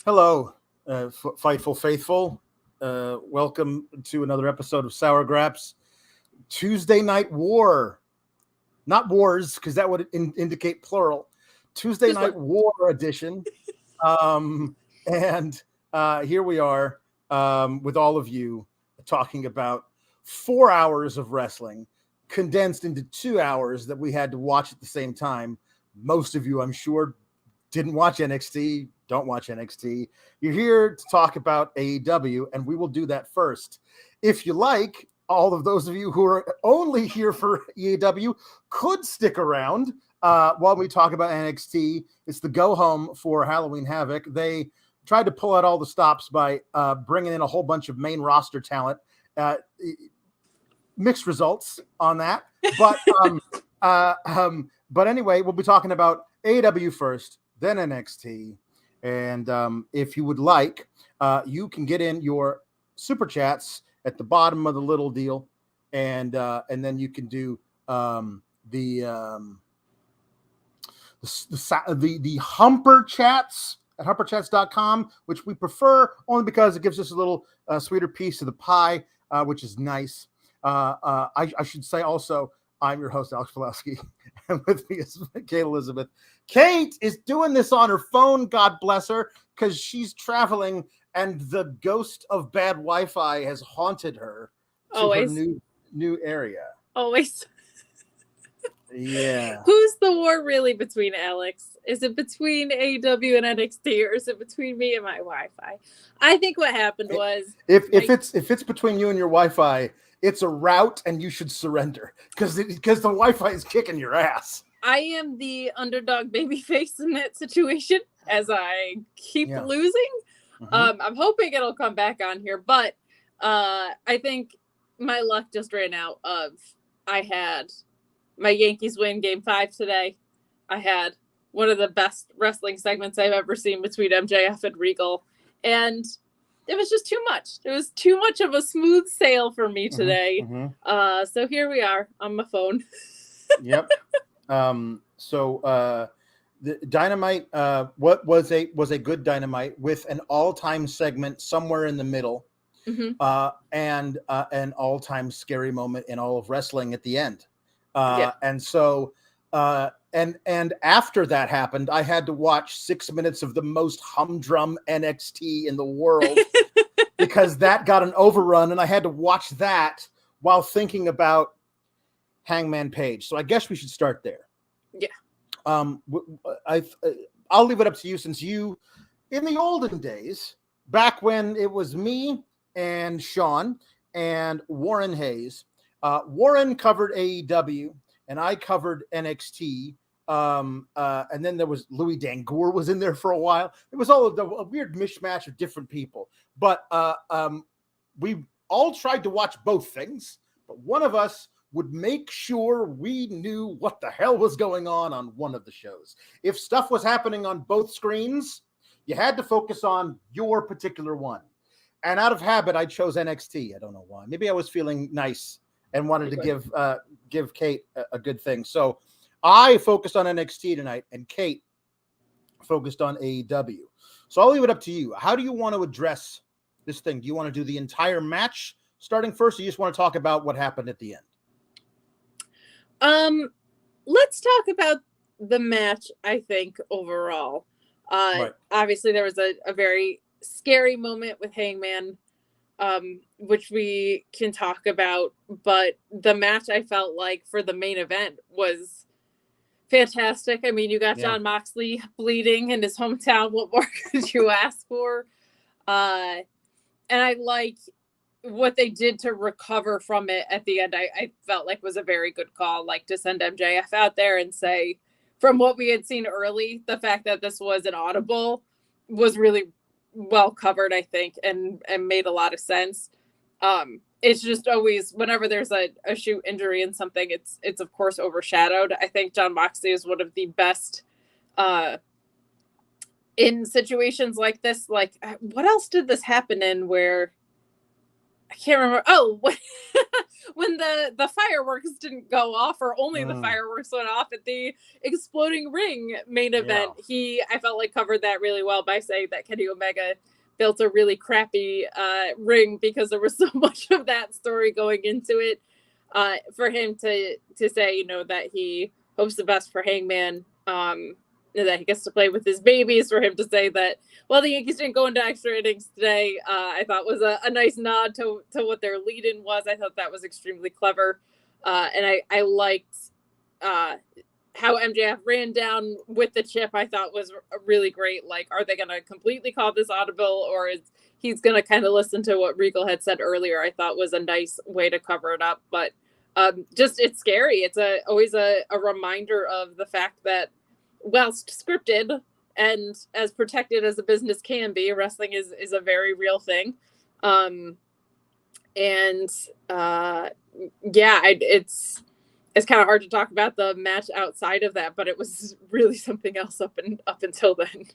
Hello, Fightful Faithful. Welcome to another episode of Sour Graps Tuesday Night War. Not wars, because that would indicate plural. Tuesday Night War edition. And here we are with all of you talking about 4 hours of wrestling condensed into 2 hours that we had to watch at the same time. Most of you, I'm sure, didn't watch NXT, don't watch NXT. You're here to talk about AEW, and we will do that first. If you like, all of those of you who are only here for AEW could stick around while we talk about NXT. It's the go home for Halloween Havoc. They tried to pull out all the stops by bringing in a whole bunch of main roster talent. Mixed results on that. But anyway, we'll be talking about AEW first, then NXT. And if you would like, you can get in your super chats at the bottom of the little deal, and then you can do the Humper chats at humperchats.com, which we prefer only because it gives us a little sweeter piece of the pie, which is nice. I should say also, I'm your host, Alex Pawlowski, and with me is Kate Elizabeth. Kate is doing this on her phone, God bless her, because she's traveling, and the ghost of bad Wi-Fi has haunted her to Always. her new area. Always. Yeah. Who's the war really between, Alex? Is it between AEW and NXT, or is it between me and my Wi-Fi? I think what happened was if it's between you and your Wi-Fi, it's a rout, and you should surrender because the Wi-Fi is kicking your ass. I am the underdog babyface in that situation as I keep losing. Mm-hmm. I'm hoping it'll come back on here, but I think my luck just ran out of. I had my Yankees win Game 5 today. I had one of the best wrestling segments I've ever seen between MJF and Regal, and it was just too much. It was too much of a smooth sail for me today. Mm-hmm. So here we are on my phone. Yep. So the Dynamite, what was a good Dynamite with an all-time segment somewhere in the middle, mm-hmm. And an all-time scary moment in all of wrestling at the end. And so, and after that happened, I had to watch 6 minutes of the most humdrum NXT in the world because that got an overrun, and I had to watch that while thinking about Hangman Page. So I guess we should start there. Yeah. I'll leave it up to you, since you, in the olden days, back when it was me and Sean and Warren Hayes, Warren covered AEW and I covered NXT. And then there was Louis Dangour was in there for a while. It was all a weird mishmash of different people, but we all tried to watch both things, but one of us would make sure we knew what the hell was going on one of the shows. If stuff was happening on both screens, you had to focus on your particular one. And out of habit, I chose NXT. I don't know why. Maybe I was feeling nice and wanted to give Kate a good thing. So I focused on NXT tonight, and Kate focused on AEW. So I'll leave it up to you. How do you want to address this thing? Do you want to do the entire match starting first, or you just want to talk about what happened at the end? Let's talk about the match, I think, overall. Right. Obviously, there was a very scary moment with Hangman, which we can talk about, but the match, I felt like, for the main event was fantastic. I mean, you got Jon Moxley bleeding in his hometown. What more could you ask for? And I like what they did to recover from it at the end. I felt like was a very good call, like to send MJF out there and say, from what we had seen early, the fact that this was an audible was really well covered, I think, and made a lot of sense. It's just always, whenever there's a shoot injury in something, it's of course overshadowed. I think Jon Moxley is one of the best in situations like this. Like, what else did this happen in where I can't remember. Oh, when the fireworks didn't go off, or only the fireworks went off at the exploding ring main event. I felt like covered that really well by saying that Kenny Omega built a really crappy ring because there was so much of that story going into it. For him to say, you know, that he hopes the best for Hangman, that he gets to play with his babies, for him to say that, well, the Yankees didn't go into extra innings today, I thought was a nice nod to what their lead-in was. I thought that was extremely clever. And I liked how MJF ran down with the chip. I thought was really great. Like, are they going to completely call this audible, or is he's going to kind of listen to what Regal had said earlier? I thought was a nice way to cover it up. But just, it's scary. It's always a reminder of the fact that, whilst scripted and as protected as a business can be, wrestling is a very real thing. It's kind of hard to talk about the match outside of that, but it was really something else up until then.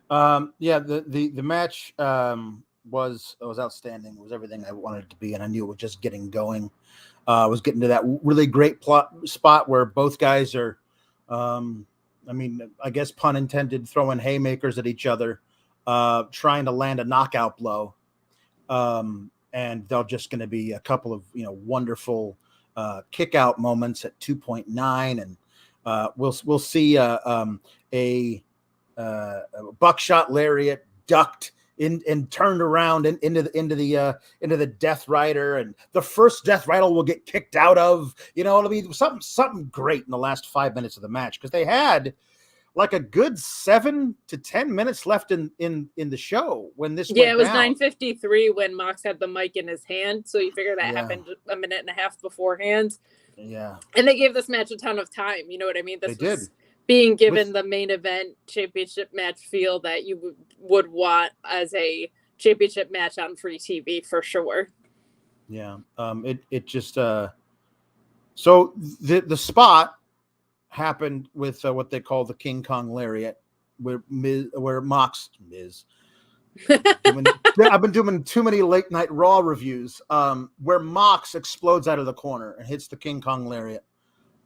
The match was outstanding. It was everything I wanted it to be, and I knew it was just getting going. Was getting to that really great spot where both guys are, I guess pun intended, throwing haymakers at each other, trying to land a knockout blow. And they're just going to be a couple of, wonderful kick out moments at 2.9. And we'll see a buckshot lariat ducked and turned around and into the Death Rider, and the first Death Rider will get kicked out of. It'll be something great in the last 5 minutes of the match, because they had like a good 7 to 10 minutes left in the show when this went it was down. 9:53 when Mox had the mic in his hand, so you figure that happened a minute and a half beforehand. Yeah, and they gave this match a ton of time. You know what I mean? This they was did. Being given the main event championship match feel that you would want as a championship match on free TV for sure. Yeah. It just so the spot happened with what they call the King Kong Lariat, where Mox is. I've been doing too many late night Raw reviews. Where Mox explodes out of the corner and hits the King Kong Lariat,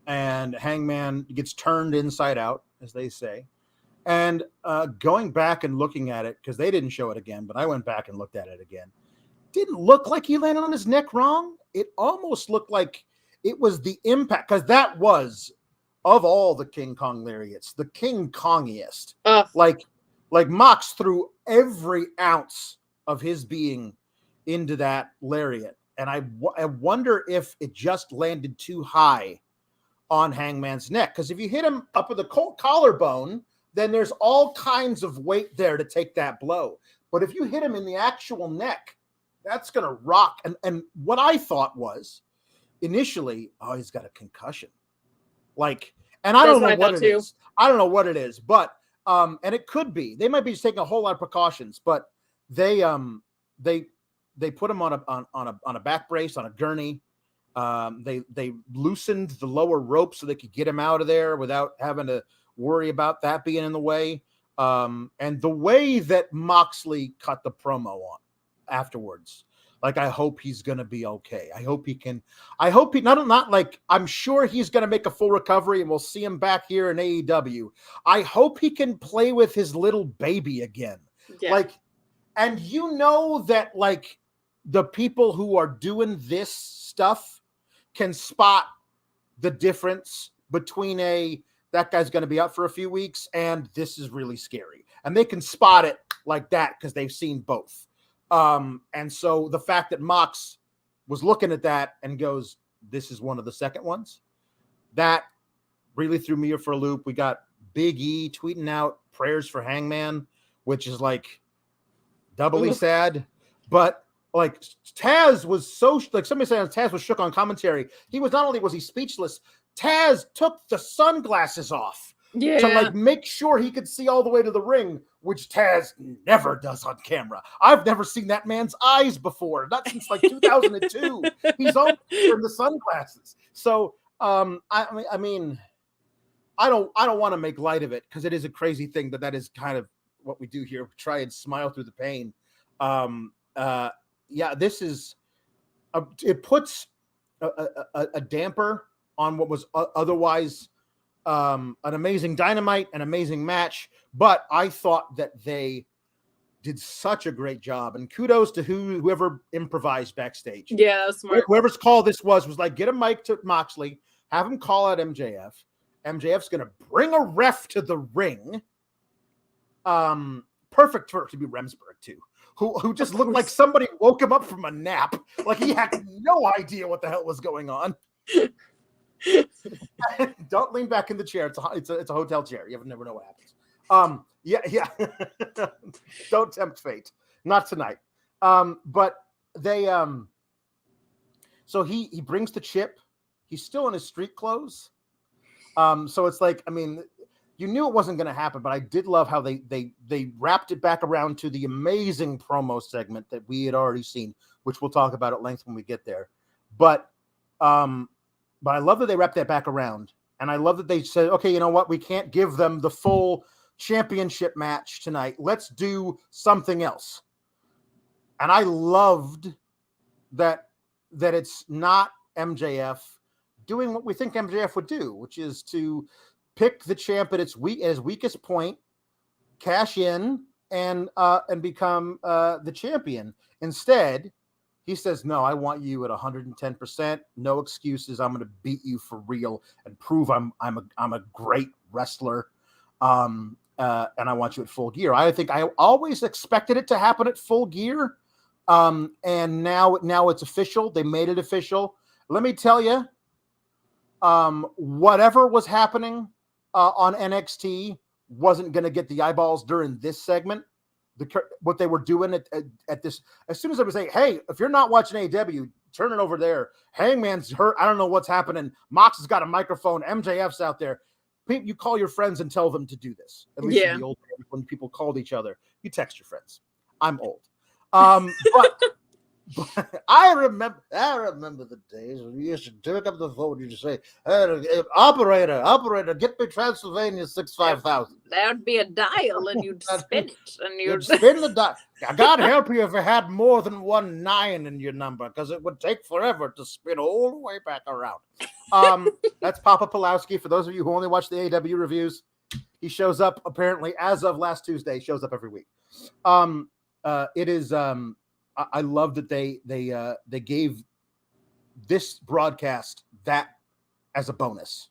and Hangman gets turned inside out, as they say. And going back and looking at it, because they didn't show it again, but I went back and looked at it again. Didn't look like he landed on his neck wrong. It almost looked like it was the impact, because that was, of all the King Kong lariats, the King Kongiest. Like Mox threw every ounce of his being into that lariat. And I wonder if it just landed too high on Hangman's neck, because if you hit him up with the collarbone, then there's all kinds of weight there to take that blow. But if you hit him in the actual neck, that's going to rock. And what I thought was initially, he's got a concussion. And I don't know what it is. I don't know what it is, but and it could be. They might be just taking a whole lot of precautions, but they put him on a back brace, on a gurney. They loosened the lower rope so they could get him out of there without having to worry about that being in the way. And the way that Moxley cut the promo on afterwards, I hope he's going to be okay. I'm sure he's going to make a full recovery and we'll see him back here in AEW. I hope he can play with his little baby again. Yeah. And that the people who are doing this stuff can spot the difference between that guy's going to be out for a few weeks and this is really scary. And they can spot it like that because they've seen both. And so the fact that Mox was looking at that and goes, this is one of the second ones, that really threw me for a loop. We got Big E tweeting out prayers for Hangman, which is doubly sad. But Taz was somebody saying Taz was shook on commentary. He was, not only was he speechless, Taz took the sunglasses off to make sure he could see all the way to the ring, which Taz never does on camera. I've never seen that man's eyes before, not since 2002. He's always wearing the sunglasses. So I don't want to make light of it, because it is a crazy thing that is kind of what we do here. We try and smile through the pain. this is it puts a damper on what was otherwise an amazing Dynamite, an amazing match. But I thought that they did such a great job, and kudos to whoever improvised backstage. Yeah, that was smart. Whoever's call this was like, get a mic to Moxley, have him call out MJF. MJF's going to bring a ref to the ring. Perfect for it to be Remsburg too, who just looked like somebody woke him up from a nap. Like he had no idea what the hell was going on. Don't lean back in the chair. It's a hotel chair. You never know what happens. Yeah. Don't tempt fate. Not tonight. But they so he brings the chip. He's still in his street clothes. So it's like, I mean, you knew it wasn't going to happen, but I did love how they wrapped it back around to the amazing promo segment that we had already seen, which we'll talk about at length when we get there. But I love that they wrapped that back around, and I love that they said, okay, you know what? We can't give them the full championship match tonight. Let's do something else. And I loved that it's not MJF doing what we think MJF would do, which is to pick the champ at its weakest point, cash in, and become the champion. Instead, he says, no, I want you at 110%. No excuses. I'm going to beat you for real and prove I'm a great wrestler. And I want you at Full Gear. I think I always expected it to happen at Full Gear. And now it's official. They made it official. Let me tell you, whatever was happening on NXT wasn't going to get the eyeballs during this segment. What they were doing at this, as soon as I was saying, hey, if you're not watching AEW, turn it over there. Hangman's hurt. I don't know what's happening. Mox has got a microphone. MJF's out there. You call your friends and tell them to do this. At least in the old days when people called each other, you text your friends. I'm old. But I remember the days when you used to pick up the phone and you say, hey, operator, get me Transylvania 65000. That would be a dial, and you'd spin it. And you'd spin the dial. God help you if you had more than 1 9 in your number, because it would take forever to spin all the way back around. That's Papa Pawlowski. For those of you who only watch the AEW reviews, he shows up apparently as of last Tuesday. Shows up every week. It is. I love that they gave this broadcast that as a bonus.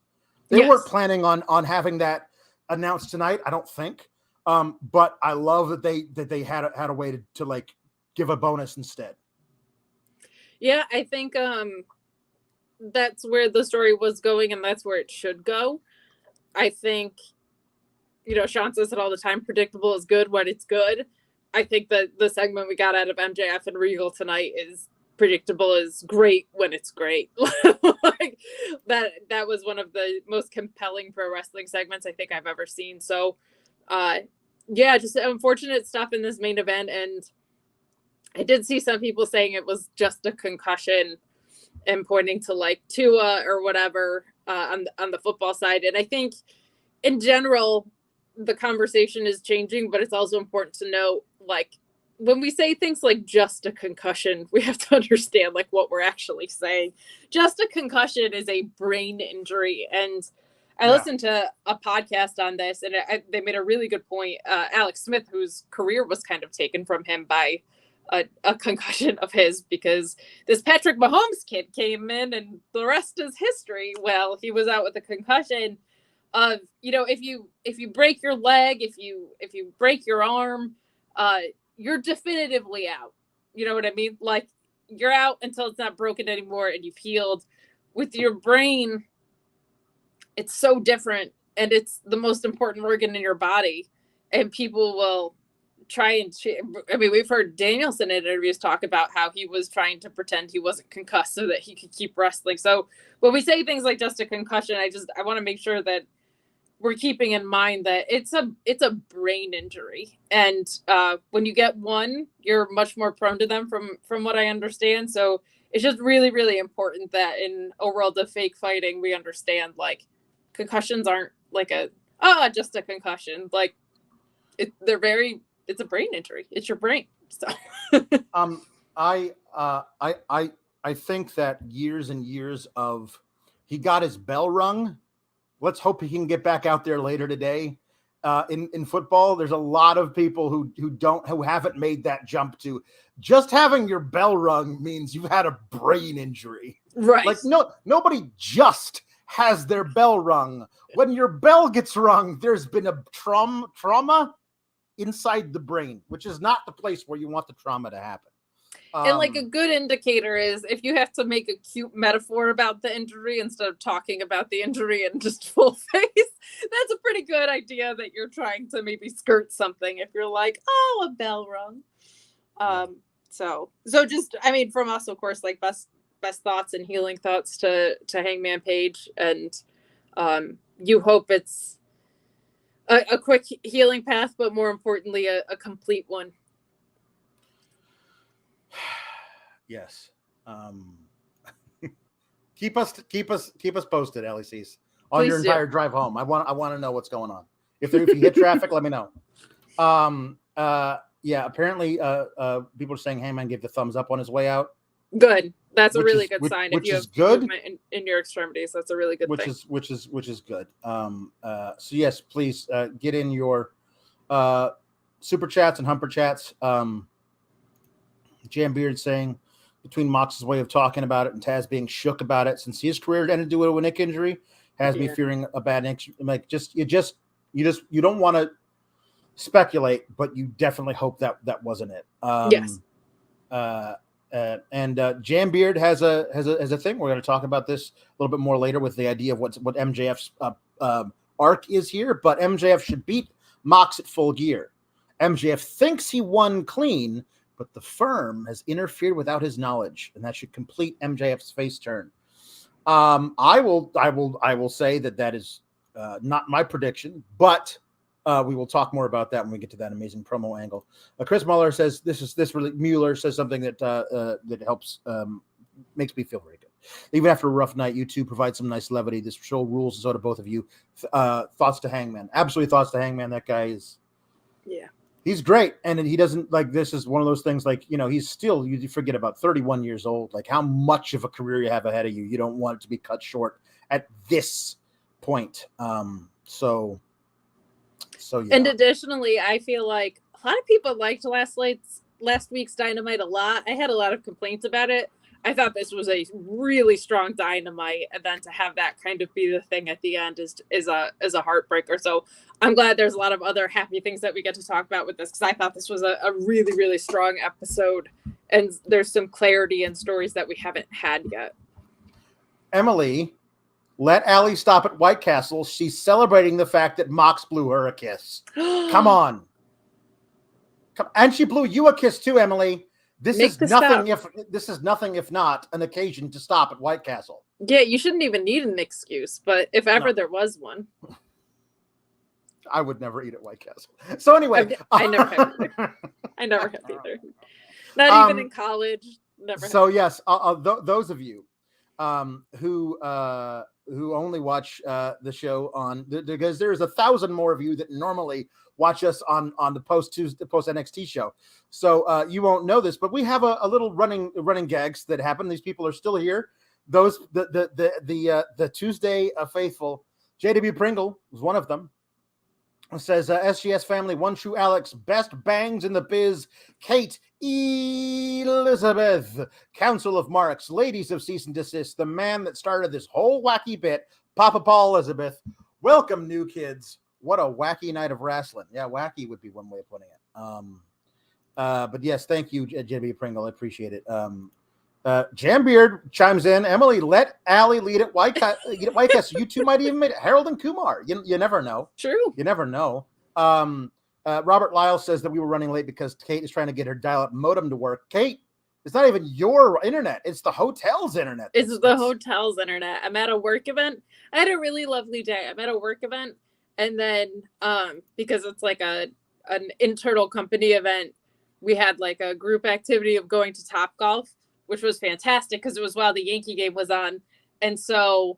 They weren't planning on having that announced tonight, I don't think. But I love that they had a way to like give a bonus instead. Yeah, I think that's where the story was going, and that's where it should go. I think, Sean says it all the time, predictable is good when it's good. I think that the segment we got out of MJF and Regal tonight is predictable is great when it's great. Like that was one of the most compelling pro wrestling segments I think I've ever seen. So just unfortunate stuff in this main event. And I did see some people saying it was just a concussion and pointing to like Tua or whatever on the football side. And I think in general, the conversation is changing, but it's also important to know, like, when we say things like just a concussion, we have to understand like what we're actually saying. Just a concussion is a brain injury. And I listened to a podcast on this, and they made a really good point. Alex Smith, whose career was kind of taken from him by a concussion of his, because this Patrick Mahomes kid came in and the rest is history. Well, he was out with a concussion of, if you break your leg, if you break your arm, you're definitively out. You know what I mean? Like, you're out until it's not broken anymore and you've healed. With your brain, it's so different, and it's the most important organ in your body, and people will try and we've heard Danielson in interviews talk about how he was trying to pretend he wasn't concussed so that he could keep wrestling. So when we say things like just a concussion, I want to make sure that we're keeping in mind that it's a brain injury. And when you get one, you're much more prone to them from what I understand. So it's just really, really important that in a world of fake fighting, we understand like concussions aren't like just a concussion. Like it's a brain injury. It's your brain. So I think that years and years of he got his bell rung. Let's hope he can get back out there later today. In football, there's a lot of people who haven't made that jump to just having your bell rung means you've had a brain injury. Right. Like nobody just has their bell rung. When your bell gets rung, there's been a trauma inside the brain, which is not the place where you want the trauma to happen. And like a good indicator is if you have to make a cute metaphor about the injury instead of talking about the injury in just full face, that's a pretty good idea that you're trying to maybe skirt something. If you're like, oh, a bell rung. So just, I mean, from us, of course, like best thoughts and healing thoughts to Hangman Page. And you hope it's a quick healing path, but more importantly, a complete one. Yes. Keep us posted, LECs, on Please your do. entire drive home. I want to know what's going on. If you hit traffic, let me know. Yeah. Apparently, people are saying Hangman gave the thumbs up on his way out. Good. That's a really good sign. If you have movement in your extremities, that's a really good thing. Which is good. So yes, please get in your super chats and humper chats. Jam Beard saying between Mox's way of talking about it and Taz being shook about it since his career ended due to a neck injury has me fearing a bad neck. Like you don't want to speculate, but you definitely hope that wasn't it. Yes. And Jam Beard has a thing. We're going to talk about this a little bit more later with the idea of what MJF's arc is here. But MJF should beat Mox at Full Gear. MJF thinks he won clean, but the firm has interfered without his knowledge, and that should complete MJF's face turn. I will say that is not my prediction, but we will talk more about that when we get to that amazing promo angle. Chris Muller says Mueller says something that helps, makes me feel very good. Even after a rough night, you two provide some nice levity. This show rules, and so do both of you. Thoughts to Hangman. Absolutely thoughts to Hangman. That guy is, he's great. And he doesn't, like, this is one of those things, like, he's still, you forget, about 31 years old. Like, how much of a career you have ahead of you. You don't want it to be cut short at this point. So yeah. And additionally, I feel like a lot of people liked last week's Dynamite a lot. I had a lot of complaints about it. I thought this was a really strong Dynamite, and then to have that kind of be the thing at the end is a heartbreaker. So I'm glad there's a lot of other happy things that we get to talk about with this, because I thought this was a really, really strong episode, and there's some clarity and stories that we haven't had yet. Emily, let Allie stop at White Castle. She's celebrating the fact that Mox blew her a kiss. Come on. And she blew you a kiss too, Emily. This is nothing if not an occasion to stop at White Castle. Yeah, you shouldn't even need an excuse, but if ever there was one. I would never eat at White Castle. So anyway. I never have either. I never have either. Not even in college. Never. So yes, those of you who only watch the show on, because there's 1,000 more of you that normally watch us on the post NXT show. So you won't know this, but we have a little running gags that happen. These people are still here. Those the Tuesday faithful. JW Pringle was one of them. It says SGS family, one true Alex, best bangs in the biz, Kate Elizabeth, Council of Marks, ladies of cease and desist, the man that started this whole wacky bit, Papa Paul Elizabeth. Welcome, new kids. What a wacky night of wrestling. Yeah, wacky would be one way of putting it. But yes, thank you, JB Pringle. I appreciate it. Jambeard chimes in. Emily, let Allie lead at White Castle. You two might even make it. Harold and Kumar. You never know. True. You never know. Robert Lyle says that we were running late because Kate is trying to get her dial-up modem to work. Kate, it's not even your internet. It's the hotel's internet. It's the hotel's internet. I'm at a work event. I had a really lovely day. I'm at a work event. And then because it's like an internal company event, we had like a group activity of going to Topgolf, which was fantastic because it was while the Yankee game was on. And so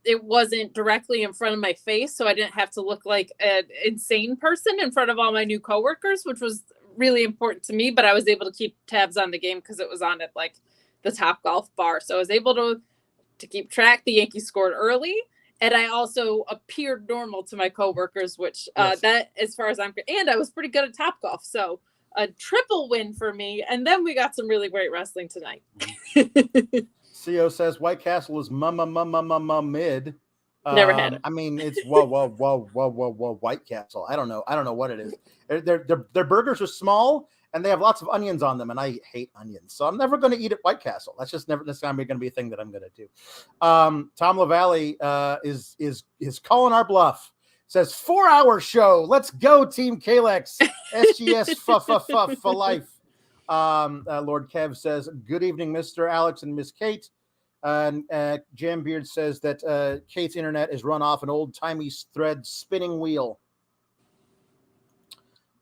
it wasn't directly in front of my face, so I didn't have to look like an insane person in front of all my new coworkers, which was really important to me, but I was able to keep tabs on the game because it was on at like the Top Golf bar. So I was able to keep track. The Yankees scored early, and I also appeared normal to my coworkers, which that, as far as I'm, and I was pretty good at Top Golf. So a triple win for me. And then we got some really great wrestling tonight. CO says White Castle is mid. Never had it. I mean, it's whoa, White Castle. I don't know what it is. Their burgers are small and they have lots of onions on them, and I hate onions, so I'm never going to eat at White Castle. That's just never. That's going to be a thing that I'm going to do. Tom LaValle is calling our bluff. Says 4-hour show. Let's go, Team Kalex. SGS for life. Lord Kev says good evening, Mr. Alex and Miss Kate. And Jambeard says that Kate's internet is run off an old-timey thread spinning wheel.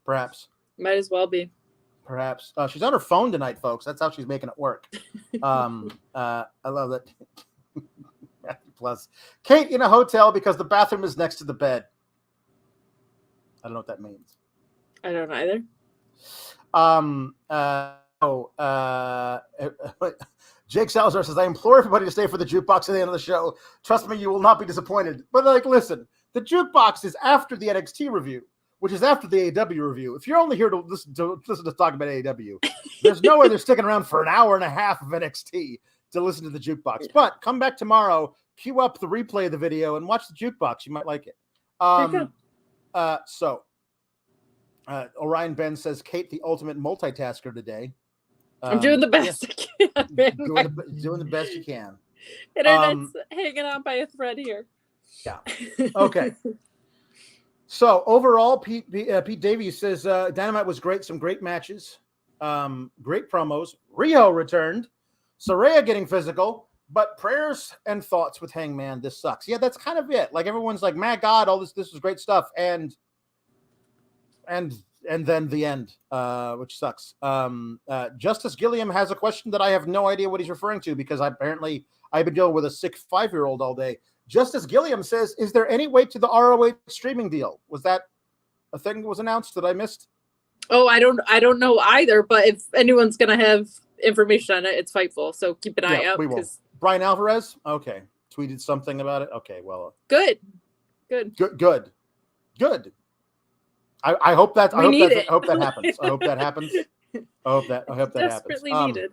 Perhaps. Might as well be. Perhaps. She's on her phone tonight, folks. That's how she's making it work. I love that. Plus, Kate in a hotel because the bathroom is next to the bed. I don't know what that means. I don't either. Jake Salazar says, I implore everybody to stay for the jukebox at the end of the show. Trust me, you will not be disappointed. But listen, the jukebox is after the NXT review, which is after the AEW review. If you're only here to listen to talk about AEW, there's no way they're sticking around for an hour and a half of NXT to listen to the jukebox. But come back tomorrow, queue up the replay of the video, and watch the jukebox. You might like it. Orion Ben says, Kate, the ultimate multitasker today. I'm doing the best I can. Doing the best you can. Internet's hanging on by a thread here. Yeah. Okay. So overall, Pete Davies says Dynamite was great. Some great matches. Great promos. Rio returned. Saraya getting physical. But prayers and thoughts with Hangman. This sucks. Yeah, that's kind of it. Like everyone's like, my God, all this was great stuff. And then the end, which sucks. Justice Gilliam has a question that I have no idea what he's referring to because I've been dealing with a sick 5-year-old all day. Justice Gilliam says, is there any way to the ROH streaming deal? Was that a thing that was announced that I missed? Oh, I don't know either, but if anyone's going to have information on it, it's Fightful. So keep an eye out. We will. Brian Alvarez? Okay. Tweeted something about it. Okay. Well, Good. I hope that happens. I hope that happens. I hope that desperately happens. Needed.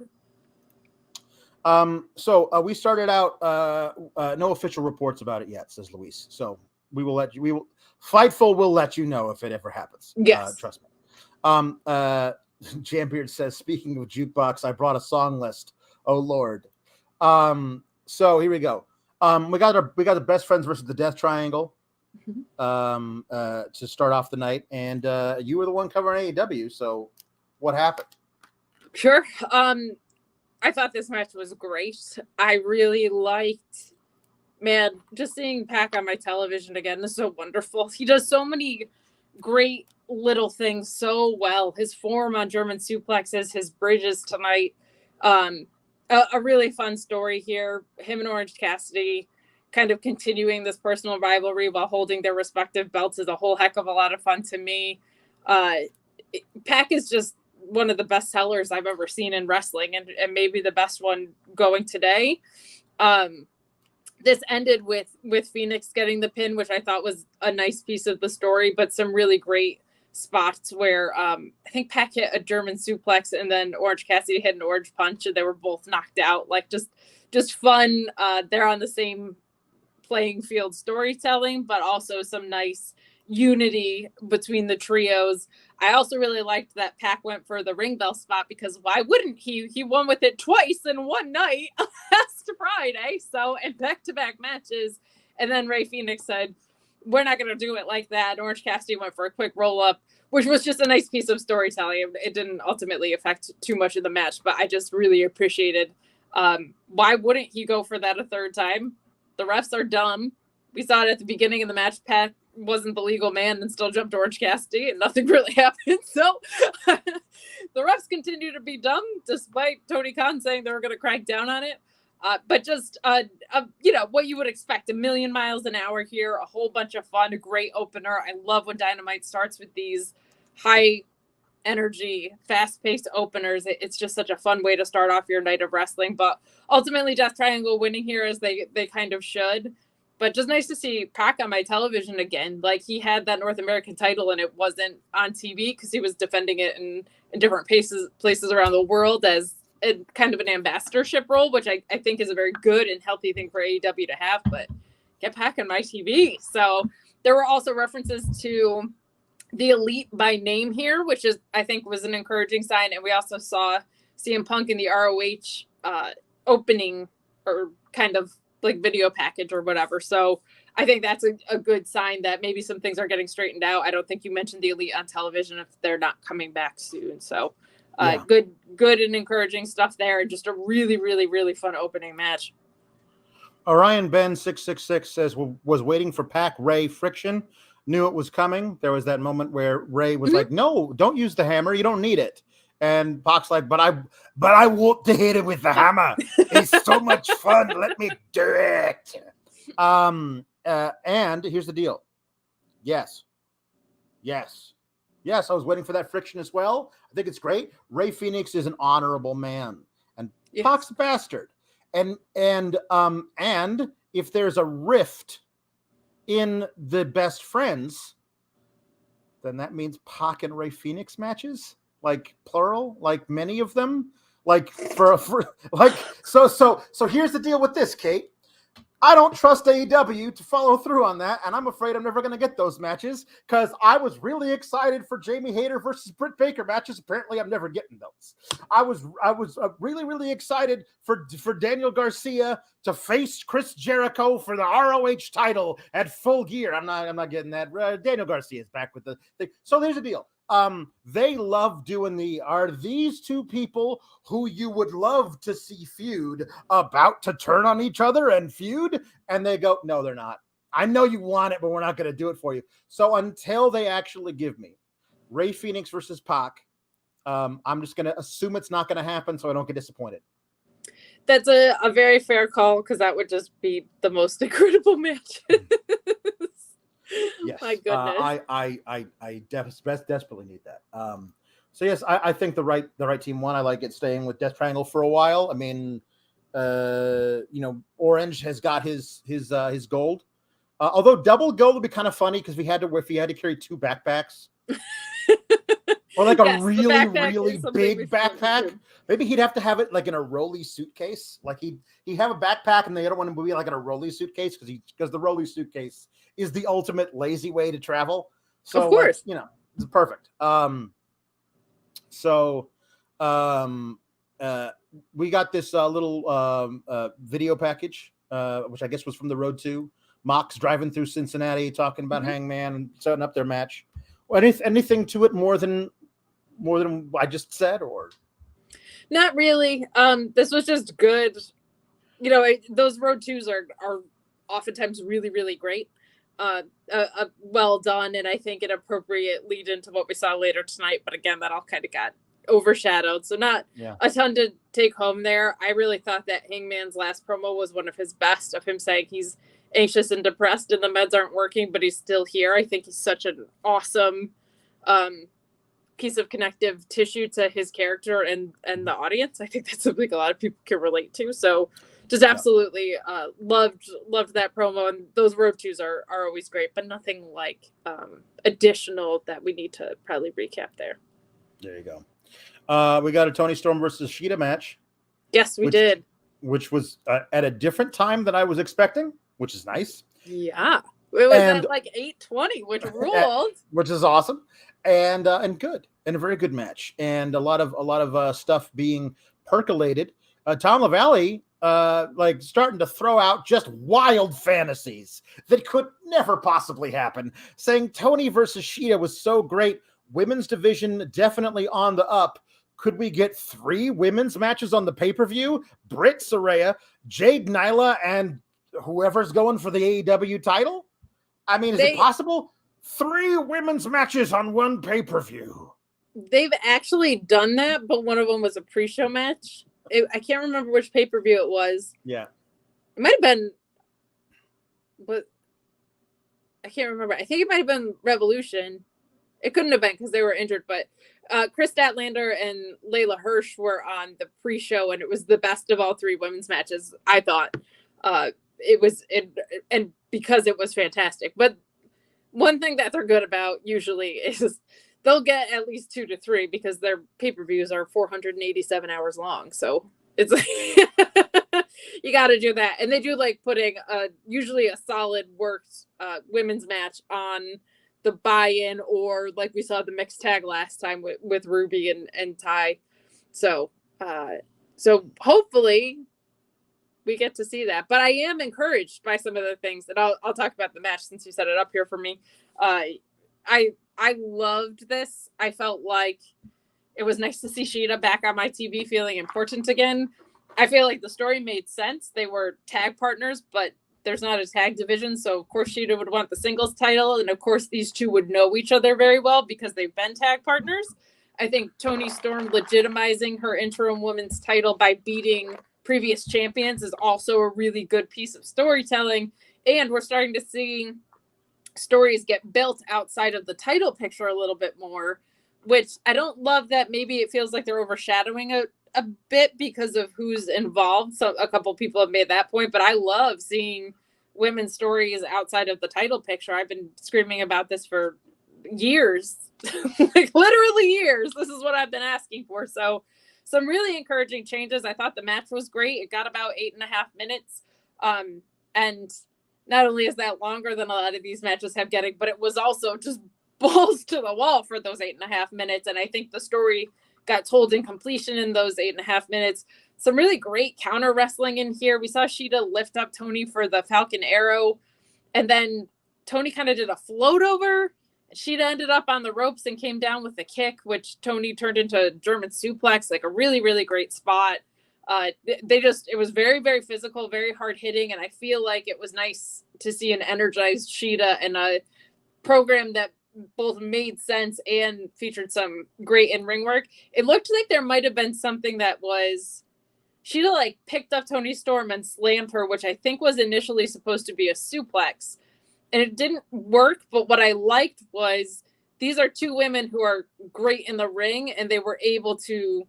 So we started out no official reports about it yet, says Luis. So Fightful will let you know if it ever happens. Yes. Trust me. Jambeard says, speaking of jukebox, I brought a song list. Oh Lord. So here we go. We got the best friends versus the Death Triangle. To start off the night, and you were the one covering AEW, so what happened? Sure. I thought this match was great. I really liked, just seeing Pac on my television again is so wonderful. He does so many great little things so well. His form on German suplexes, his bridges tonight, a really fun story here. Him and Orange Cassidy kind of continuing this personal rivalry while holding their respective belts is a whole heck of a lot of fun to me. Pac is just one of the best sellers I've ever seen in wrestling, and maybe the best one going today. This ended with Phoenix getting the pin, which I thought was a nice piece of the story, but some really great spots where I think Pac hit a German suplex and then Orange Cassidy hit an orange punch and they were both knocked out. Like just fun. They're on the same playing field storytelling, but also some nice unity between the trios. I also really liked that Pac went for the ring bell spot because why wouldn't he? He won with it twice in one night last Friday. So, and back-to-back matches. And then Ray Phoenix said, we're not going to do it like that. Orange Cassidy went for a quick roll-up, which was just a nice piece of storytelling. It didn't ultimately affect too much of the match, but I just really appreciated why wouldn't he go for that a third time? The refs are dumb. We saw it at the beginning of the match. Pac wasn't the legal man and still jumped Orange Cassidy and nothing really happened. So the refs continue to be dumb despite Tony Khan saying they were going to crack down on it. But just, what you would expect, 1,000,000 miles an hour here, a whole bunch of fun, a great opener. I love when Dynamite starts with these high energy, fast-paced openers. It's just such a fun way to start off your night of wrestling. But ultimately, Death Triangle winning here as they kind of should. But just nice to see Pac on my television again. Like, he had that North American title and it wasn't on TV because he was defending it in different places around the world as kind of an ambassadorship role, which I think is a very good and healthy thing for AEW to have. But get Pac on my TV. So there were also references to the Elite by name here, which is, I think, was an encouraging sign. And we also saw CM Punk in the ROH opening or kind of like video package or whatever. So I think that's a good sign that maybe some things are getting straightened out. I don't think you mentioned the Elite on television if they're not coming back soon. So good and encouraging stuff there. And just a really, really, really fun opening match. Orion Ben 666 says was waiting for Pac Ray friction, knew it was coming. There was that moment where Ray was like, "No, don't use the hammer. You don't need it." And Pac's like, but I want to hit it with the hammer. It's so much fun. Let me do it. And here's the deal. Yes. I was waiting for that friction as well. I think it's great. Ray Phoenix is an honorable man, and Pac's a bastard. And if there's a rift in the best friends, then that means Pac and Ray Phoenix matches. Like plural, like many of them, like for like so here's the deal with this, Kate. I don't trust AEW to follow through on that, and I'm afraid I'm never going to get those matches because I was really excited for Jamie Hayter versus Britt Baker matches. Apparently, I'm never getting those. I was really, really excited for Daniel Garcia to face Chris Jericho for the ROH title at Full Gear. I'm not getting that. Daniel Garcia is back with the thing. So there's a deal. They love doing are these two people who you would love to see feud about to turn on each other and feud? And they go, no, they're not. I know you want it, but we're not going to do it for you. So until they actually give me Ray Phoenix versus Pac, I'm just going to assume it's not going to happen so I don't get disappointed. That's a very fair call because that would just be the most incredible match. Yes, my goodness. I desperately need that. So yes, I think the right team won. I like it staying with Death Triangle for a while. I mean, Orange has got his gold. Although double gold would be kind of funny because if he had to carry two backpacks. Or like a really big backpack. Maybe he'd have to have it like in a rolly suitcase. Like he'd have a backpack and the other one would be like in a rolly suitcase because the rolly suitcase is the ultimate lazy way to travel. So of course, it's perfect. We got this little video package, which I guess was from the Road to Mox driving through Cincinnati, talking about Hangman and setting up their match. Anything to it more than I just said, or not really. This was just good. Those Road 2s are oftentimes really, really great. Well done, and I think an appropriate lead into what we saw later tonight. But again, that all kind of got overshadowed, so not a ton to take home there. I really thought that Hangman's last promo was one of his best, of him saying he's anxious and depressed and the meds aren't working, but he's still here. I think he's such an awesome piece of connective tissue to his character and the audience. I think that's something a lot of people can relate to. So just absolutely loved that promo, and those Road 2s are always great, but nothing like additional that we need to probably recap there. There you go. We got a Toni Storm versus Shida match. Yes, we did. Which was at a different time than I was expecting, which is nice. Yeah. It was at like 8:20, which ruled. Which is awesome. And good. And a very good match. And a lot of stuff being percolated. Tom LaValle starting to throw out just wild fantasies that could never possibly happen, saying Toni versus Shida was so great. Women's division definitely on the up. Could we get 3 women's matches on the pay-per-view? Britt, Saraya, Jade, Nyla, and whoever's going for the AEW title? I mean, is it possible? 3 women's matches on one pay-per-view. They've actually done that, but one of them was a pre-show match. I can't remember which pay-per-view it was. Yeah. It might have been, but I can't remember. I think it might have been Revolution. It couldn't have been because they were injured, but Chris Statlander and Layla Hirsch were on the pre-show, and it was the best of all three women's matches, I thought. And because it was fantastic. But one thing that they're good about usually is they'll get at least 2 to 3 because their pay-per-views are 487 hours long. So it's like, you got to do that. And they do like putting usually a solid worked women's match on the buy-in, or like we saw the mixed tag last time with Ruby and Ty. So hopefully we get to see that. But I am encouraged by some of the things that I'll talk about the match since you set it up here for me. I loved this. I felt like it was nice to see Shida back on my TV feeling important again. I feel like the story made sense. They were tag partners, but there's not a tag division. So of course Shida would want the singles title. And of course these two would know each other very well because they've been tag partners. I think Toni Storm legitimizing her interim women's title by beating previous champions is also a really good piece of storytelling. And we're starting to see stories get built outside of the title picture a little bit more, which I don't love that maybe it feels like they're overshadowing a bit because of who's involved. So a couple people have made that point, but I love seeing women's stories outside of the title picture. I've been screaming about this for years, like literally years. This is what I've been asking for. So some really encouraging changes. I thought the match was great. It got about 8.5 minutes. And not only is that longer than a lot of these matches have getting, but it was also just balls to the wall for those 8.5 minutes. And I think the story got told in completion in those 8.5 minutes. Some really great counter wrestling in here. We saw Shida lift up Toni for the Falcon Arrow, and then Toni kind of did a float over. Shida ended up on the ropes and came down with a kick, which Toni turned into a German suplex, like a really, really great spot. It was very, very physical, very hard hitting. And I feel like it was nice to see an energized Shida and a program that both made sense and featured some great in-ring work. It looked like there might have been something that was Shida like picked up Toni Storm and slammed her, which I think was initially supposed to be a suplex. And it didn't work, but what I liked was these are two women who are great in the ring, and they were able to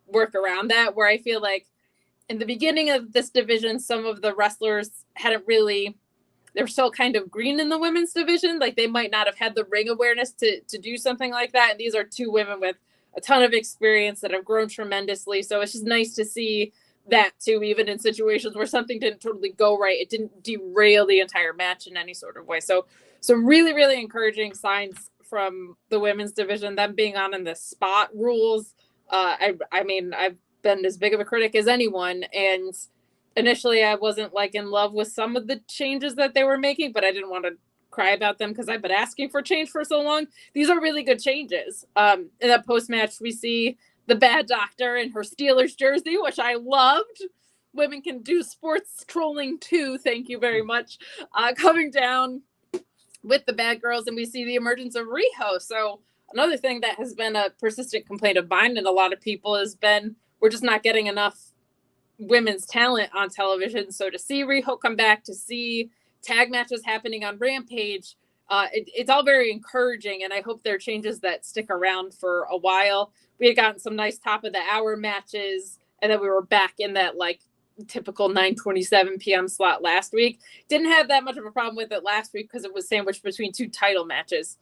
work around that, where I feel like in the beginning of this division, some of the wrestlers they were still kind of green in the women's division. Like they might not have had the ring awareness to do something like that. And these are two women with a ton of experience that have grown tremendously. So it's just nice to see that too, even in situations where something didn't totally go right. It didn't derail the entire match in any sort of way. So some really, really encouraging signs from the women's division, them being on in the spot rules. I mean, I've been as big of a critic as anyone, and initially I wasn't like in love with some of the changes that they were making, but I didn't want to cry about them because I've been asking for change for so long. These are really good changes. In that post-match, we see the Bad Doctor in her Steelers jersey, which I loved. Women can do sports trolling too. Thank you very much. Coming down with the Bad Girls, and we see the emergence of Riho. So another thing that has been a persistent complaint of mine and a lot of people has been we're just not getting enough women's talent on television. So to see Riho come back, to see tag matches happening on Rampage, it's all very encouraging, and I hope there are changes that stick around for a while. We had gotten some nice top of the hour matches, and then we were back in that like typical 9:27 p.m. slot last week. Didn't have that much of a problem with it last week because it was sandwiched between two title matches.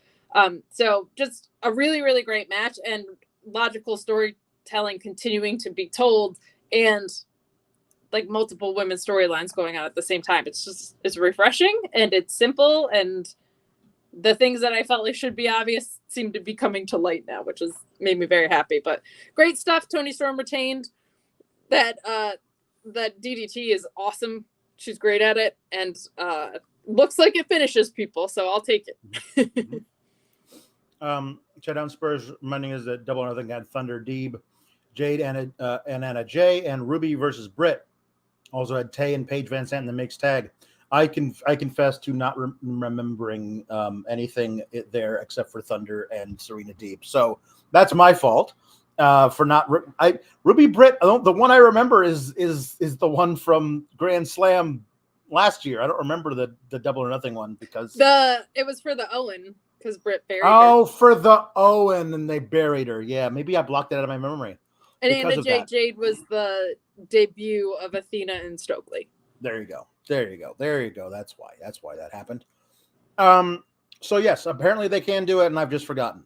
So just a really, really great match, and logical storytelling continuing to be told, and like multiple women's storylines going on at the same time. It's refreshing, and it's simple, and the things that I felt like should be obvious seem to be coming to light now, which has made me very happy. But great stuff. Toni Storm retained. That DDT is awesome. She's great at it, and looks like it finishes people, so I'll take it. Shutdown Spurs reminding us that Double or Nothing had Thunder Deeb, Jade and Anna Jay, and Ruby versus Britt. Also had Tay and Paige Van Sant in the mixed tag. I confess to not remembering anything there except for Thunder and Serena Deeb. So that's my fault for not. Ruby Britt. The one I remember is the one from Grand Slam last year. I don't remember the Double or Nothing one because it was for the Owen. because Britt buried her. Oh, for the Owen, and they buried her. Yeah, maybe I blocked that out of my memory. And Anna Jade was the debut of Athena and Stokely. There you go. That's why that happened. So yes, apparently they can do it, and I've just forgotten.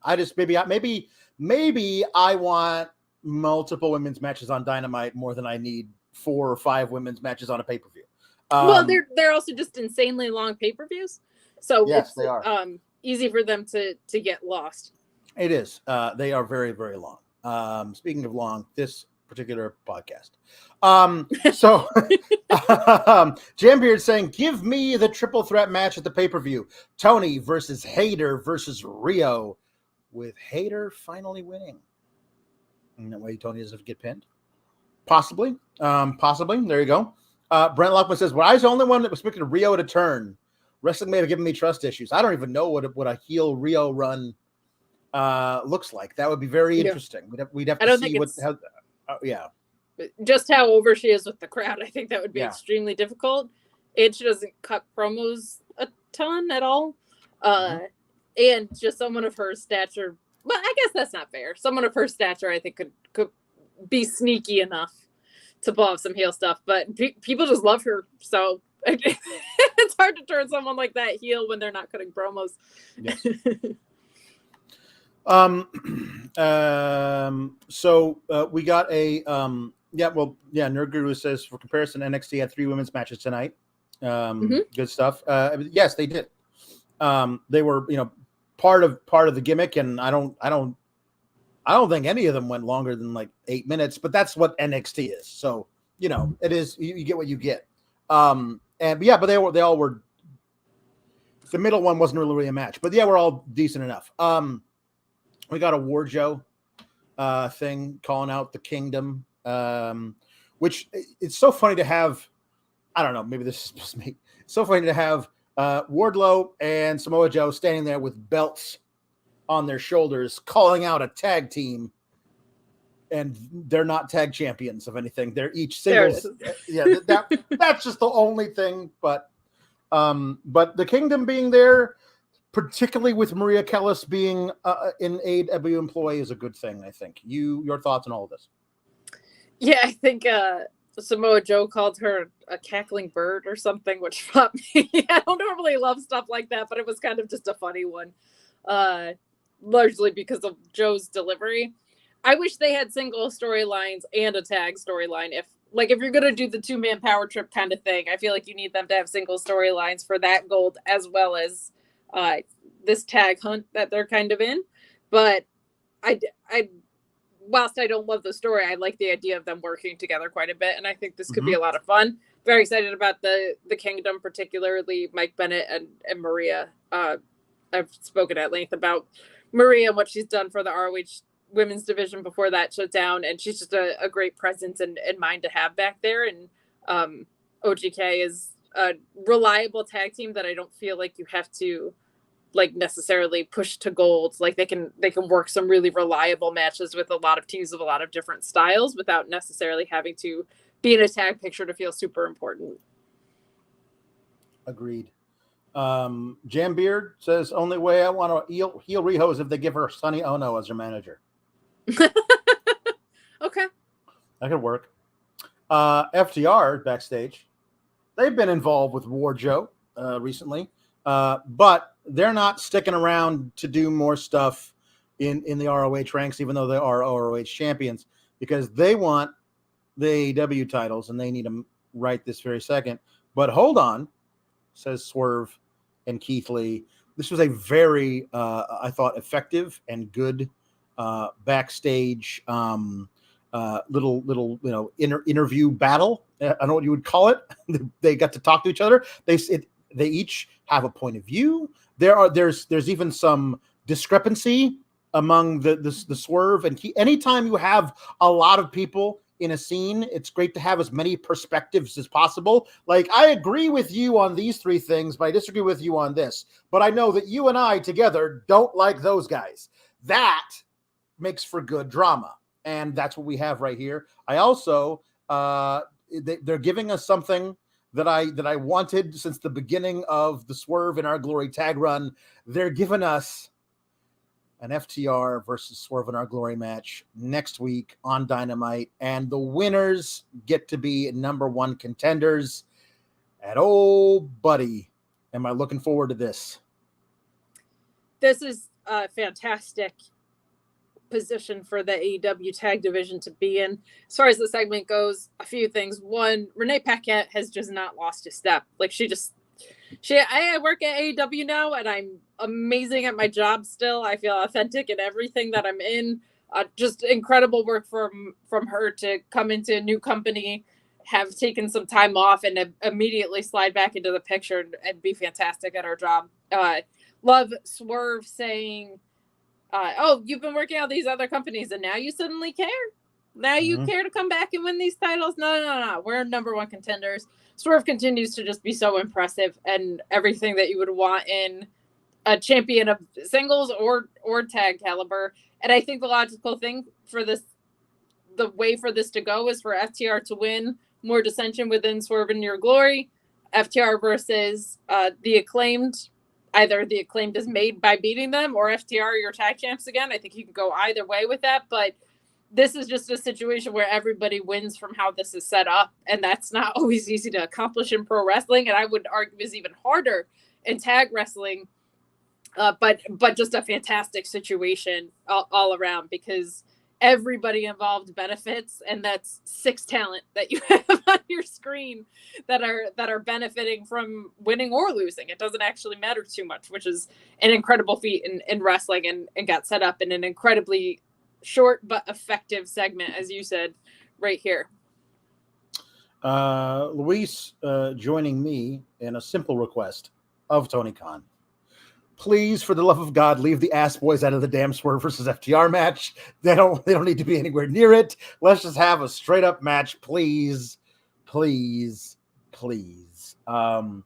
Maybe I want multiple women's matches on Dynamite more than I need 4 or 5 women's matches on a pay-per-view. Well, they're also just insanely long pay-per-views, so yes, they are. Easy for them to get lost. It is. They are very, very long. Speaking of long, this particular podcast. So Jambeard saying, give me the triple threat match at the pay-per-view. Toni versus Hayter versus Rio, with Hayter finally winning. And that way Toni doesn't get pinned. Possibly. There you go. Brent Lockman says, well, I was the only one that was expecting Rio to turn. Wrestling may have given me trust issues. I don't even know what a heel Rio run looks like. That would be very interesting. We'd have to see just how over she is with the crowd. I think that would be extremely difficult. And she doesn't cut promos a ton at all. And just someone of her stature. Well, I guess that's not fair. Someone of her stature, I think, could be sneaky enough to pull off some heel stuff. But people just love her, so it's hard to turn someone like that heel when they're not cutting promos. Yes. So we got a Nerd Guru says, for comparison, NXT had 3 women's matches tonight. Good stuff. Yes, they did. They were, part of the gimmick, and I don't think any of them went longer than like 8 minutes, but that's what NXT is. So, it is, you get what you get. But they all were, the middle one wasn't really a match, but we're all decent enough. We got a Warjo thing calling out the Kingdom, which it's so funny to have. I don't know. Maybe this is just me. It's so funny to have Wardlow and Samoa Joe standing there with belts on their shoulders, calling out a tag team, and they're not tag champions of anything. They're each singles. That's just the only thing. But the Kingdom being there, particularly with Maria Kellis being an AEW employee, is a good thing, I think. Your thoughts on all of this? Yeah, I think Samoa Joe called her a cackling bird or something, which popped me. I don't normally love stuff like that, but it was kind of just a funny one, largely because of Joe's delivery. I wish they had single storylines and a tag storyline. If you're going to do the 2-man power trip kind of thing, I feel like you need them to have single storylines for that gold, as well as this tag hunt that they're kind of in. But I whilst I don't love the story, I like the idea of them working together quite a bit, and I think this could be a lot of fun. Very excited about the Kingdom, particularly Mike Bennett and Maria. I've spoken at length about Maria and what she's done for the ROH women's division before that shut down, and she's just a great presence and mind to have back there. And OGK is a reliable tag team that I don't feel like you have to necessarily push to gold. Like they can work some really reliable matches with a lot of teams of a lot of different styles without necessarily having to be in a tag picture to feel super important. Agreed. Jambeard says, only way I want to heel Riho is if they give her Sonny Ono as her manager. Okay. That could work. FTR backstage. They've been involved with Warjo recently, but they're not sticking around to do more stuff in the ROH ranks, even though they are ROH champions, because they want the AEW titles and they need them right this very second. But hold on, says Swerve and Keith Lee. This was a very, I thought, effective and good backstage little interview battle. I don't know what you would call it. They got to talk to each other. They each have a point of view. There's even some discrepancy among the Swerve and Keith. Anytime you have a lot of people in a scene, it's great to have as many perspectives as possible. Like, I agree with you on these 3 things, but I disagree with you on this. But I know that you and I together don't like those guys. That makes for good drama. And that's what we have right here. I also, they're giving us something that I wanted since the beginning of the Swerve in Our Glory tag run. They're giving us an FTR versus Swerve in Our Glory match next week on Dynamite, and the winners get to be number one contenders. And oh, buddy, am I looking forward to this? This is a fantastic position for the AEW tag division to be in. As far as the segment goes, a few things. One, Renee Paquette has just not lost a step. Like I work at AEW now, and I'm amazing at my job still. I feel authentic in everything that I'm in. Just incredible work from her to come into a new company, have taken some time off, and immediately slide back into the picture and be fantastic at her job. Love Swerve saying, oh, you've been working at these other companies and now you suddenly care? Now you care to come back and win these titles? No. We're number one contenders. Swerve continues to just be so impressive, and everything that you would want in a champion of singles or tag caliber. And I think the logical thing for this, the way for this to go, is for FTR to win, more dissension within Swerve in Your Glory. FTR versus the Acclaimed. Either the Acclaimed is made by beating them, or FTR are your tag champs again. I think you can go either way with that, but this is just a situation where everybody wins from how this is set up, and that's not always easy to accomplish in pro wrestling, and I would argue is even harder in tag wrestling, but just a fantastic situation all around, because everybody involved benefits, and that's 6 talent that you have on your screen that are benefiting from winning or losing. It doesn't actually matter too much, which is an incredible feat in wrestling, and got set up in an incredibly short but effective segment, as you said, right here. Luis joining me in a simple request of Tony Khan. Please, for the love of God, leave the ass boys out of the damn Swerve versus FTR match. They don't need to be anywhere near it. Let's just have a straight up match, please. Please. I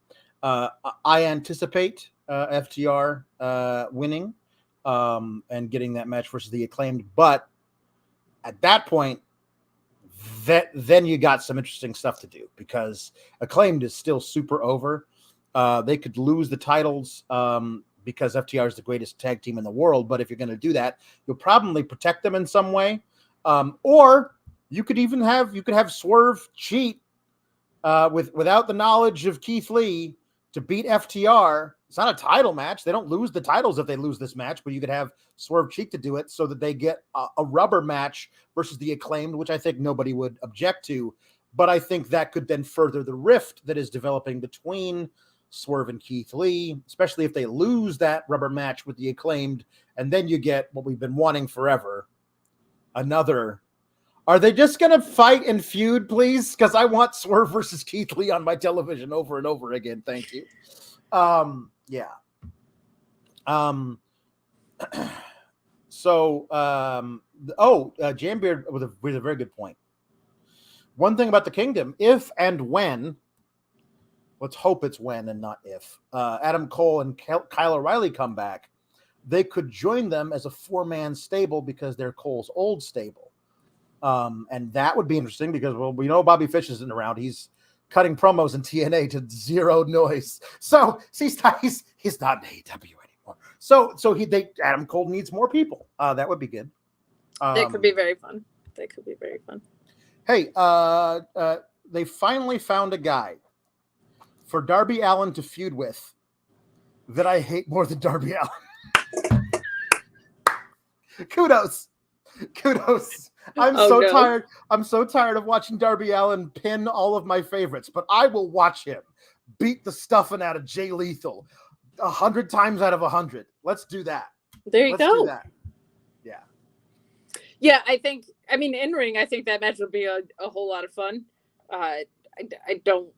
anticipate FTR winning and getting that match versus the Acclaimed, but at that point, then you got some interesting stuff to do, because Acclaimed is still super over. They could lose the titles because FTR is the greatest tag team in the world. But if you're going to do that, you'll probably protect them in some way. Or you could have Swerve cheat without the knowledge of Keith Lee to beat FTR. It's not a title match. They don't lose the titles if they lose this match, but you could have Swerve cheat to do it so that they get a rubber match versus the Acclaimed, which I think nobody would object to. But I think that could then further the rift that is developing between Swerve and Keith Lee, especially if they lose that rubber match with the Acclaimed, and then you get what we've been wanting forever. Are they just going to fight and feud, please? Because I want Swerve versus Keith Lee on my television over and over again. Thank you. Yeah. Jambeard with a very good point. One thing about the Kingdom, if and when, let's hope it's when and not if, Adam Cole and Kyle O'Reilly come back, they could join them as a 4-man stable because they're Cole's old stable. And that would be interesting because, well, we know Bobby Fish isn't around. He's cutting promos in TNA to zero noise. So he's not in AEW anymore. So Adam Cole needs more people. That would be good. That could be very fun. Hey, they finally found a guy for Darby Allin to feud with that I hate more than Darby Allin. Kudos. I'm so tired of watching Darby Allin pin all of my favorites, but I will watch him beat the stuffing out of Jay Lethal 100 times out of 100. Let's do that. There you go. Do that. Yeah. Yeah, I mean, in ring, I think that match would be a whole lot of fun. I don't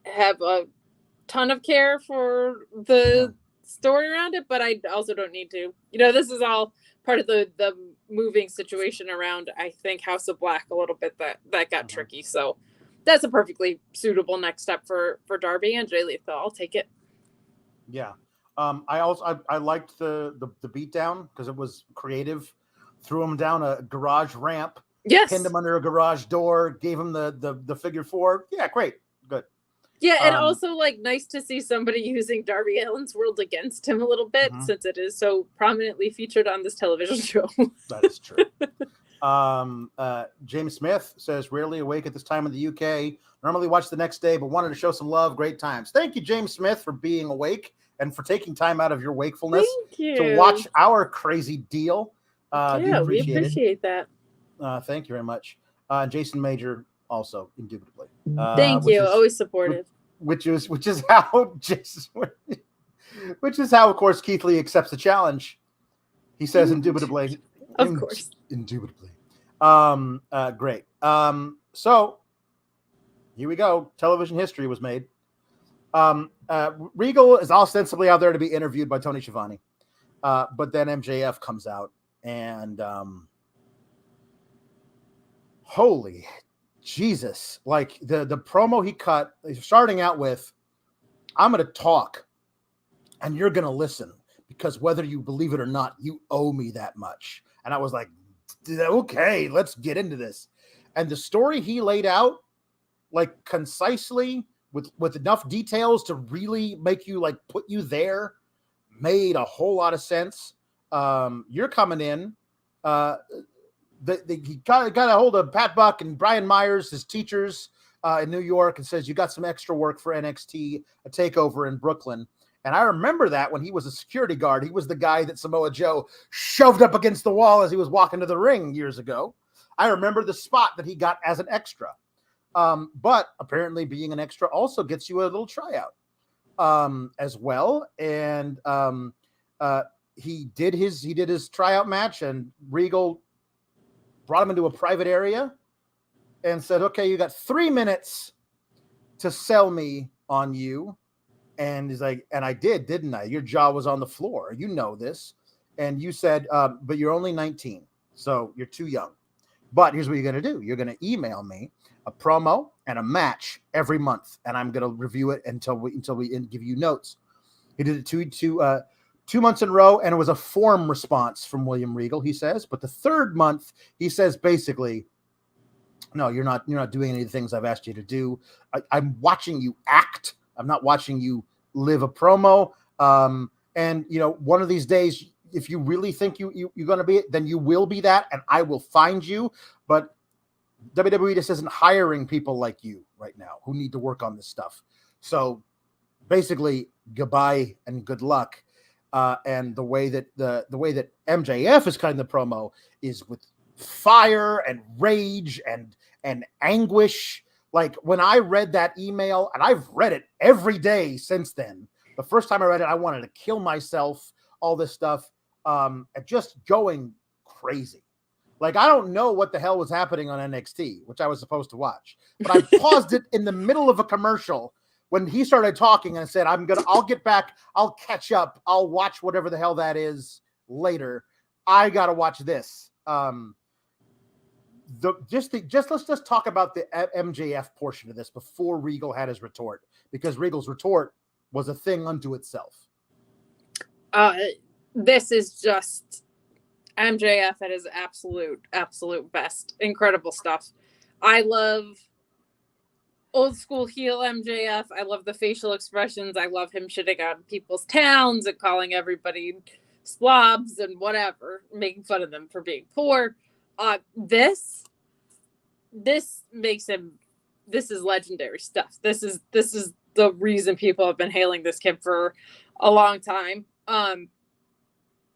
have a ton of care for the story around it, but I also don't need to. This is all part of the moving situation around, I think, House of Black a little bit that got tricky. So that's a perfectly suitable next step for Darby and Jay Lethal. I'll take it. Yeah. I liked the beatdown because it was creative. Threw him down a garage ramp. Yes. Pinned him under a garage door. Gave him the figure 4. Yeah, great. Good. Yeah, and also like nice to see somebody using Darby Allin's World against him a little bit, since it is so prominently featured on this television show. That is true. James Smith says, rarely awake at this time in the UK. Normally watch the next day, but wanted to show some love. Great times. Thank you, James Smith, for being awake and for taking time out of your wakefulness to watch our crazy deal. Yeah, we appreciate that. Thank you very much. Jason Major also, indubitably. Thank you. Always supportive. Which is how of course Keith Lee accepts the challenge. He says indubitably. Of course. Indubitably. Great. So here we go. Television history was made. Regal is ostensibly out there to be interviewed by Tony Schiavone. But then MJF comes out and holy Jesus. Like the promo he cut, he's starting out with, I'm going to talk and you're going to listen because whether you believe it or not, you owe me that much. And I was like, okay, let's get into this. And the story he laid out, like concisely with enough details to really make you like put you there, made a whole lot of sense. You're coming in. He got a hold of Pat Buck and Brian Myers, his teachers in New York, and says, you got some extra work for NXT, a takeover in Brooklyn. And I remember that when he was a security guard, he was the guy that Samoa Joe shoved up against the wall as he was walking to the ring years ago. I remember the spot that he got as an extra. But apparently being an extra also gets you a little tryout as well. And he did his tryout match, and Regal brought him into a private area and said, okay, you got 3 minutes to sell me on you. And he's like, and I did, didn't I? Your jaw was on the floor. You know this. And you said, but you're only 19, so you're too young. But here's what you're going to do. You're going to email me a promo and a match every month, and I'm going to review it until we give you notes. He did it two months in a row, and it was a form response from William Regal, he says. But the third month, he says basically, no, you're not doing any of the things I've asked you to do. I'm watching you act. I'm not watching you live a promo. And one of these days, if you really think you're going to be it, then you will be that, and I will find you. But WWE just isn't hiring people like you right now who need to work on this stuff. So basically, goodbye and good luck. And the way that MJF is cutting the promo is with fire and rage and anguish. Like when I read that email, and I've read it every day since then. The first time I read it, I wanted to kill myself. All this stuff, and just going crazy. Like I don't know what the hell was happening on NXT, which I was supposed to watch, but I paused it in the middle of a commercial when he started talking and said, I'll get back. I'll catch up. I'll watch whatever the hell that is later. I got to watch this. Let's just talk about the MJF portion of this before Regal had his retort, because Regal's retort was a thing unto itself. This is just MJF at his absolute best. Incredible stuff. I love old school heel MJF. I love the facial expressions. I love him shitting on people's towns and calling everybody slobs and whatever, making fun of them for being poor. This makes him. This is legendary stuff. This is the reason people have been hailing this kid for a long time.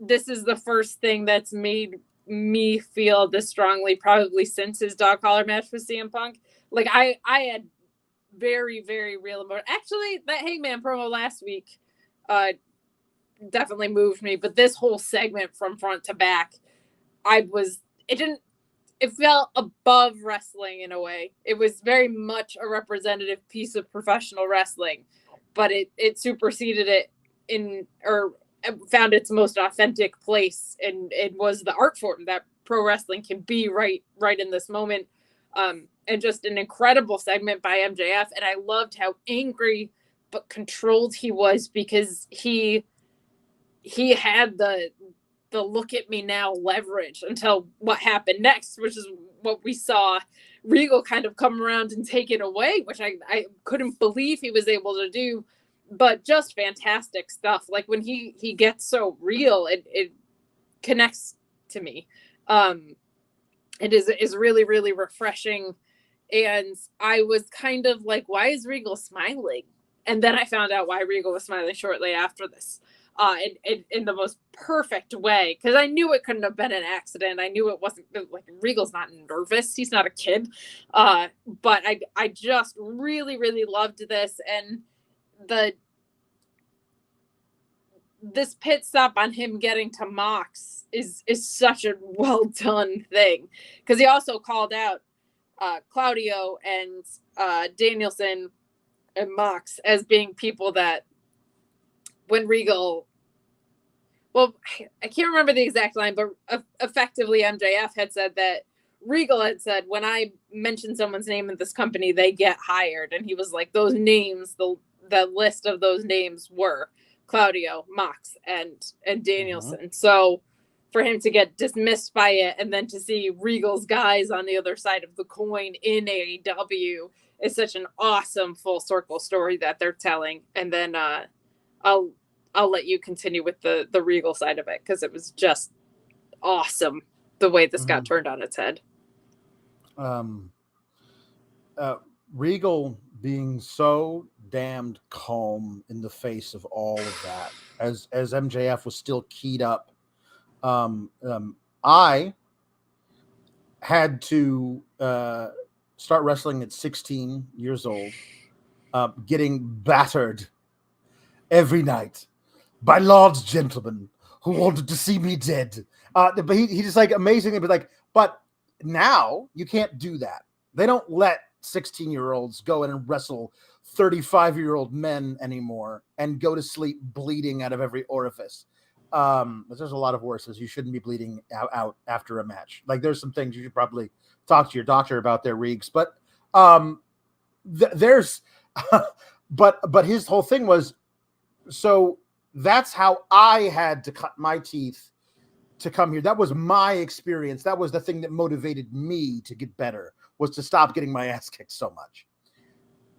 This is the first thing that's made me feel this strongly, probably since his dog collar match with CM Punk. Like I had very, very real emotion. Actually, that Hangman promo last week definitely moved me, but this whole segment from front to back, it felt above wrestling in a way. It was very much a representative piece of professional wrestling, but it superseded it found its most authentic place, and it was the art form that pro wrestling can be right in this moment. And just an incredible segment by MJF. And I loved how angry but controlled he was, because he had the look at me now leverage until what happened next, which is what we saw Regal kind of come around and take it away, which I couldn't believe he was able to do, but just fantastic stuff. Like when he gets so real, it connects to me. It is really, really refreshing. And I was kind of like, why is Regal smiling? And then I found out why Regal was smiling shortly after this. In the most perfect way, because I knew it couldn't have been an accident. I knew it wasn't, like, Regal's not nervous. He's not a kid. But I just really, really loved this. And this pit stop on him getting to Mox is such a well done thing, because he also called out Claudio and Danielson and Mox as being people that when Regal, well, I can't remember the exact line, but effectively MJF had said that Regal had said, when I mention someone's name in this company, they get hired. And he was like, those names, the list of those names were Claudio, Mox, and Danielson. Mm-hmm. So for him to get dismissed by it and then to see Regal's guys on the other side of the coin in AEW is such an awesome full circle story that they're telling. And then I'll let you continue with the Regal side of it, because it was just awesome the way this got turned on its head. Regal being so damned calm in the face of all of that, as MJF was still keyed up. I had to start wrestling at 16 years old, getting battered every night by large gentlemen who wanted to see me dead. But he just like amazingly, but now you can't do that. They don't let 16-year-olds go in and wrestle 35-year-old men anymore and go to sleep bleeding out of every orifice. There's a lot of horses. You shouldn't be bleeding out after a match. Like, there's some things you should probably talk to your doctor about their Reeks, but there's but his whole thing was, so that's how I had to cut my teeth to come here. That was my experience. That was the thing that motivated me to get better, was to stop getting my ass kicked so much.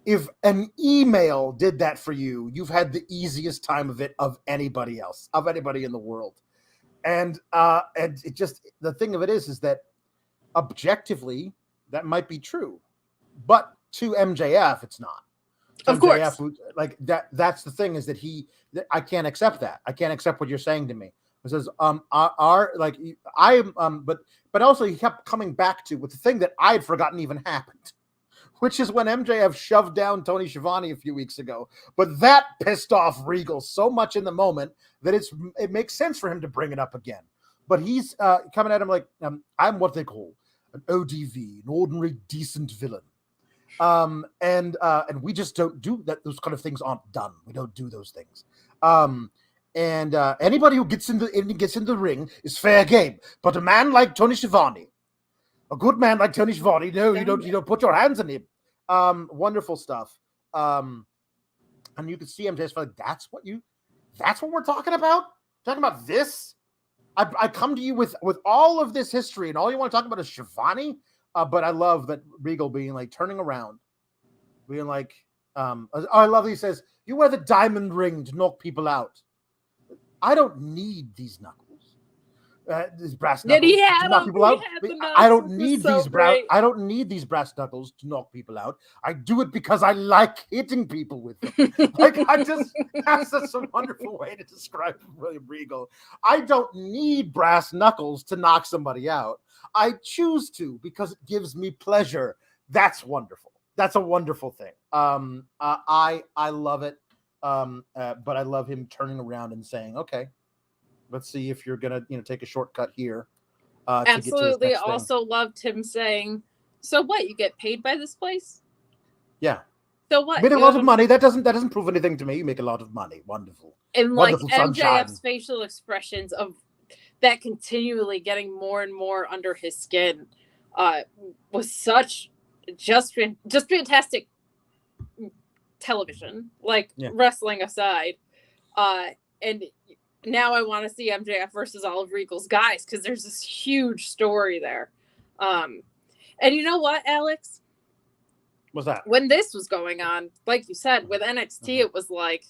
If an email did that for you, you've had the easiest time of it of anybody else, of anybody in the world. And it just, the thing of it is that objectively that might be true, but to MJF, it's not. Of course. Like that's the thing, is that I can't accept that. I can't accept what you're saying to me. It says, but also he kept coming back to with the thing that I had forgotten even happened, which is when MJF shoved down Tony Schiavone a few weeks ago. But that pissed off Regal so much in the moment that it makes sense for him to bring it up again. But he's coming at him like, I'm what they call an ODV, an ordinary decent villain. And we just don't do that. Those kind of things aren't done. We don't do those things. And anybody who gets in the ring is fair game. But a man like Tony Schiavone, a good man like Tony Schiavone, no, you don't put your hands on him. Wonderful stuff. And you can see him just like, that's what we're talking about? Talking about this? I come to you with all of this history, and all you want to talk about is Schiavone? But I love that Regal being like, turning around, being like, I love that he says, you wear the diamond ring to knock people out. I don't need these knuckles. These brass knuckles to knock people out. I don't need I don't need these brass knuckles to knock people out. I do it because I like hitting people with them. That's such a wonderful way to describe William Regal. I don't need brass knuckles to knock somebody out. I choose to because it gives me pleasure. That's wonderful. That's a wonderful thing. I love it. But I love him turning around and saying, okay, let's see if you're going to take a shortcut here. Absolutely. Also loved him saying, so what, you get paid by this place? Yeah. So what? You made a lot of money. That doesn't prove anything to me. You make a lot of money. Wonderful. And wonderful like sunshine. MJF's facial expressions of that continually getting more and more under his skin was such just fantastic television, wrestling aside. And now I want to see MJF versus all of Regal's guys, because there's this huge story there. And you know what, Alex? What's that? When this was going on, like you said, with NXT, it was like,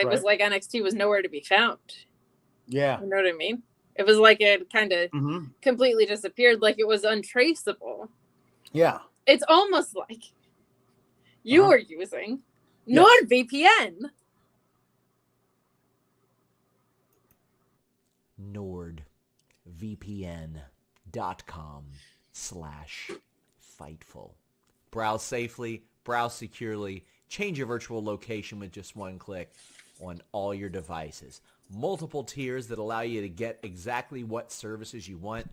was like NXT was nowhere to be found. Yeah. You know what I mean? It was like it kind of completely disappeared, like it was untraceable. Yeah. It's almost like you were using NordVPN. NordVPN.com/Fightful. Browse safely, browse securely, change your virtual location with just one click on all your devices. Multiple tiers that allow you to get exactly what services you want.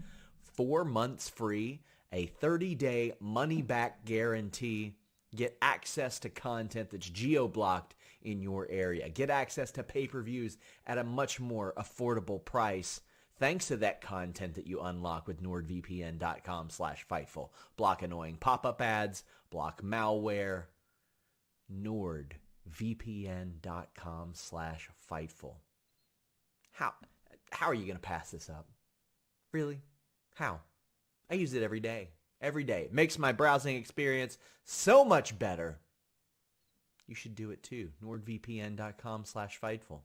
4 months free, a 30-day money-back guarantee. Get access to content that's geo-blocked in your area. Get access to pay-per-views at a much more affordable price thanks to that content that you unlock with NordVPN.com/Fightful. Block annoying pop-up ads, block malware. NordVPN.com/Fightful. How are you going to pass this up? Really? How? I use it every day. Every day. It makes my browsing experience so much better. You should do it too. NordVPN.com/Fightful.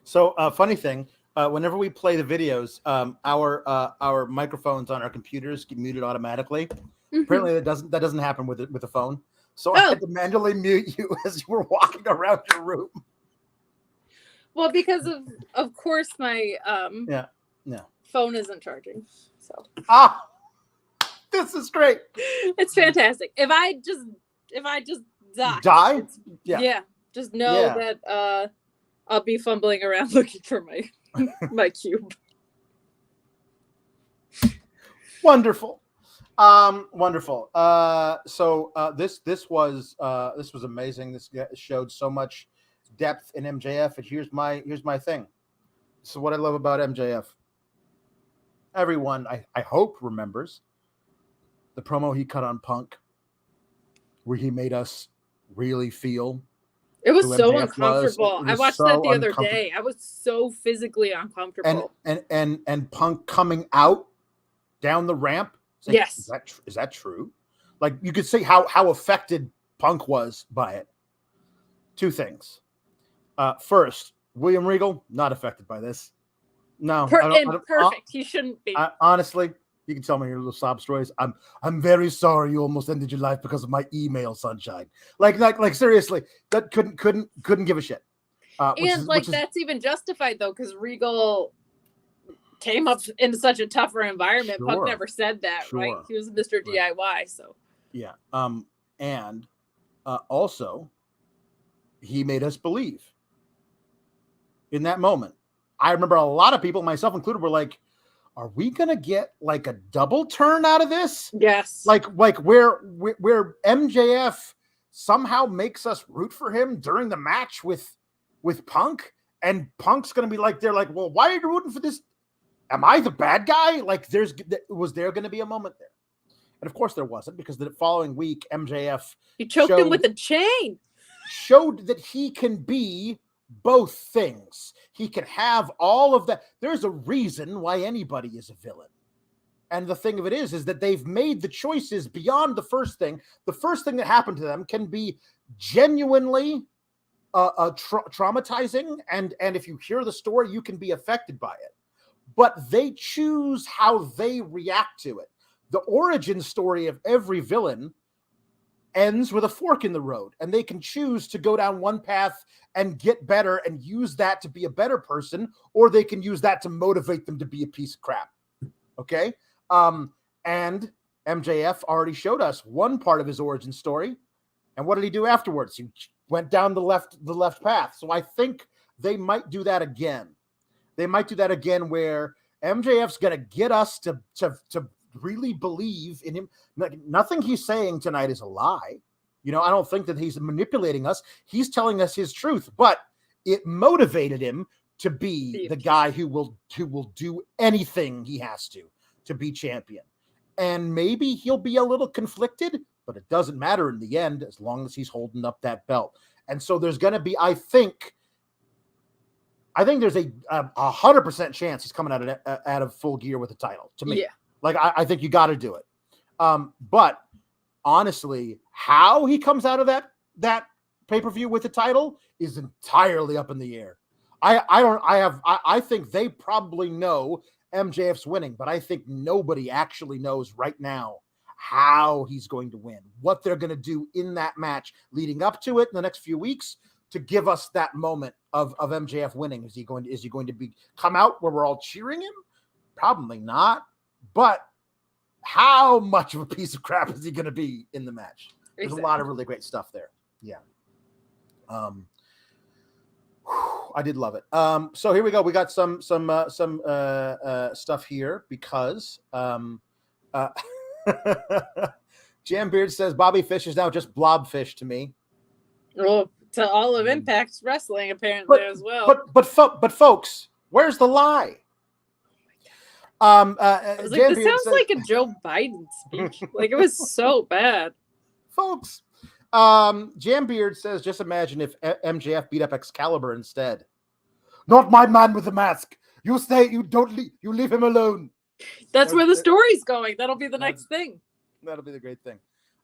So, funny thing, whenever we play the videos, our microphones on our computers get muted automatically. Apparently, that doesn't happen with the phone. So I had to manually mute you as you were walking around your room. Well, because of course my phone isn't charging. So this is great. It's fantastic. If I just die, just know that I'll be fumbling around looking for my cube. Wonderful. Wonderful. So this was amazing. This showed so much depth in MJF. And here's my thing. So what I love about MJF. Everyone, I hope, remembers the promo he cut on Punk, where he made us really feel. It was so uncomfortable. I watched that the other day. I was so physically uncomfortable. And Punk coming out down the ramp. Like, yes. Is that true? Like, you could see how affected Punk was by it. Two things. First, William Regal, not affected by this. No. Perfect. He shouldn't be. Honestly, you can tell me your little sob stories. I'm very sorry you almost ended your life because of my email, Sunshine. Like seriously, that couldn't give a shit. That's even justified though, because Regal came up in such a tougher environment. Sure. Punk never said that, right? He was Mr. DIY, so yeah. And also, he made us believe in that moment. I remember a lot of people, myself included, were like, "Are we gonna get like a double turn out of this?" Yes. Like where MJF somehow makes us root for him during the match with Punk, and Punk's gonna be like, they're like, "Well, why are you rooting for this? Am I the bad guy?" Like, was there going to be a moment there? And of course there wasn't, because the following week, MJF choked him with a chain. Showed that he can be both things. He can have all of that. There's a reason why anybody is a villain. And the thing of it is that they've made the choices beyond the first thing. The first thing that happened to them can be genuinely traumatizing. And if you hear the story, you can be affected by it. But they choose how they react to it. The origin story of every villain ends with a fork in the road, and they can choose to go down one path and get better and use that to be a better person, or they can use that to motivate them to be a piece of crap. Okay? And MJF already showed us one part of his origin story. And what did he do afterwards? He went down the left path. So I think they might do that again. They might do that again, where MJF's going to get us to really believe in him. Nothing he's saying tonight is a lie. You know, I don't think that he's manipulating us. He's telling us his truth, but it motivated him to be the guy who will do anything he has to be champion. And maybe he'll be a little conflicted, but it doesn't matter in the end, as long as he's holding up that belt. And so there's going to be, I think I think there's a 100% chance he's coming out of Full Gear with the title. To me, like I think you got to do it. But honestly, how he comes out of that pay-per-view with the title is entirely up in the air. I think they probably know MJF's winning, but I think nobody actually knows right now how he's going to win, what they're going to do in that match leading up to it in the next few weeks to give us that moment of MJF winning. Is he going to come out where we're all cheering him? Probably not. But how much of a piece of crap is he going to be in the match? There's a lot of really great stuff there. Yeah. I did love it. So here we go. We got some stuff here because Jambeard says Bobby Fish is now just Blobfish to me. Well, to all of Impact Wrestling apparently as well. But folks, where's the lie? I was like, this sounds like a Joe Biden speech. Like it was so bad, folks. Jambeard says, just imagine if MJF beat up Excalibur instead. Not my man with the mask. You stay. You don't leave. You leave him alone. That's where the story's going. That'll be the next thing. That'll be the great thing.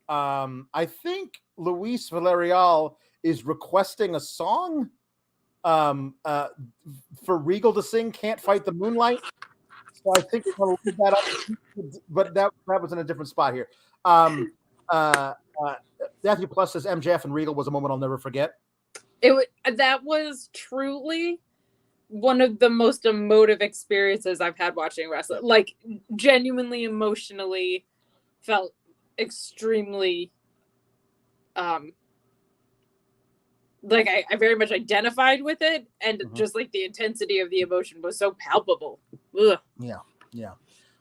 I think Luis Villarreal is requesting a song for Regal to sing "Can't Fight the Moonlight." So I think we're going to leave that up, but that was in a different spot here. Matthew Plus says MJF and Regal was a moment I'll never forget. That was truly one of the most emotive experiences I've had watching wrestling. Like genuinely emotionally felt extremely like I very much identified with it, and just like the intensity of the emotion was so palpable. Ugh. Yeah.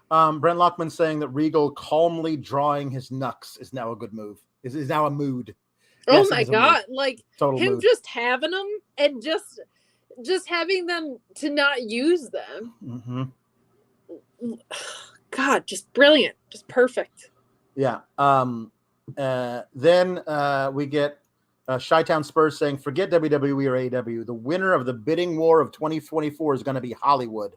Brent Lockman saying that Regal calmly drawing his knucks is now a good move. Is now a mood. Oh my God. Like total him mood. Just having them and just having them to not use them. God, just brilliant. Just perfect. Yeah. Then we get Chi-Town Spurs saying, forget WWE or AEW. The winner of the bidding war of 2024 is going to be Hollywood.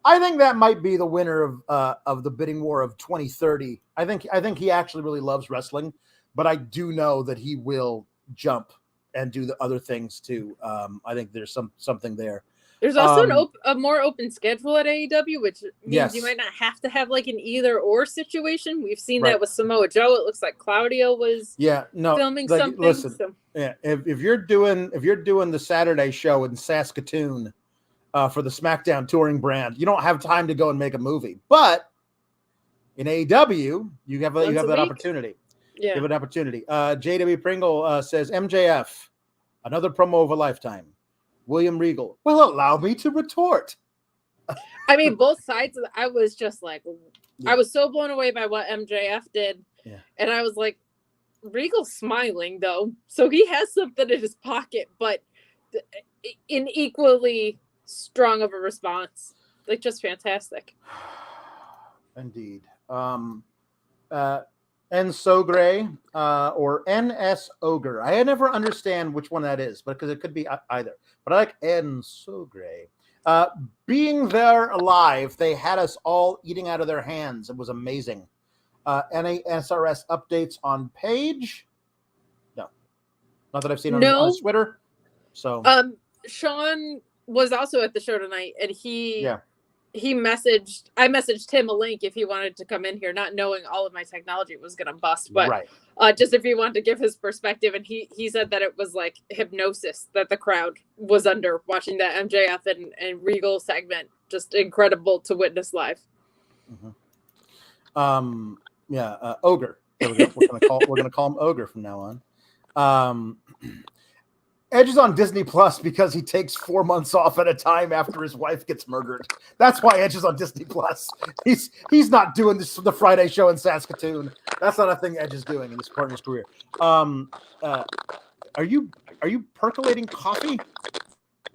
I think that might be the winner of the bidding war of 2030. I think he actually really loves wrestling, but I do know that he will jump and do the other things too. I think there's something there. There's also a more open schedule at AEW, which means you might not have to have like an either or situation. We've seen that with Samoa Joe. It looks like Claudio was filming something. Listen, if you're doing the Saturday show in Saskatoon for the SmackDown touring brand, you don't have time to go and make a movie. But in AEW, you have that opportunity. Yeah. You have an opportunity. JW Pringle says MJF, another promo of a lifetime. William Regal, well, allow me to retort. I mean, both sides. I was just like, I was so blown away by what MJF did. Yeah. And I was like, Regal's smiling, though. So he has something in his pocket, but in equally strong of a response. Like, just fantastic. Indeed. N. Sogre or NS Ogre. I never understand which one that is, but because it could be either. But I like N. Sogre. Being there alive, they had us all eating out of their hands. It was amazing. NASRS updates on page? No. Not that I've seen on Twitter. So Sean was also at the show tonight, and I messaged him a link if he wanted to come in here, not knowing all of my technology was going to bust, but just if he wanted to give his perspective. And he said that it was like hypnosis that the crowd was under watching that MJF and Regal segment. Just incredible to witness live. Ogre. There we go. We're gonna call him Ogre from now on. Edge is on Disney Plus because he takes 4 months off at a time after his wife gets murdered. That's why Edge is on Disney Plus. He's not doing the Friday show in Saskatoon. That's not a thing Edge is doing in this part of his career. Are you percolating coffee?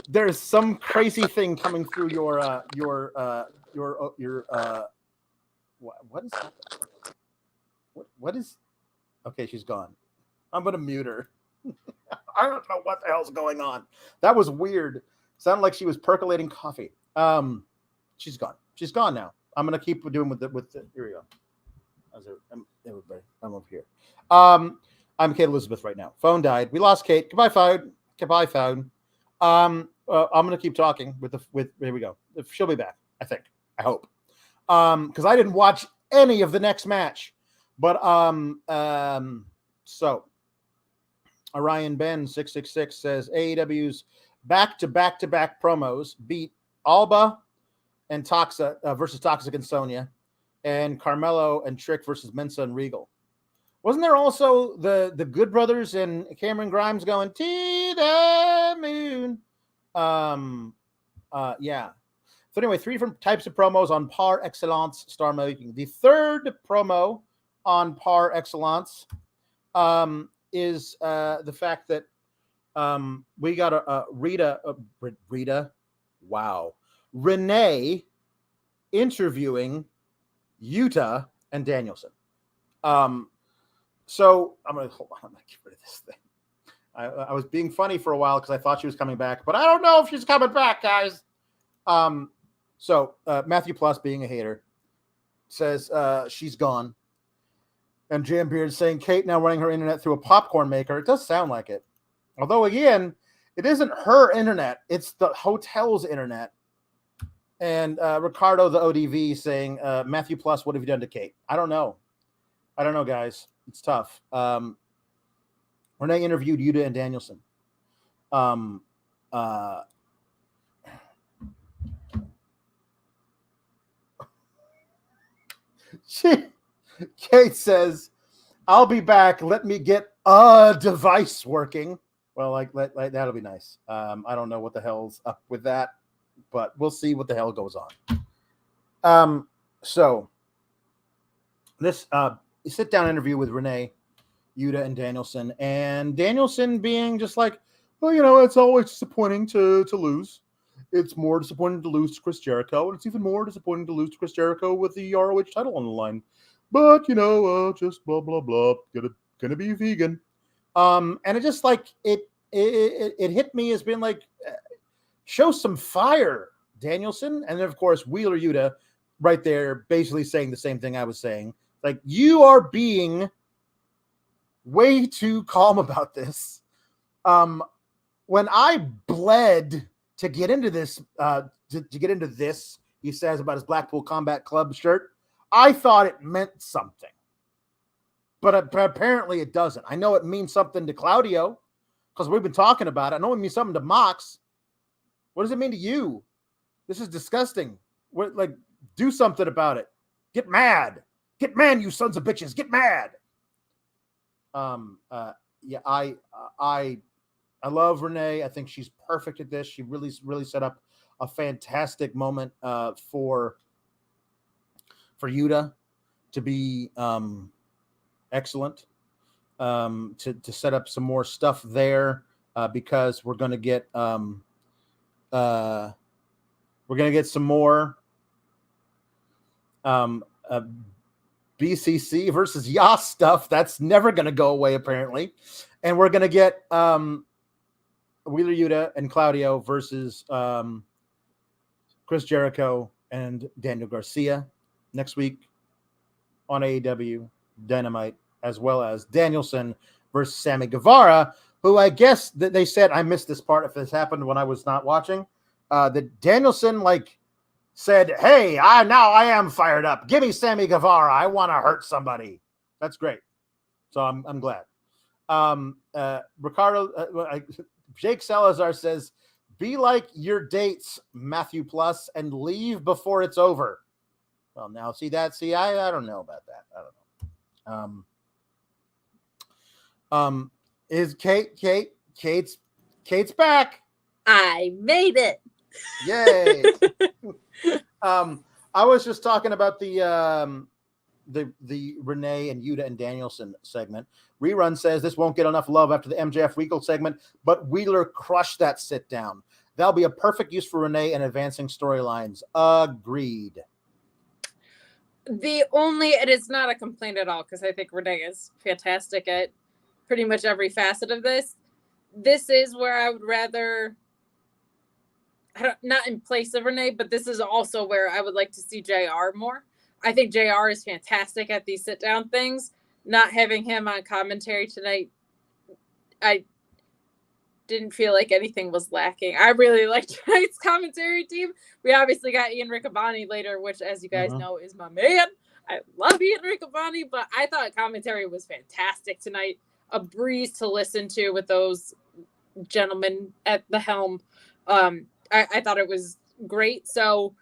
There's some crazy thing coming through your what is that? What is? Okay, she's gone. I'm gonna mute her. I don't know what the hell's going on. That was weird. Sounded like she was percolating coffee. She's gone. She's gone now. I'm gonna keep doing with the. Here we go. Everybody, I'm over here. I'm Kate Elizabeth right now. Phone died. We lost Kate. Goodbye, phone. Goodbye, phone. I'm gonna keep talking with here we go. She'll be back. I think. I hope. Because I didn't watch any of the next match. But so Orion Ben 666 says AEW's back-to-back promos beat Alba and Toxic versus Toxic and Sonya, and Carmelo and Trick versus Mensah and Regal. Wasn't there also the Good Brothers and Cameron Grimes going to the moon? Yeah. So anyway, 3 different types of promos on par excellence star making. The third promo on par excellence is the fact that we got a Rita, wow, Renee interviewing Yuta and Danielson. So I'm gonna hold on. I'm gonna get rid of this thing. I was being funny for a while because I thought she was coming back, but I don't know if she's coming back, guys. So Matthew Plus, being a hater, says she's gone. And Jam Beard saying Kate now running her internet through a popcorn maker. It does sound like it. Although, again, it isn't her internet. It's the hotel's internet. And Ricardo, the ODV, saying, Matthew Plus, what have you done to Kate? I don't know. I don't know, guys. It's tough. Renee interviewed Yuta and Danielson. Kate says, I'll be back. Let me get a device working. Well, like that'll be nice. I don't know what the hell's up with that, but we'll see what the hell goes on. So this sit down interview with Renee, Yuta, and Danielson being just like, well, it's always disappointing to lose. It's more disappointing to lose to Chris Jericho, and it's even more disappointing to lose to Chris Jericho with the ROH title on the line. But just blah blah blah. Gonna be vegan. And it just like it hit me as being like, show some fire, Danielson, and then of course Wheeler Yuta right there, basically saying the same thing I was saying. Like, you are being way too calm about this. When I bled to get into this, he says about his Blackpool Combat Club shirt, I thought it meant something, but apparently it doesn't. I know it means something to Claudio because we've been talking about it. I know it means something to Mox. What does it mean to you? This is disgusting. Do something about it. Get mad. Get mad, you sons of bitches. Get mad. Yeah, I love Renee. I think she's perfect at this. She really set up a fantastic moment for Yuta to be excellent, to set up some more stuff there, because we're going to get some more BCC versus Yas stuff. That's never going to go away, apparently. And we're going to get Wheeler Yuta and Claudio versus Chris Jericho and Daniel Garcia next week on AEW Dynamite, as well as Danielson versus Sammy Guevara, who I guess that they said, I missed this part if this happened when I was not watching, that Danielson said, hey, I am fired up. Give me Sammy Guevara. I want to hurt somebody. That's great. So I'm glad. Ricardo, Jake Salazar says, be like your dates, Matthew Plus, and leave before it's over. Well, now I don't know about that. I don't know. Is Kate's back. I made it. Yay. I was just talking about the Renee and Yuta and Danielson segment. Rerun says this won't get enough love after the MJF Regal segment, but Wheeler crushed that sit down. That'll be a perfect use for Renee and advancing storylines. Agreed. It is not a complaint at all, because I think Renee is fantastic at pretty much every facet of this. This is where I would rather not in place of Renee, but this is also where I would like to see JR more. I think JR is fantastic at these sit-down things. Not having him on commentary tonight, I didn't feel like anything was lacking. I really liked tonight's commentary team. We obviously got Ian Riccaboni later, which, as you guys know, is my man. I love Ian Riccaboni, but I thought commentary was fantastic tonight. A breeze to listen to with those gentlemen at the helm. I thought it was great. So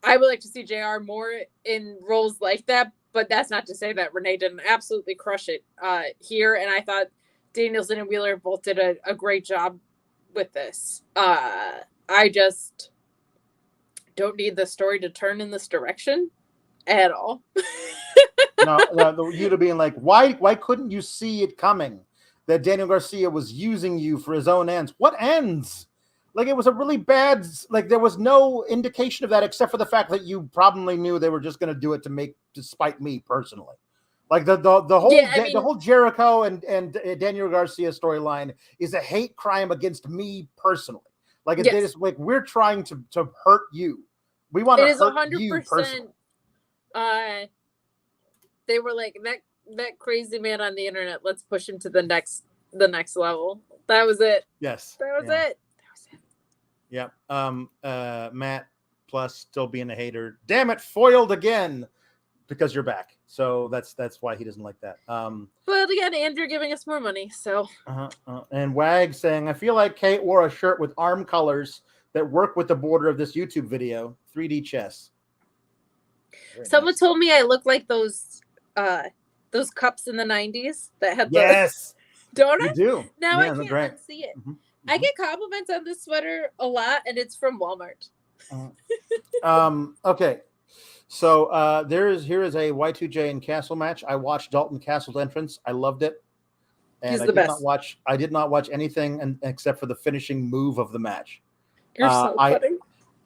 I would like to see JR more in roles like that, but that's not to say that Renee didn't absolutely crush it here. And I thought Danielson and Wheeler both did a great job with this. I just don't need the story to turn in this direction at all. No, you to being like, why couldn't you see it coming that Daniel Garcia was using you for his own ends? What ends? Like, it was a really bad, like, there was no indication of that except for the fact that you probably knew they were just going to do it to spite me personally. Like the whole Jericho and Daniel Garcia storyline is a hate crime against me personally. Like, it is like, we're trying to hurt you. We want to hurt you personally. They were like, that crazy man on the internet, let's push him to the next level. That was it. Yes. That was it. Yep. Matt plus still being a hater. Damn it, foiled again because you're back. So that's why he doesn't like that. But again, Andrew giving us more money. So. And Wag saying, I feel like Kate wore a shirt with arm colors that work with the border of this YouTube video. 3D chess. Someone told me I look like those cups in the 90s that had don't I? You do. Now I can't unsee it. I get compliments on this sweater a lot, and it's from Walmart. Okay. So here is a Y2J and Castle match. I watched Dalton Castle's entrance. I loved it. And He's the best. I did not watch anything except for the finishing move of the match. You're so funny.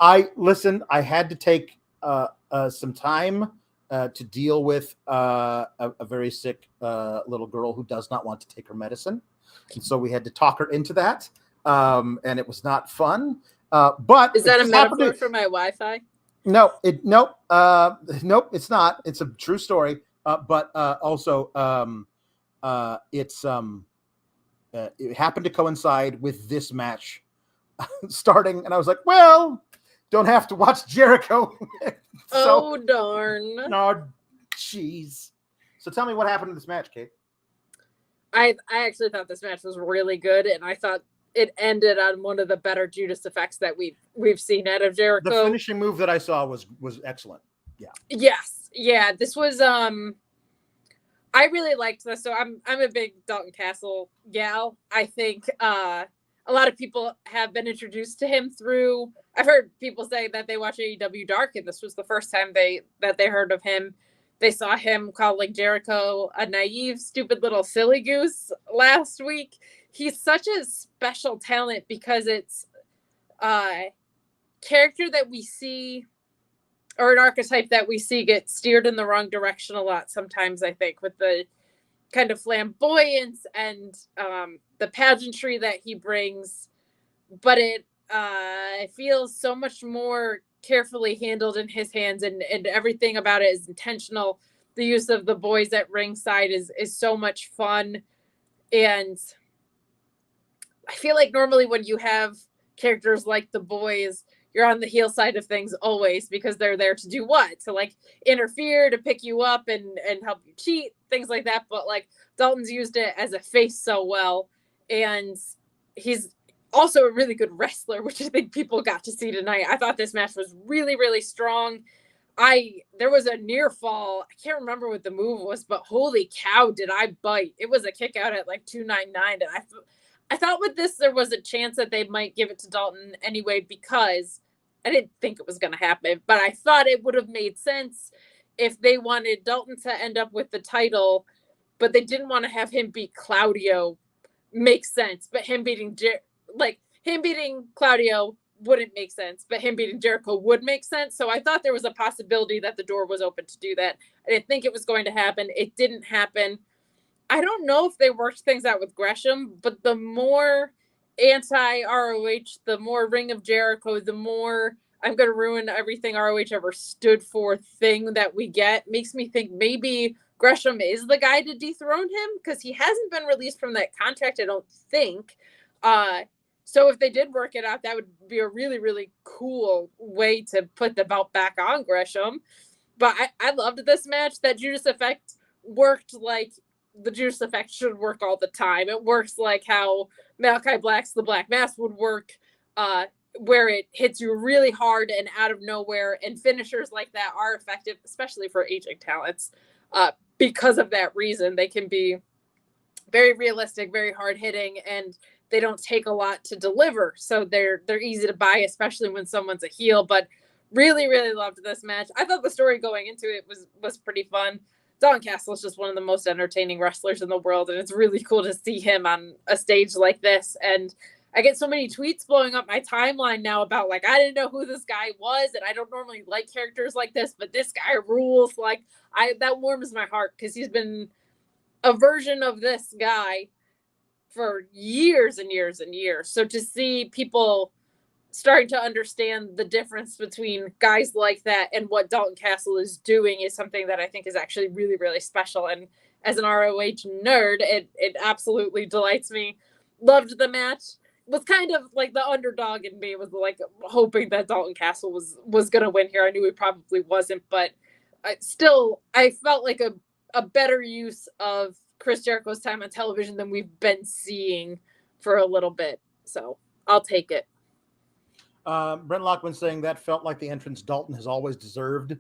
I had to take some time to deal with a very sick little girl who does not want to take her medicine. And so we had to talk her into that. And it was not fun. But is that a metaphor for my Wi-Fi? Nope, it's not. It's a true story. But also, it happened to coincide with this match starting, and I was like, well, don't have to watch Jericho. So, darn. No, jeez. So tell me what happened in this match, Kate. I actually thought this match was really good, and I thought it ended on one of the better Judas effects that we've seen out of Jericho. The finishing move that I saw was excellent. Yeah. Yes. Yeah. This was I really liked this. So I'm a big Dalton Castle gal. I think a lot of people have been introduced to him through. I've heard people say that they watch AEW Dark, and this was the first time they heard of him. They saw him calling Jericho a naive, stupid little silly goose last week. He's such a special talent because it's a character that we see, or an archetype that we see get steered in the wrong direction a lot sometimes, I think, with the kind of flamboyance and the pageantry that he brings. But it feels so much more carefully handled in his hands, and everything about it is intentional. The use of the boys at ringside is so much fun. And I feel like normally when you have characters like the boys, you're on the heel side of things always, because they're there to do what? To like interfere, to pick you up and help you cheat, things like that. But like Dalton's used it as a face so well. And he's also a really good wrestler, which I think people got to see tonight. I thought this match was really, really strong. There was a near fall. I can't remember what the move was, but holy cow, did I bite. It was a kick out at like 299. And I thought with this, there was a chance that they might give it to Dalton anyway, because I didn't think it was going to happen, but I thought it would have made sense if they wanted Dalton to end up with the title, but they didn't want to have him beat Claudio. Makes sense. But him beating Claudio wouldn't make sense, but him beating Jericho would make sense. So I thought there was a possibility that the door was open to do that. I didn't think it was going to happen. It didn't happen. I don't know if they worked things out with Gresham, but the more anti-ROH, the more Ring of Jericho, the more I'm going to ruin everything ROH ever stood for thing that we get. Makes me think maybe Gresham is the guy to dethrone him, because he hasn't been released from that contract, I don't think. So if they did work it out, that would be a really, really cool way to put the belt back on Gresham. But I loved this match. That Judas Effect worked like the Judas Effect should work all the time. It works like how Malachi Black's The Black Mass would work, where it hits you really hard and out of nowhere. And finishers like that are effective, especially for aging talents. Because of that reason, they can be very realistic, very hard hitting, and they don't take a lot to deliver. So they're easy to buy, especially when someone's a heel. But really, really loved this match. I thought the story going into it was pretty fun. Dalton Castle is just one of the most entertaining wrestlers in the world, and it's really cool to see him on a stage like this. And I get so many tweets blowing up my timeline now about, like, I didn't know who this guy was, and I don't normally like characters like this, but this guy rules. Like, that warms my heart, because he's been a version of this guy for years and years and years. So to see people starting to understand the difference between guys like that and what Dalton Castle is doing is something that I think is actually really, really special. And as an ROH nerd, it absolutely delights me. Loved the match. Was kind of like the underdog in me, was like hoping that Dalton Castle was going to win here. I knew he probably wasn't, but I felt like a better use of Chris Jericho's time on television than we've been seeing for a little bit. So I'll take it. Brent Lockman saying that felt like the entrance Dalton has always deserved.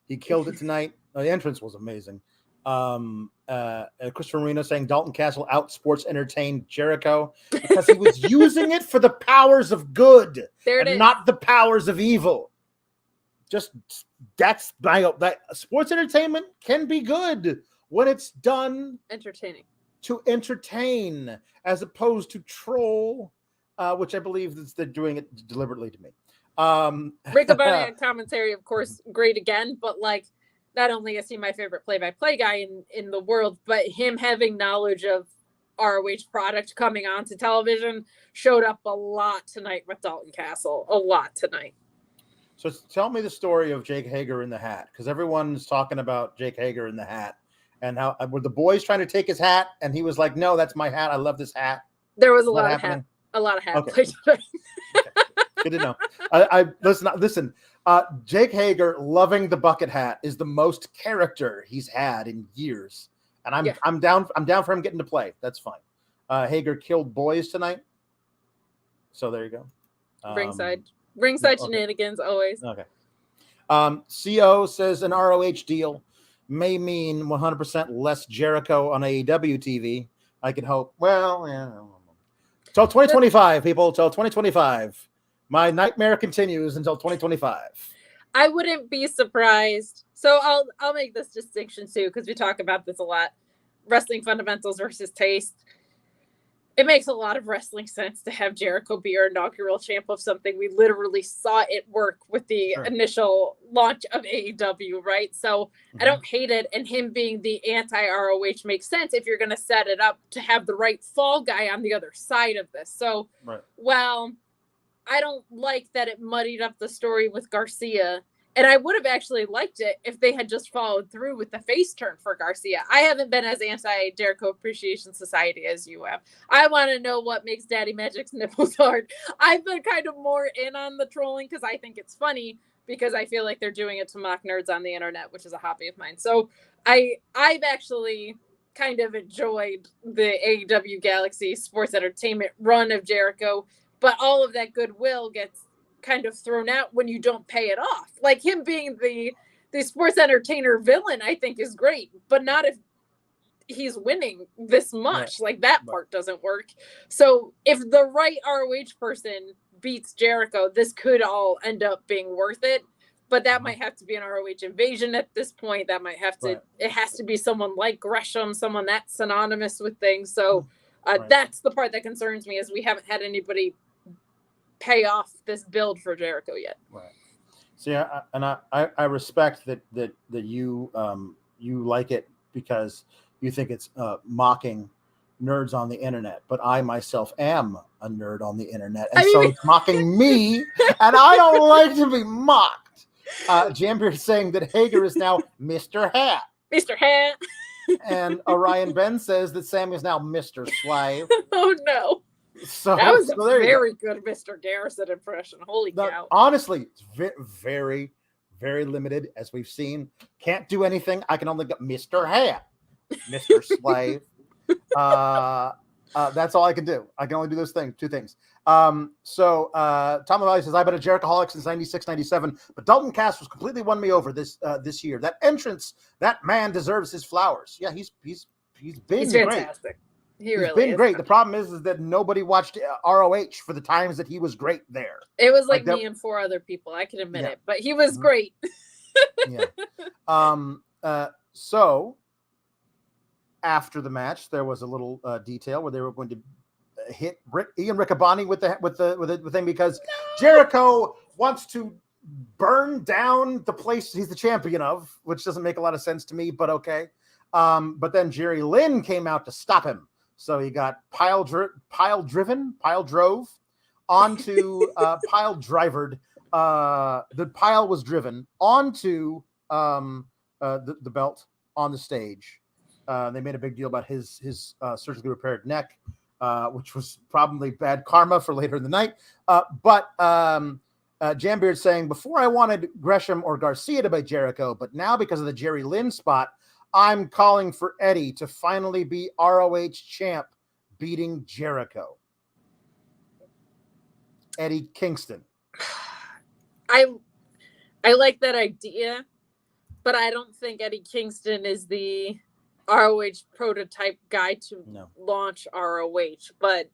He killed it tonight. The entrance was amazing. Christopher Marino saying Dalton Castle outsports entertained Jericho because he was using it for the powers of good and not the powers of evil. That sports entertainment can be good when it's done entertaining to entertain as opposed to troll. Which I believe they're doing it deliberately to me. Rick Abani on commentary, of course, great again, but like, not only is he my favorite play-by-play guy in the world, but him having knowledge of ROH product coming onto television showed up a lot tonight with Dalton Castle. A lot tonight. So tell me the story of Jake Hager in the hat, because everyone's talking about Jake Hager in the hat and how were the boys trying to take his hat, and he was like, "No, that's my hat. I love this hat." There was a lot of hat. A lot of hat play today. Okay. Good to know. I listen. Jake Hager loving the bucket hat is the most character he's had in years, and I'm down for him getting to play. That's fine. Hager killed boys tonight, so there you go. Ringside shenanigans always. Okay. CO says an ROH deal may mean 100% less Jericho on AEW TV. I can hope. Well, yeah. Till 2025, people. Till 2025. My nightmare continues until 2025. I wouldn't be surprised. So I'll make this distinction too, because we talk about this a lot. Wrestling fundamentals versus taste. It makes a lot of wrestling sense to have Jericho be our inaugural champ of something. We literally saw it work with the initial launch of AEW, right? So I don't hate it. And him being the anti-ROH makes sense if you're going to set it up to have the right fall guy on the other side of this. So, well, I don't like that it muddied up the story with Garcia. And I would have actually liked it if they had just followed through with the face turn for Garcia. I haven't been as anti-Jericho Appreciation Society as you have. I want to know what makes Daddy Magic's nipples hard. I've been kind of more in on the trolling because I think it's funny, because I feel like they're doing it to mock nerds on the internet, which is a hobby of mine. So I've actually kind of enjoyed the AEW Galaxy Sports Entertainment run of Jericho, but all of that goodwill gets kind of thrown out when you don't pay it off. Like him being the sports entertainer villain, I think is great, but not if he's winning this much. Like that part doesn't work. So if the right ROH person beats Jericho, this could all end up being worth it. But that might have to be an ROH invasion at this point. That might have to, it has to be someone like Gresham, someone that's synonymous with things. So that's the part that concerns me, is we haven't had anybody pay off this build for Jericho yet. Right. See, I respect that you you like it because you think it's mocking nerds on the internet, but I myself am a nerd on the internet, and so it's mocking me, and I don't like to be mocked. Jambeard saying that Hager is now Mr. Hat. Mr. Hat. And Orion Ben says that Sam is now Mr. Slave. Oh no. So that was a very go. good Mr. Garrison impression. Holy cow. Honestly, it's very, very limited, as we've seen. Can't do anything. I can only get Mr. Hat, Mr. Slave. That's all I can do. I can only do those things, two things. Tom Valley says, I've been a Jerichoholic since 96, 97, but Dalton Cass was completely won me over this year. That entrance, that man deserves his flowers. Yeah, he's been He's great. Fantastic. He's really been great. The problem is that nobody watched ROH for the times that he was great there. It was like me and 4 other people. I can admit it, but he was great. So after the match, there was a little detail where they were going to hit Ian Riccaboni with the thing because Jericho wants to burn down the place he's the champion of, which doesn't make a lot of sense to me, but okay. But then Jerry Lynn came out to stop him. So he got pile drove onto pile drivered. The pile was driven onto the belt on the stage. They made a big deal about his surgically repaired neck, which was probably bad karma for later in the night. But Jambeard saying, before I wanted Gresham or Garcia to beat Jericho, but now because of the Jerry Lynn spot, I'm calling for Eddie to finally be ROH champ, beating Jericho. Eddie Kingston. I like that idea, but I don't think Eddie Kingston is the ROH prototype guy to launch ROH. But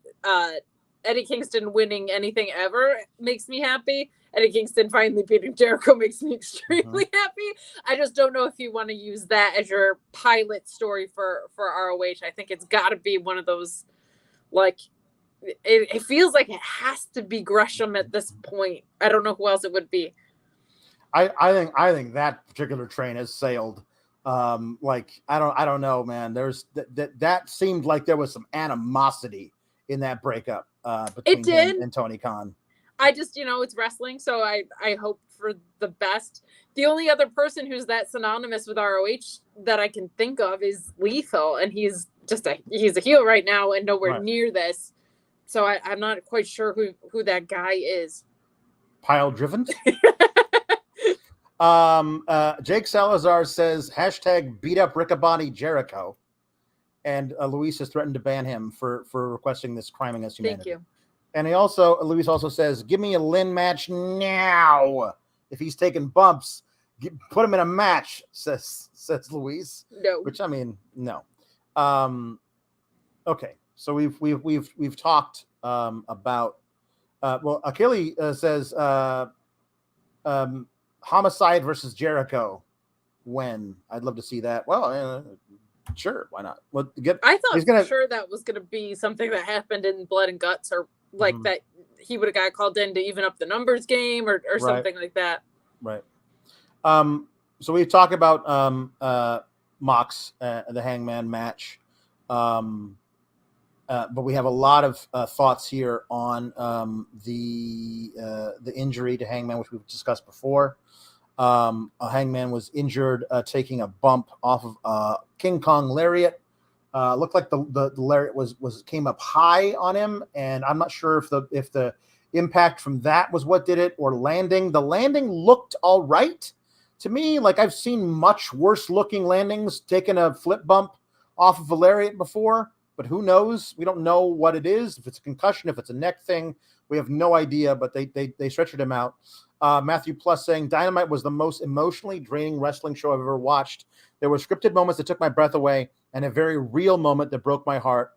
Eddie Kingston winning anything ever makes me happy. Eddie Kingston finally beating Jericho makes me extremely happy. I just don't know if you want to use that as your pilot story for ROH. I think it's got to be one of those, like, it feels like it has to be Gresham at this point. I don't know who else it would be. I think that particular train has sailed. Like I don't know, man. There's that seemed like there was some animosity in that breakup between him and Tony Khan. I just, it's wrestling, so I hope for the best. The only other person who's that synonymous with ROH that I can think of is Lethal, and he's a heel right now and nowhere near this. So I'm not quite sure who that guy is. Pile driven. Jake Salazar says # beat up Riccaboni Jericho, and Luis has threatened to ban him for requesting this crime against humanity. Thank you. And Luis also says, give me a Lynn match now. If he's taking bumps, put him in a match, says Luis. No. Which, I mean, no. Okay. So we've talked about Achille says Homicide versus Jericho. When? I'd love to see that. Well, sure, why not? I thought for sure that was gonna be something that happened in Blood and Guts, or like that he would have got called in to even up the numbers game or something like that. Right. So we've talked about Mox, the Hangman match. But we have a lot of thoughts here on the injury to Hangman, which we've discussed before. Hangman was injured taking a bump off of King Kong lariat. Looked like the lariat came up high on him, and I'm not sure if the impact from that was what did it or landing. The landing looked all right to me. Like I've seen much worse looking landings, taking a flip bump off of a lariat before. But who knows? We don't know what it is. If it's a concussion, if it's a neck thing, we have no idea. But they stretched him out. Matthew Plus saying Dynamite was the most emotionally draining wrestling show I've ever watched. There were scripted moments that took my breath away, and a very real moment that broke my heart.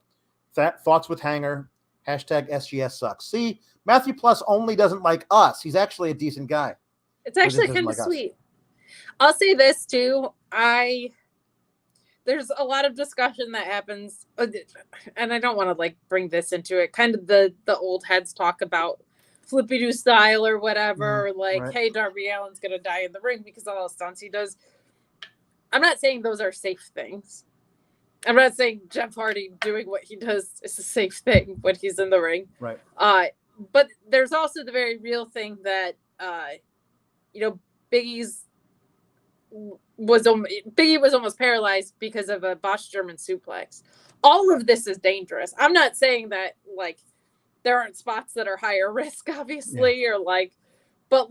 Thoughts with Hanger. # SGS sucks. See, Matthew Plus only doesn't like us. He's actually a decent guy. It's actually kind of sweet. I'll say this too. There's a lot of discussion that happens, and I don't want to bring this into it. Kind of the old heads talk about flippy-do style or whatever. Hey, Darby Allin's going to die in the ring because of all the stunts he does. I'm not saying those are safe things, I'm not saying Jeff Hardy doing what he does is a safe thing when he's in the ring. Right. But there's also the very real thing that, Biggie was almost paralyzed because of a botched German suplex. All of this is dangerous. I'm not saying that like there aren't spots that are higher risk, obviously, but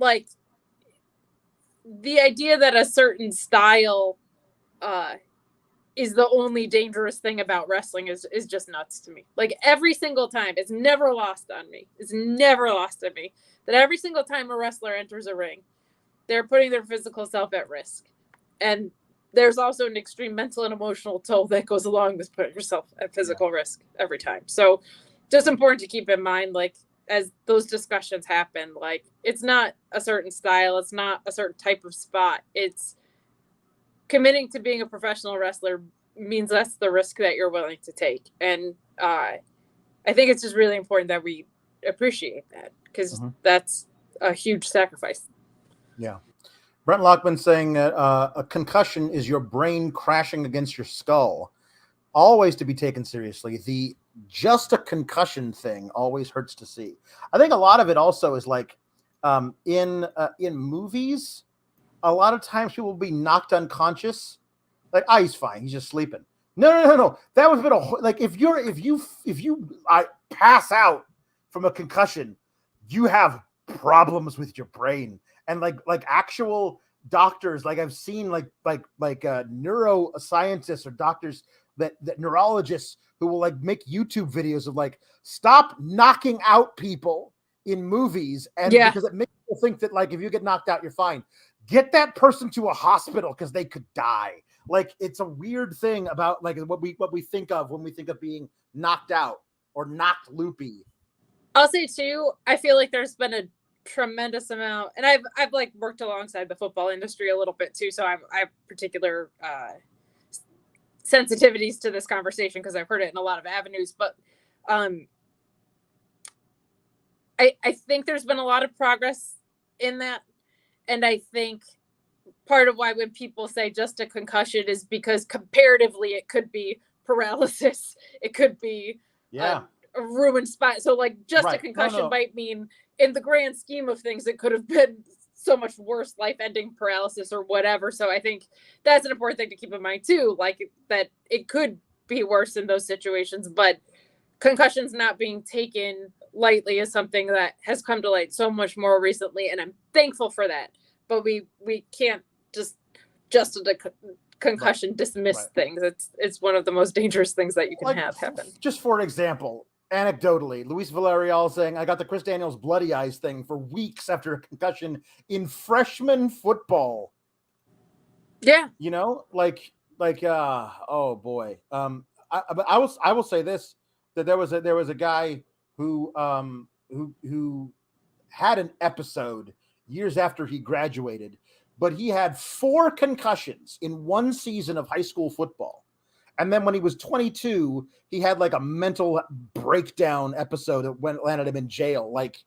the idea that a certain style is the only dangerous thing about wrestling is just nuts to me. Like every single time, it's never lost on me. It's never lost on me that every single time a wrestler enters a ring, they're putting their physical self at risk. And there's also an extreme mental and emotional toll that goes along with putting yourself at physical risk every time. So just important to keep in mind, like, as those discussions happen, like, it's not a certain style. It's not a certain type of spot. It's committing to being a professional wrestler means that's the risk that you're willing to take. And I think it's just really important that we appreciate that, because that's a huge sacrifice. Yeah. Brent Lockman saying a concussion is your brain crashing against your skull. Always to be taken seriously. The just a concussion thing always hurts to see. I think a lot of it also is like in movies, a lot of times people will be knocked unconscious. Like, he's fine. He's just sleeping. No. That was a bit of like, if you pass out from a concussion, you have problems with your brain. And like actual doctors, like I've seen like neuroscientists or doctors that neurologists who will like make YouTube videos of like, stop knocking out people in movies. And because it makes people think that like, if you get knocked out, you're fine. Get that person to a hospital because they could die. Like, it's a weird thing about like what we think of when we think of being knocked out or knocked loopy. I'll say too, I feel like there's been a tremendous amount, and I've like worked alongside the football industry a little bit too, so I have particular sensitivities to this conversation because I've heard it in a lot of avenues. But I think there's been a lot of progress in that, and I think part of why when people say just a concussion is because comparatively it could be paralysis, it could be a ruined spine. So like just a concussion might mean, in the grand scheme of things, it could have been so much worse, life-ending paralysis or whatever. So I think that's an important thing to keep in mind too, like that it could be worse in those situations, but concussions not being taken lightly is something that has come to light so much more recently, and I'm thankful for that. But we can't just a concussion dismiss things. It's one of the most dangerous things that you can have happen. Just for example, anecdotally, Luis Villarreal saying, I got the Chris Daniels bloody eyes thing for weeks after a concussion in freshman football. Yeah. You know, oh boy. I will say this, that there was a guy who had an episode years after he graduated, but he had 4 concussions in one season of high school football. And then when he was 22, he had like a mental breakdown episode that landed him in jail. Like,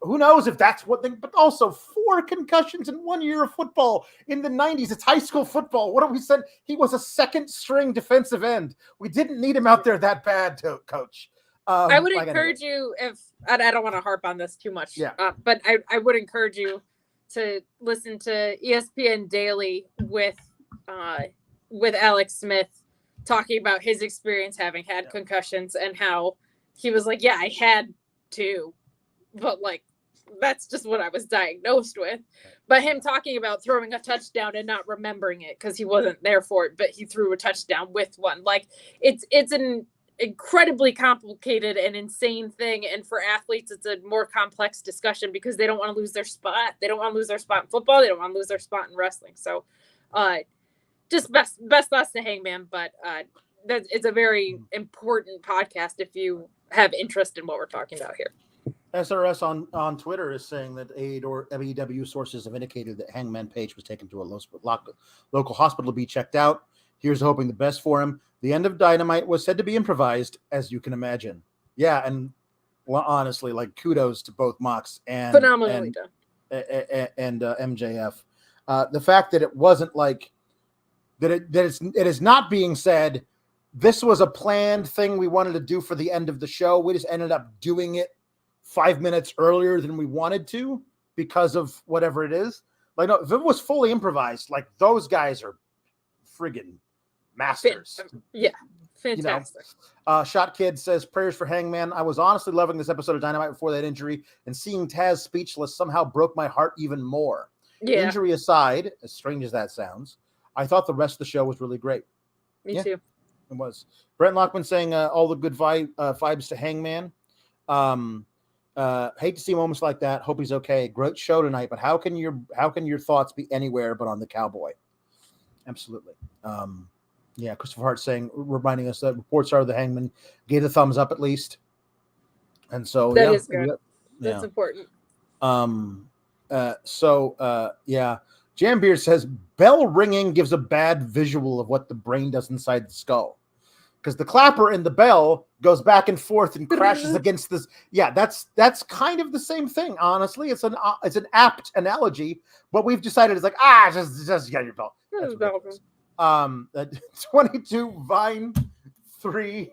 who knows if that's what thing, but also 4 concussions in 1 year of football in the 90s. It's high school football. What have we said? He was a second string defensive end. We didn't need him out there that bad, coach. I would encourage you, if I don't want to harp on this too much, but I would encourage you to listen to ESPN Daily with Alex Smith, talking about his experience having had concussions and how he was like, yeah, I had 2, but like, that's just what I was diagnosed with. But him talking about throwing a touchdown and not remembering it because he wasn't there for it, but he threw a touchdown with one. Like, it's an incredibly complicated and insane thing. And for athletes, it's a more complex discussion because they don't want to lose their spot. They don't want to lose their spot in football. They don't want to lose their spot in wrestling. So, just best thoughts to Hangman, but that it's a very important podcast if you have interest in what we're talking about here. SRS on Twitter is saying that AEW sources have indicated that Hangman Page was taken to a local hospital to be checked out. Here's hoping the best for him. The end of Dynamite was said to be improvised, as you can imagine. Yeah, and well, honestly, like, kudos to both Mox and phenomenally done and MJF. The fact that it wasn't like that it is not being said, this was a planned thing we wanted to do for the end of the show. We just ended up doing it 5 minutes earlier than we wanted to because of whatever it is. Like, no, if it was fully improvised, like those guys are friggin' masters. Yeah, fantastic. Shot Kid says, prayers for Hangman. I was honestly loving this episode of Dynamite before that injury, and seeing Taz speechless somehow broke my heart even more. Yeah. Injury aside, as strange as that sounds, I thought the rest of the show was really great. Me too. It was. Brent Lockman saying all the good vibes to Hangman. Hate to see moments like that. Hope he's okay. Great show tonight, but how can your thoughts be anywhere but on the Cowboy? Absolutely. Christopher Hart reminding us that reports are the Hangman gave the thumbs up at least, and so that is good. That's important. Jambeard says bell ringing gives a bad visual of what the brain does inside the skull, because the clapper and the bell goes back and forth and crashes against this. Yeah, that's kind of the same thing. Honestly, it's an apt analogy, but we've decided it's like just get your bell. 22 Vine 3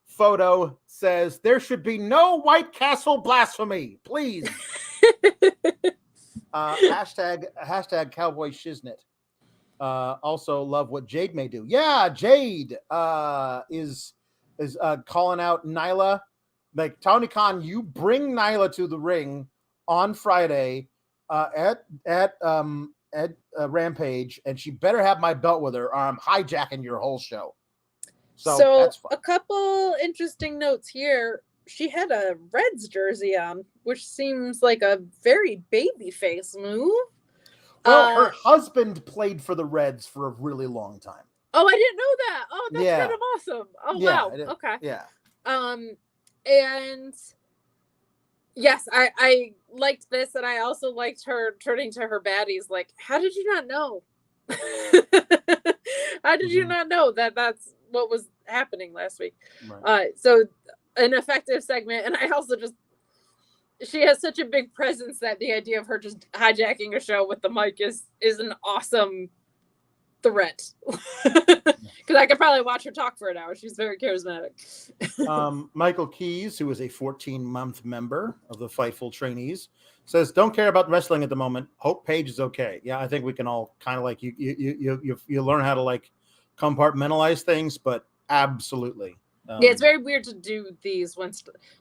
photo says there should be no White Castle blasphemy, please. Hashtag Cowboy Shiznit. Also love what Jade may do. Yeah, Jade is calling out Nyla. Like, Tony Khan, you bring Nyla to the ring on Friday at Rampage, and she better have my belt with her, or I'm hijacking your whole show. So that's fun. A couple interesting notes here. She had a Reds jersey on, which seems like a very babyface move. Well, her husband played for the Reds for a really long time. Oh, I didn't know that. Oh, that's kind of awesome. Oh, yeah, wow. Okay. Yeah. And yes, I liked this, and I also liked her turning to her baddies like, how did you not know? How did you not know that that's what was happening last week? Right. So an effective segment, and I also she has such a big presence that the idea of her just hijacking a show with the mic is an awesome threat. Because I could probably watch her talk for an hour. She's very charismatic. Michael Keys, who is a 14-month member of the Fightful trainees, says, don't care about wrestling at the moment. Hope Paige is okay. Yeah, I think we can all kind of like you learn how to like compartmentalize things, but absolutely. It's very weird to do these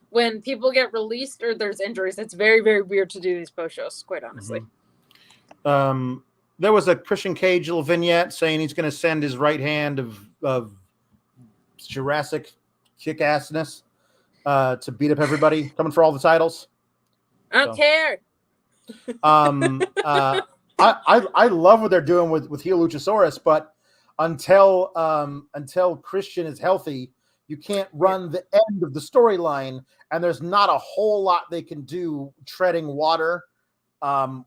when people get released or there's injuries. It's very, very weird to do these post shows, quite honestly. There was a Christian Cage little vignette saying he's going to send his right hand of Jurassic kick-assness to beat up everybody coming for all the titles. I don't care. I love what they're doing with heel Luchasaurus, but until Christian is healthy, you can't run the end of the storyline, and there's not a whole lot they can do treading water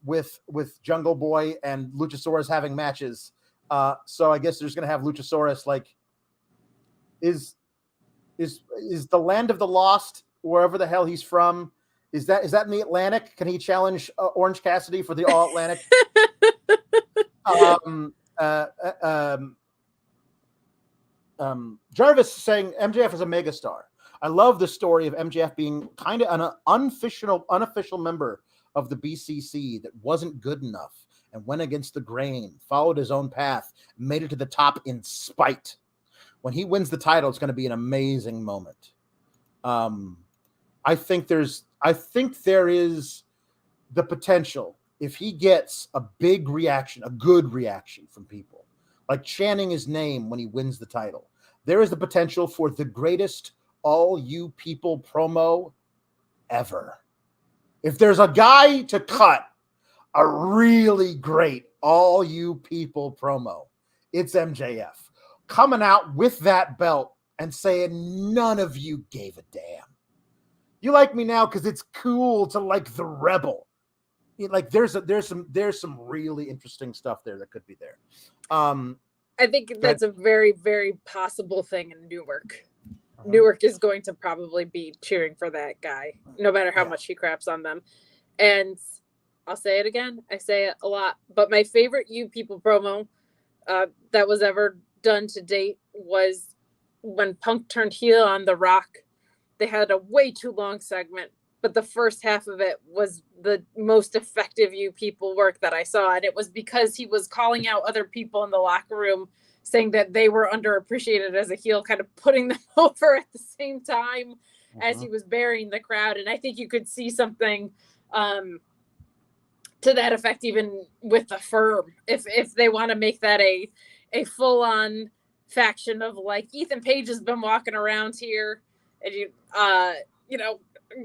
with Jungle Boy and Luchasaurus having matches. So I guess they're just gonna have Luchasaurus like is the land of the lost, wherever the hell he's from. Is that in the Atlantic? Can he challenge Orange Cassidy for the All Atlantic? Jarvis saying MJF is a megastar. I love the story of MJF being kind of an unofficial member of the BCC that wasn't good enough and went against the grain, followed his own path, made it to the top in spite. When he wins the title, it's going to be an amazing moment. I think there is the potential, if he gets a big reaction, a good reaction from people, like chanting his name when he wins the title, there is the potential for the greatest all you people promo ever. If there's a guy to cut a really great all you people promo, it's MJF coming out with that belt and saying, none of you gave a damn. You like me now because it's cool to like the rebel. Like there's some really interesting stuff there that could be there. I think that's a very, very possible thing in Newark. Newark is going to probably be cheering for that guy, no matter how much he craps on them. And I'll say it again. I say it a lot. But my favorite You People promo that was ever done to date was when Punk turned heel on The Rock, they had a way too long segment, but the first half of it was the most effective You People work that I saw. And it was because he was calling out other people in the locker room, saying that they were underappreciated as a heel, kind of putting them over at the same time as he was burying the crowd. And I think you could see something to that effect, even with the Firm, if they want to make that a full-on faction of like, Ethan Page has been walking around here and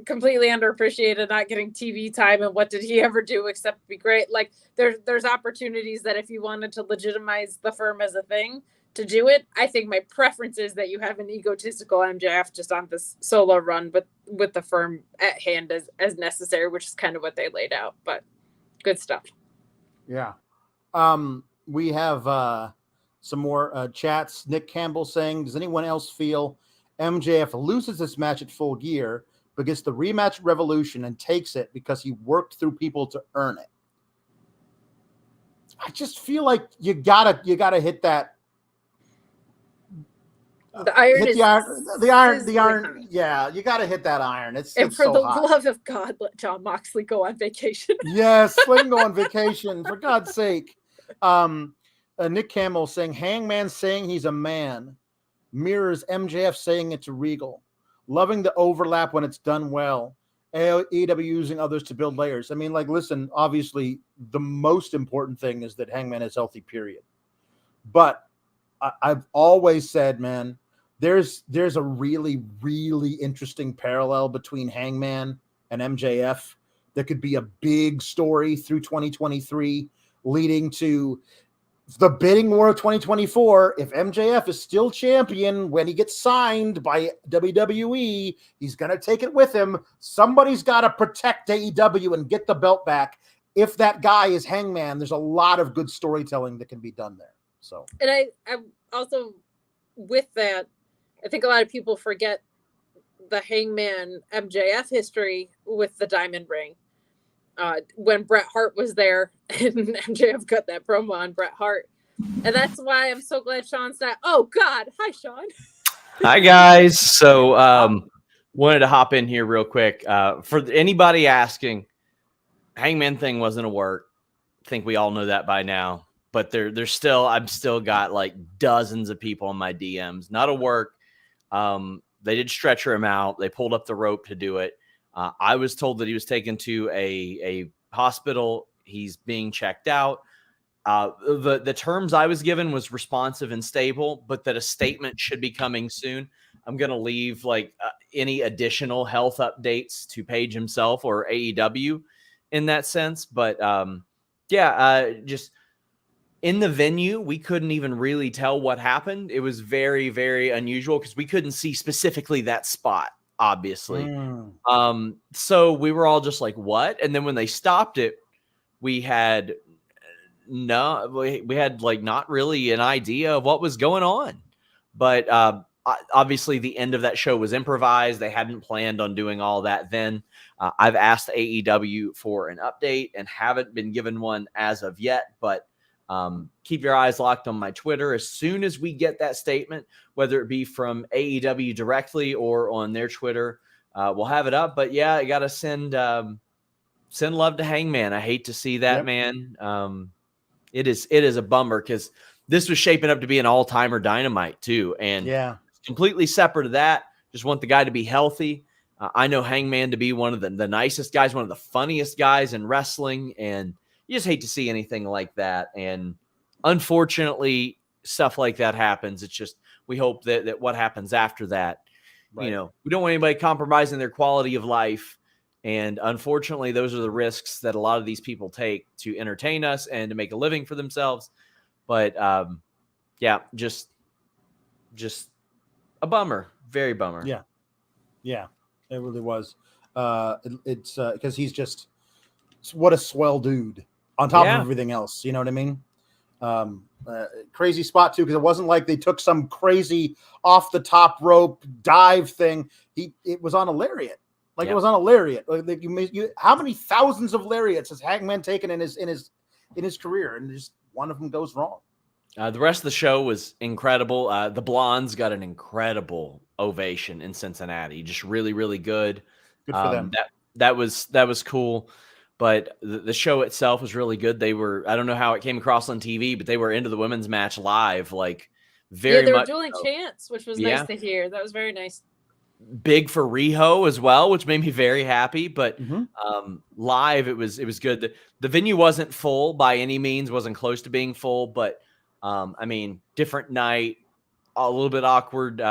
completely underappreciated, not getting TV time, and what did he ever do except be great? Like there's opportunities that if you wanted to legitimize the Firm as a thing to do it, I think my preference is that you have an egotistical MJF just on this solo run, but with the Firm at hand as necessary, which is kind of what they laid out. But good stuff. Yeah. We have some more chats. Nick Campbell saying, does anyone else feel MJF loses this match at Full Gear but gets the rematch at Revolution and takes it because he worked through people to earn it? I just feel like you gotta hit that. The iron hit is the iron. Yeah, you gotta hit that iron. It's for so the hot. love of God, let Jon Moxley go on vacation. Yes, let him go on vacation, for God's sake. Nick Campbell saying, Hangman saying he's a man mirrors MJF saying it to Regal. Loving the overlap when it's done well. AEW using others to build layers. I mean, like, listen, obviously the most important thing is that Hangman is healthy, period. But I've always said, man, there's a really, really interesting parallel between Hangman and MJF that could be a big story through 2023, leading to the bidding war of 2024. If MJF is still champion when he gets signed by WWE, he's going to take it with him. Somebody's got to protect AEW and get the belt back. If that guy is Hangman, there's a lot of good storytelling that can be done there. So, and I also, with that, I think a lot of people forget the Hangman MJF history with the diamond ring. When Bret Hart was there and MJF got that promo on Bret Hart. And that's why I'm so glad Sean's not. Oh, God. Hi, Sean. Hi, guys. So wanted to hop in here real quick. For anybody asking, Hangman thing wasn't a work. I think we all know that by now. But I've still got like dozens of people in my DMs. Not a work. They did stretcher him out. They pulled up the rope to do it. I was told that he was taken to a hospital. He's being checked out. The terms I was given was responsive and stable, but that a statement should be coming soon. I'm going to leave any additional health updates to Page himself or AEW in that sense. But just in the venue, we couldn't even really tell what happened. It was very, very unusual because we couldn't see specifically that spot, obviously. So we were all just like, what? And then when they stopped it, we had not really an idea of what was going on. But obviously the end of that show was improvised. They hadn't planned on doing all that then. I've asked AEW for an update and haven't been given one as of yet, but keep your eyes locked on my Twitter. As soon as we get that statement, whether it be from AEW directly or on their Twitter, we'll have it up. But yeah, I got to send love to Hangman. I hate to see that, man. It is a bummer because this was shaping up to be an all-timer Dynamite too. And completely separate of that, just want the guy to be healthy. I know Hangman to be one of the nicest guys, one of the funniest guys in wrestling, and you just hate to see anything like that. And unfortunately, stuff like that happens. It's just, we hope that what happens after that, we don't want anybody compromising their quality of life. And unfortunately, those are the risks that a lot of these people take to entertain us and to make a living for themselves. But just a bummer, very bummer. Yeah, it really was. It's because he's just, what a swell dude on top of everything else. You know what I mean? Crazy spot too, because it wasn't like they took some crazy off the top rope dive thing. It was on a lariat. It was on a lariat. How many thousands of lariats has Hangman taken in his career, and just one of them goes wrong. The rest of the show was incredible. The Blondes got an incredible ovation in Cincinnati. Just really, really good. Good for them. That was cool. But the show itself was really good. They were, I don't know how it came across on TV, but they were into the women's match live, like very much. They were dueling chants, which was nice to hear. That was very nice. Big for Riho as well, which made me very happy. But live, it was good. The venue wasn't full by any means, wasn't close to being full, but I mean, different night, a little bit awkward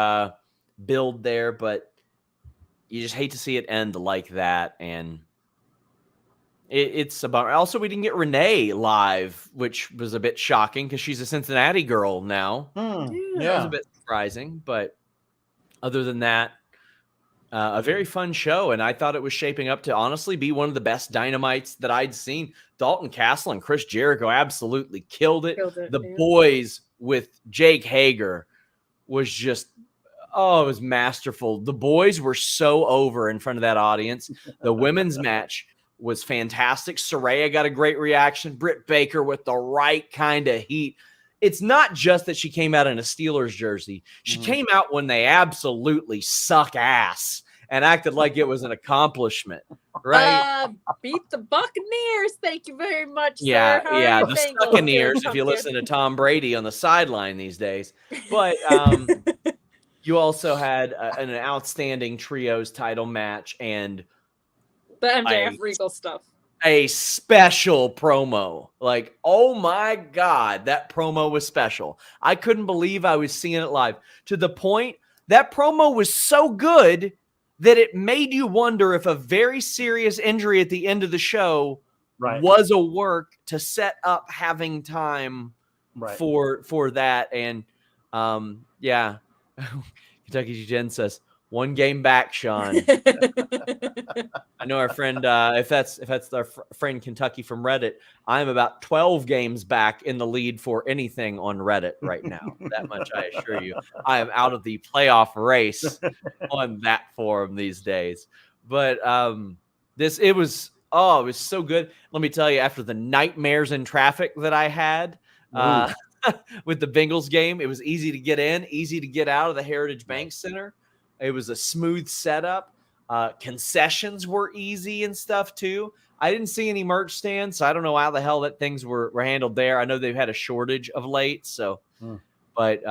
build there, but you just hate to see it end like that. And it's about. Also, we didn't get Renee live, which was a bit shocking because she's a Cincinnati girl now. Yeah, that was a bit surprising, but other than that, a very fun show, and I thought it was shaping up to honestly be one of the best Dynamites that I'd seen. Dalton Castle and Chris Jericho absolutely killed it. The boys with Jake Hager was just, it was masterful. The boys were so over in front of that audience. The women's match was fantastic. Saraya got a great reaction. Britt Baker with the right kind of heat. It's not just that she came out in a Steelers jersey. She came out when they absolutely suck ass and acted like it was an accomplishment, right? Beat the Buccaneers. Thank you very much, sir. Yeah, the Buccaneers, if you listen to Tom Brady on the sideline these days. But you also had an outstanding trios title match and the MJF Regal stuff. A special promo. Like, oh my God, that promo was special. I couldn't believe I was seeing it live to the point that promo was so good that it made you wonder if a very serious injury at the end of the show was a work to set up having time for that. And Kentucky Jen says, one game back, Sean. I know our friend, if that's our friend Kentucky from Reddit, I'm about 12 games back in the lead for anything on Reddit right now. That much I assure you. I am out of the playoff race on that forum these days. But it was so good. Let me tell you, after the nightmares in traffic that I had with the Bengals game, it was easy to get in, easy to get out of the Heritage Bank Center. It was a smooth setup. Concessions were easy and stuff too. I didn't see any merch stands, so I don't know how the hell that things were handled there. I know they've had a shortage of late, but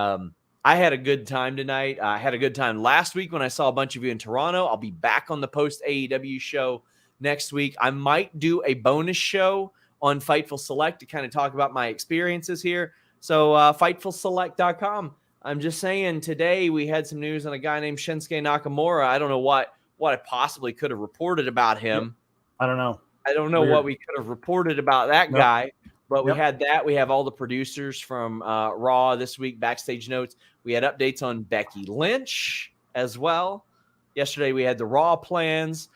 I had a good time tonight. I had a good time last week when I saw a bunch of you in Toronto. I'll be back on the post AEW show next week. I might do a bonus show on Fightful Select to kind of talk about my experiences here. So FightfulSelect.com. I'm just saying, today we had some news on a guy named Shinsuke Nakamura. I don't know what I possibly could have reported about him. I don't know. I don't know what we could have reported about that guy, but we had that. We have all the producers from Raw this week, backstage notes. We had updates on Becky Lynch as well. Yesterday we had the Raw plans.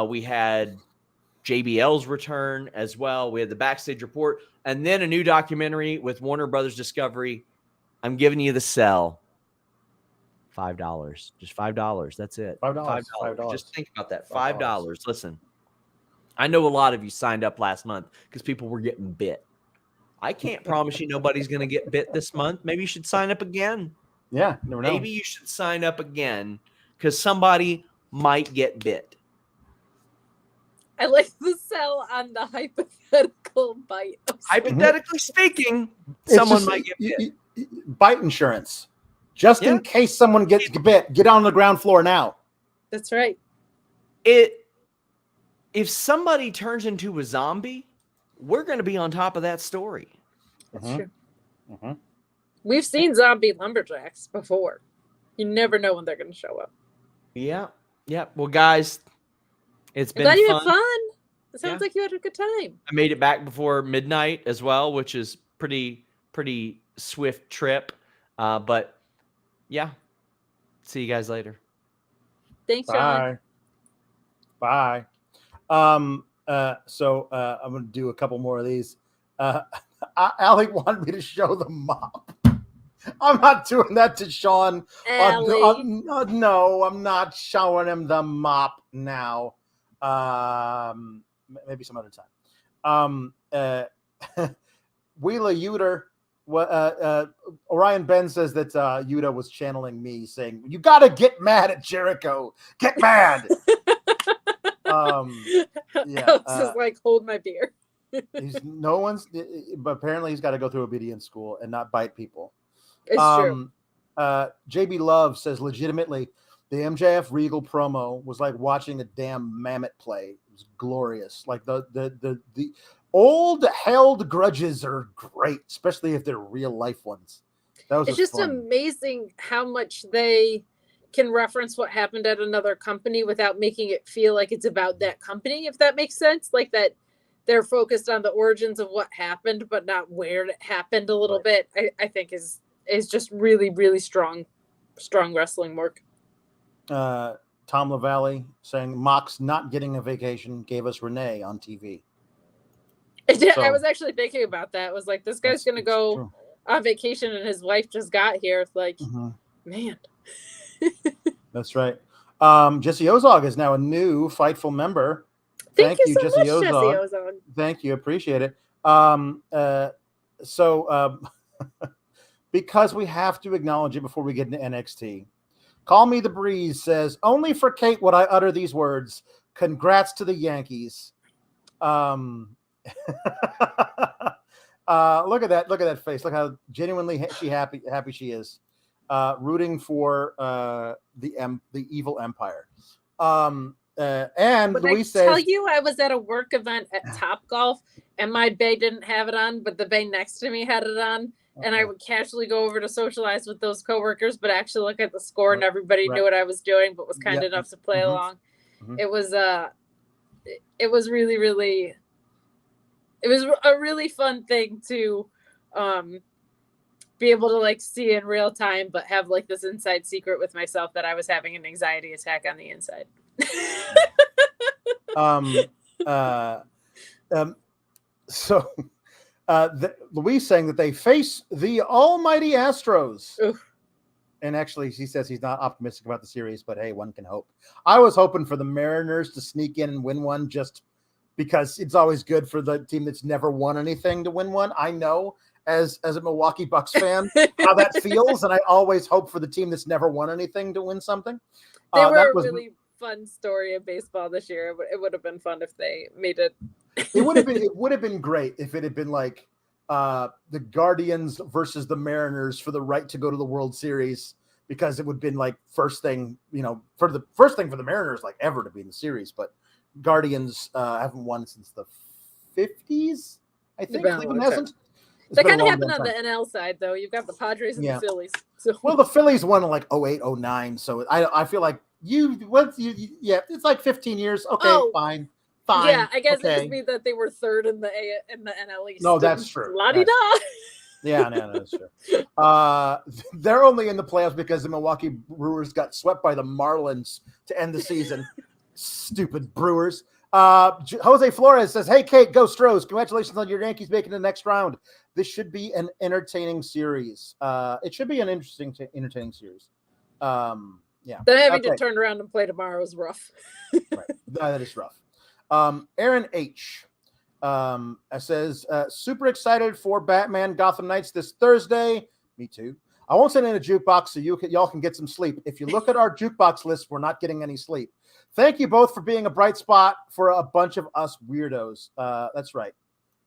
We had JBL's return as well. We had the backstage report, and then a new documentary with Warner Brothers Discovery. I'm giving you the sell. $5. Just $5. That's it. $5. Just think about that. $5. Listen, I know a lot of you signed up last month because people were getting bit. I can't promise you nobody's going to get bit this month. Maybe you should sign up again. Yeah, never know. Maybe you should sign up again because somebody might get bit. I like the sell on the hypothetical bite. Hypothetically speaking, someone might get bit. Bite insurance. Just in case someone gets bit, get on the ground floor now. That's right. If somebody turns into a zombie, we're going to be on top of that story. That's true. We've seen zombie lumberjacks before. You never know when they're going to show up. Yeah. Well, guys, it's been glad you fun. had fun. It sounds like you had a good time. I made it back before midnight as well, which is pretty swift trip. But yeah, see you guys later. Thanks, John. Bye. So I'm going to do a couple more of these. Allie wanted me to show the mop. I'm not doing that to Sean. No, I'm not showing him the mop now. Maybe some other time. Wheeler Uter Orion Ben says that Yuta was channeling me, saying, "You got to get mad at Jericho. Get mad." Yeah. Alex is like, hold my beer. But apparently he's got to go through obedience school and not bite people. It's true. JB Love says, legitimately, the MJF Regal promo was like watching a damn mammoth play. It was glorious. Like the old held grudges are great, especially if they're real life ones. It's just fun. Amazing how much they can reference what happened at another company without making it feel like it's about that company, if that makes sense. Like that they're focused on the origins of what happened, but not where it happened a little bit, I think is just really, really strong wrestling work. Tom LaValle saying Mox not getting a vacation gave us Renee on TV. I was actually thinking about that. It was like, this guy's going to go on vacation and his wife just got here. It's like, man. That's right. Jesse Ozog is now a new Fightful member. Thank you so Jesse much, Ozog. Jesse Ozog. Thank you. Appreciate it. Because we have to acknowledge it before we get into NXT. Call Me the Breeze says, only for Kate would I utter these words. Congrats to the Yankees. Look at that face. Look how genuinely happy she is. Rooting for the evil empire. And Louise says, tell you, I was at a work event at Topgolf, and my bae didn't have it on, but the bae next to me had it on. And I would casually go over to socialize with those coworkers, but actually look at the score, and everybody knew what I was doing, but was kind enough to play along. It was really, really, it was a really fun thing to be able to like see in real time, but have like this inside secret with myself that I was having an anxiety attack on the inside. Louise saying that they face the almighty Astros. Oof. And actually, she says he's not optimistic about the series, but hey, one can hope. I was hoping for the Mariners to sneak in and win one just because it's always good for the team that's never won anything to win one. I know as a Milwaukee Bucks fan how that feels, and I always hope for the team that's never won anything to win something. They were really fun story of baseball this year. It would have been fun if they made it. It would have been great if it had been like the Guardians versus the Mariners for the right to go to the World Series, because it would have been like first thing for the Mariners like ever to be in the series. But Guardians haven't won since the 50s. I think Cleveland hasn't. That kind of happened on the NL side, though. You've got the Padres and the Phillies. So. Well, the Phillies won in like 08, 09. So I feel like it's like 15 years. Okay, fine. Yeah, I guess it just means that they were third in the NL East. No, that's true. La-di-da. Yeah, no, that's true. They're only in the playoffs because the Milwaukee Brewers got swept by the Marlins to end the season. Stupid Brewers. Jose Flores says, "Hey, Kate, go Stros. Congratulations on your Yankees making the next round. This should be an entertaining series. It should be an interesting, entertaining series." Yeah. Then having to turn around and play tomorrow is rough. Right. That is rough. Aaron H. Says, super excited for Batman Gotham Knights this Thursday. Me too. I won't send in a jukebox so y'all can get some sleep. If you look at our jukebox list, we're not getting any sleep. Thank you both for being a bright spot for a bunch of us weirdos. That's right.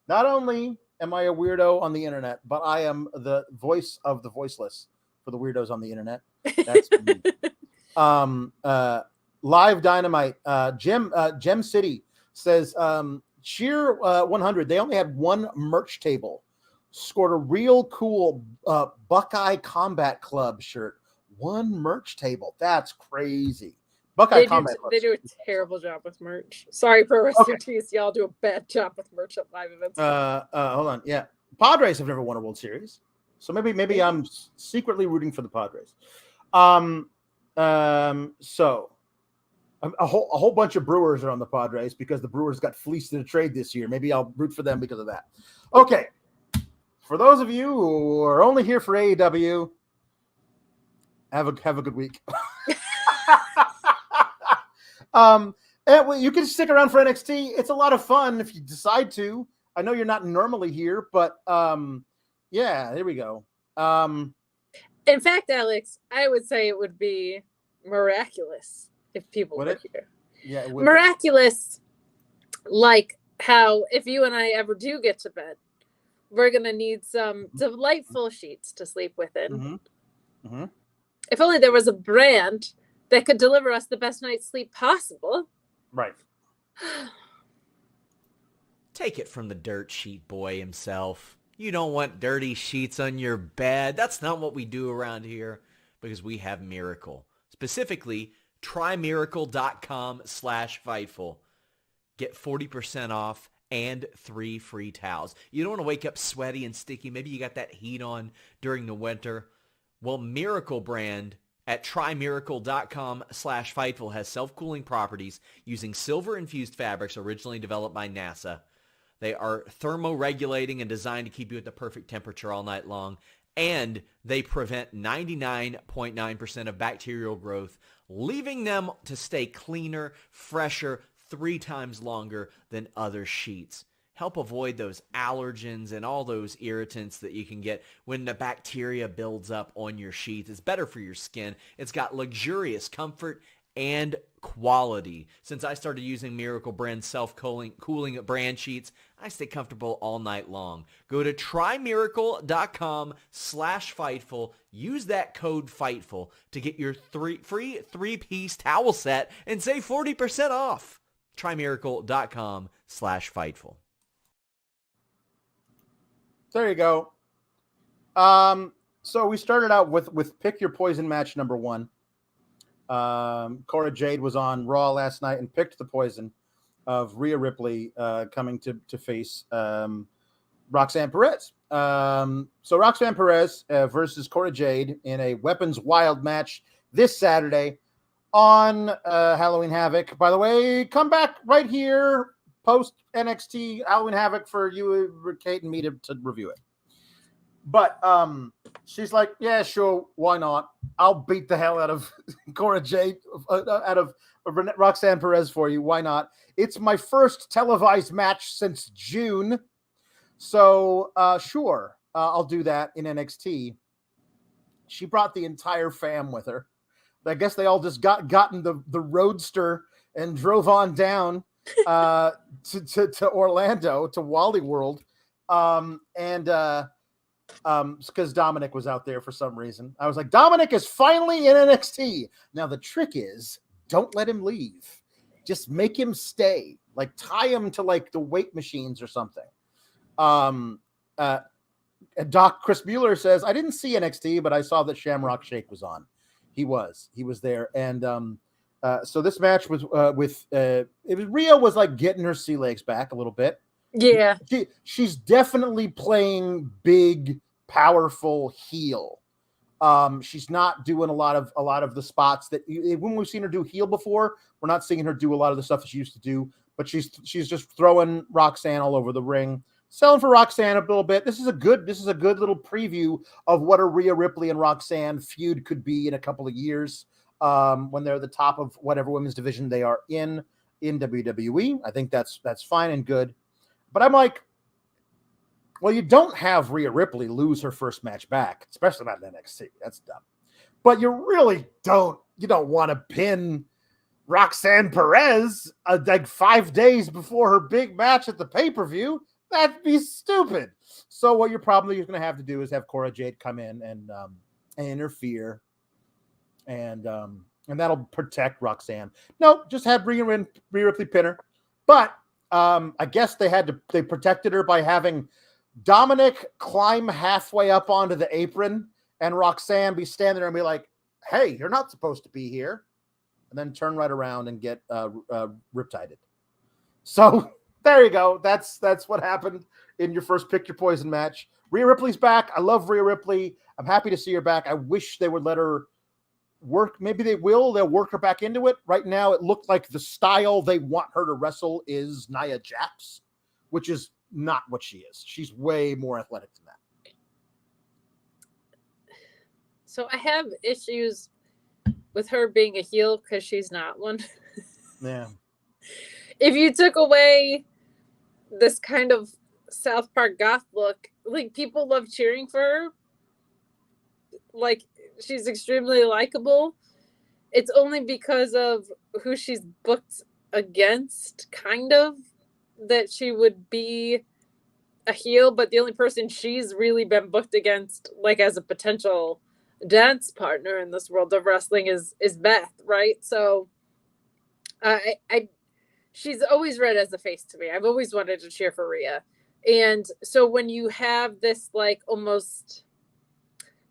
Not only am I a weirdo on the internet, but I am the voice of the voiceless for the weirdos on the internet. That's me. Live Dynamite. Gem City says, Cheer 100. They only had one merch table. Scored a real cool Buckeye Combat Club shirt. One merch table. That's crazy. Buckeye Combat Club. They do a terrible job with merch. Sorry, Pro Wrestling Tees. Y'all do a bad job with merch at live events. Hold on. Yeah. Padres have never won a World Series. So maybe I'm secretly rooting for the Padres. So a whole bunch of Brewers are on the Padres because the Brewers got fleeced in a trade this year. Maybe I'll root for them because of that. Okay. For those of you who are only here for AEW, have a good week. And you can stick around for NXT. It's a lot of fun if you decide to. I know you're not normally here, but Yeah, there we go. In fact, Alex, I would say it would be miraculous if people were here. Yeah, it would miraculous, like how if you and I ever do get to bed, we're going to need some delightful sheets to sleep within. Mm-hmm. Mm-hmm. If only there was a brand that could deliver us the best night's sleep possible. Right. Take it from the dirt sheet boy himself. You don't want dirty sheets on your bed. That's not what we do around here because we have Miracle. Specifically, try miracle.com/Fightful. Get 40% off and 3 free towels. You don't want to wake up sweaty and sticky. Maybe you got that heat on during the winter. Well, Miracle brand at trymiracle.com/Fightful has self-cooling properties using silver-infused fabrics originally developed by NASA. They are thermoregulating and designed to keep you at the perfect temperature all night long. And they prevent 99.9% of bacterial growth, leaving them to stay cleaner, fresher, 3 times longer than other sheets. Help avoid those allergens and all those irritants that you can get when the bacteria builds up on your sheets. It's better for your skin. It's got luxurious comfort and quality. Since I started using Miracle brand self-cooling brand sheets, I stay comfortable all night long. Go to trymiracle.com/Fightful. Use that code FIGHTFUL to get your free 3-piece towel set and save 40% off. trymiracle.com/Fightful. There you go. So we started out with Pick Your Poison match number 1. Cora Jade was on Raw last night and picked the poison of Rhea Ripley coming to face Roxanne Perez. So Roxanne Perez versus Cora Jade in a Weapons Wild match this Saturday on Halloween Havoc. By the way, come back right here post NXT Halloween Havoc for you, Kate, and me to review it. But she's like, yeah, sure, why not? I'll beat the hell out of Cora Jade, out of Roxanne Perez for you. Why not? It's my first televised match since June. So, sure, I'll do that in NXT. She brought the entire fam with her. I guess they all just got in the roadster and drove on down to Orlando, to Wally World. Because Dominic was out there for some reason. I was like, Dominic is finally in NXT. Now the trick is, don't let him leave. Just make him stay. Like tie him to like the weight machines or something. Doc Chris Mueller says, I didn't see NXT, but I saw that Shamrock Shake was on. He was there. And so this match was Rhea was like getting her sea legs back a little bit. Yeah, she's definitely playing big, powerful heel. She's not doing a lot of the spots that when we've seen her do heel before. We're not seeing her do a lot of the stuff that she used to do. But she's just throwing Roxanne all over the ring, selling for Roxanne a little bit. This is a good little preview of what a Rhea Ripley and Roxanne feud could be in a couple of years when they're the top of whatever women's division they are in WWE. I think that's fine and good. But I'm like, well, you don't have Rhea Ripley lose her first match back, especially not in NXT. That's dumb. But you really don't. You don't want to pin Roxanne Perez like 5 days before her big match at the pay-per-view. That'd be stupid. So what you're probably going to have to do is have Cora Jade come in and interfere, and that'll protect Roxanne. No, just have Rhea Ripley pin her. But I guess they protected her by having Dominic climb halfway up onto the apron and Roxanne be standing there and be like, hey, you're not supposed to be here. And then turn right around and get riptided. So there you go. That's what happened in your first Pick Your Poison match. Rhea Ripley's back. I love Rhea Ripley. I'm happy to see her back. I wish they would let her work. Maybe they will. They'll work her back into it. Right now, it looked like the style they want her to wrestle is Nia Jax, which is not what she is. She's way more athletic than that. So I have issues with her being a heel because she's not one. Yeah. If you took away this kind of South Park goth look, like people love cheering for her. Like she's extremely likable. It's only because of who she's booked against, kind of, that she would be a heel, but the only person she's really been booked against, like as a potential dance partner in this world of wrestling, is Beth, right? So she's always read as a face to me. I've always wanted to cheer for Rhea. And so when you have this like almost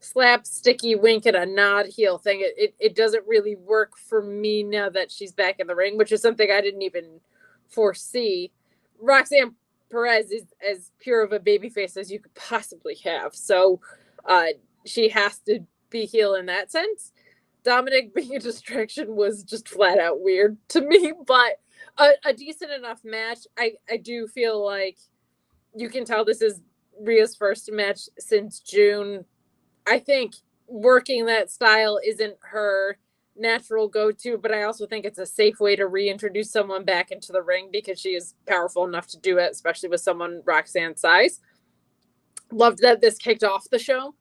slapsticky wink and a nod heel thing, it doesn't really work for me now that she's back in the ring, which is something I didn't even foresee. Roxanne Perez is as pure of a babyface as you could possibly have. So she has to be heel in that sense. Dominic being a distraction was just flat out weird to me, but a decent enough match. I do feel like you can tell this is Rhea's first match since June. I think working that style isn't her natural go-to, but I also think it's a safe way to reintroduce someone back into the ring because she is powerful enough to do it, especially with someone Roxanne's size. Loved that this kicked off the show.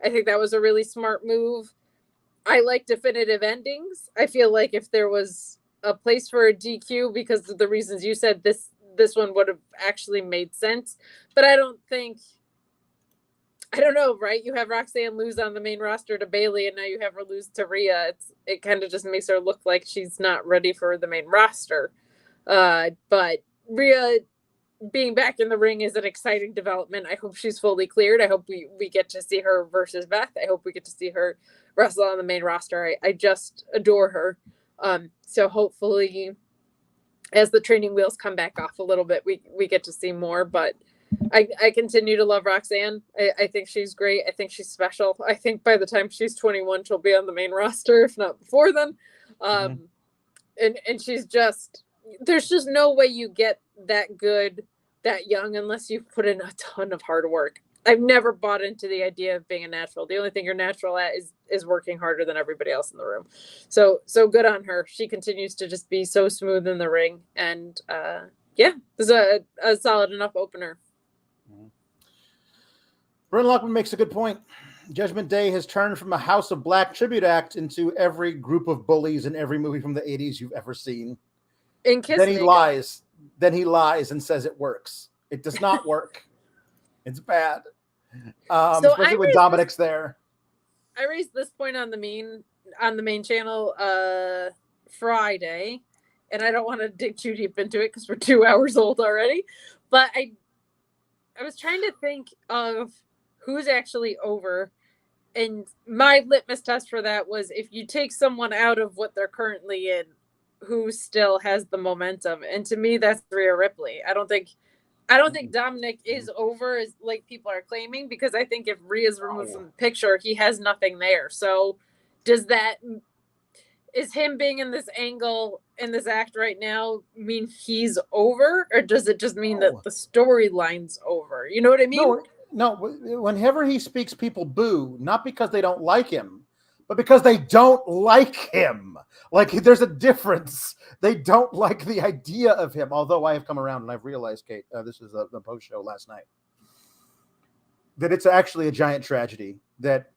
I think that was a really smart move. I like definitive endings. I feel like if there was a place for a DQ because of the reasons you said, this one would have actually made sense. But I don't know, right? You have Roxanne lose on the main roster to Bayley, and now you have her lose to Rhea. It kind of just makes her look like she's not ready for the main roster. But Rhea being back in the ring is an exciting development. I hope she's fully cleared. I hope we get to see her versus Beth. I hope we get to see her wrestle on the main roster. I just adore her. So hopefully, as the training wheels come back off a little bit, we get to see more. But I continue to love Roxanne. I think she's great. I think she's special. I think by the time she's 21, she'll be on the main roster, if not before then. And she's just, there's just no way you get that good, that young, unless you put in a ton of hard work. I've never bought into the idea of being a natural. The only thing you're natural at is working harder than everybody else in the room. So good on her. She continues to just be so smooth in the ring. And this is a solid enough opener. Brent Lockman makes a good point. Judgment Day has turned from a House of Black tribute act into every group of bullies in every movie from the 80s you've ever seen. Then he lies. Then he lies and says it works. It does not work. It's bad. Especially when Dominic's there. I raised this point on the main channel Friday, and I don't want to dig too deep into it because we're 2 hours old already. But I was trying to think of who's actually over, and my litmus test for that was if you take someone out of what they're currently in, who still has the momentum. And to me, that's Rhea Ripley. I don't think Dominic is over as like people are claiming, because I think if Rhea's removed from the picture, he has nothing there. So is him being in this angle, in this act right now, mean he's over, or does it just mean that the storyline's over? You know what I mean? No, whenever he speaks, people boo, not because they don't like him, but because they don't like him. Like, there's a difference. They don't like the idea of him. Although I have come around and I've realized, Kate, this is the post show last night, that it's actually a giant tragedy that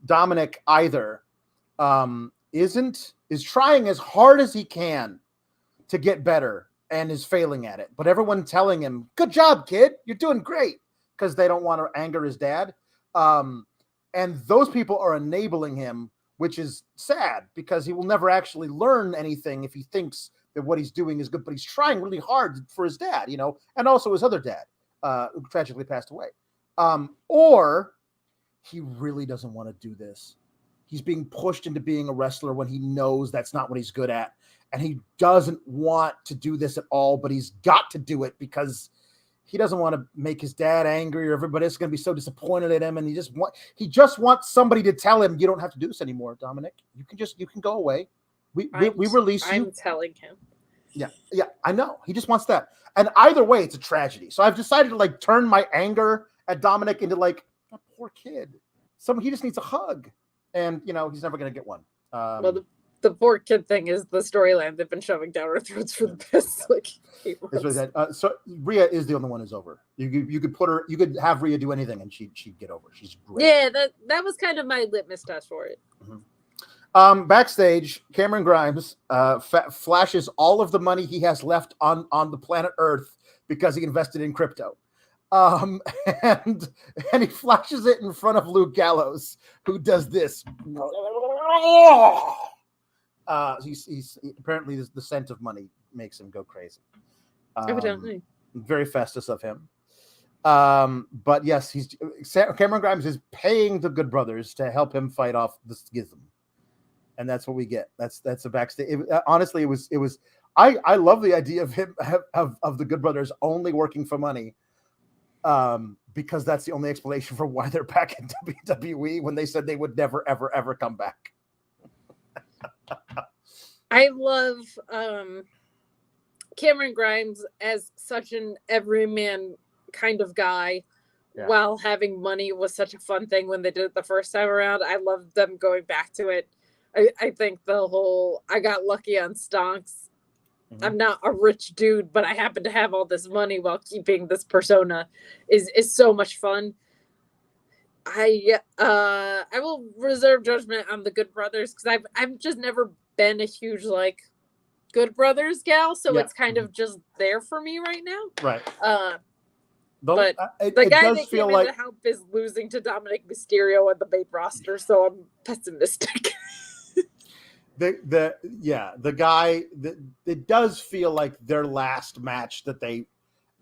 Dominic either is trying as hard as he can to get better and is failing at it, but everyone telling him, "Good job, kid, you're doing great," because they don't want to anger his dad. And those people are enabling him, which is sad because he will never actually learn anything if he thinks that what he's doing is good, but he's trying really hard for his dad, and also his other dad, who tragically passed away. Or he really doesn't want to do this. He's being pushed into being a wrestler when he knows that's not what he's good at. And he doesn't want to do this at all, but he's got to do it because he doesn't want to make his dad angry, or everybody else is going to be so disappointed at him. And he just wants somebody to tell him, "You don't have to do this anymore, Dominic. You can go away. We release you." I'm telling him. Yeah, I know. He just wants that. And either way, it's a tragedy. So I've decided to turn my anger at Dominic into a poor kid. He just needs a hug. And he's never going to get one. Well, the poor kid thing is the storyline they've been shoving down our throats for the past like 8 months. So Rhea is the only one who's over. You could put her, you could have Rhea do anything and she'd get over. She's great. Yeah, that was kind of my litmus test for it. Mm-hmm. Backstage, Cameron Grimes flashes all of the money he has left on the planet Earth because he invested in crypto. And he flashes it in front of Luke Gallows, who does this. He's apparently the scent of money makes him go crazy. Evidently. Very Festus of him. But yes, Cameron Grimes is paying the Good Brothers to help him fight off the Schism, and that's what we get. That's a backstage. Honestly, it was. I love the idea of him of the Good Brothers only working for money, because that's the only explanation for why they're back in WWE when they said they would never ever ever come back. I love Cameron Grimes as such an everyman kind of guy. Yeah. While having money was such a fun thing when they did it the first time around. I love them going back to it. I think the whole I got lucky on stonks. Mm-hmm. I'm not a rich dude, but I happen to have all this money while keeping this persona is so much fun. I will reserve judgment on the Good Brothers because I've just never been a huge like Good Brothers gal, so it's kind of just there for me right now. Right. But the guy that came in to help is losing to Dominic Mysterio on the main roster, so I'm pessimistic. the guy that it does feel like their last match that they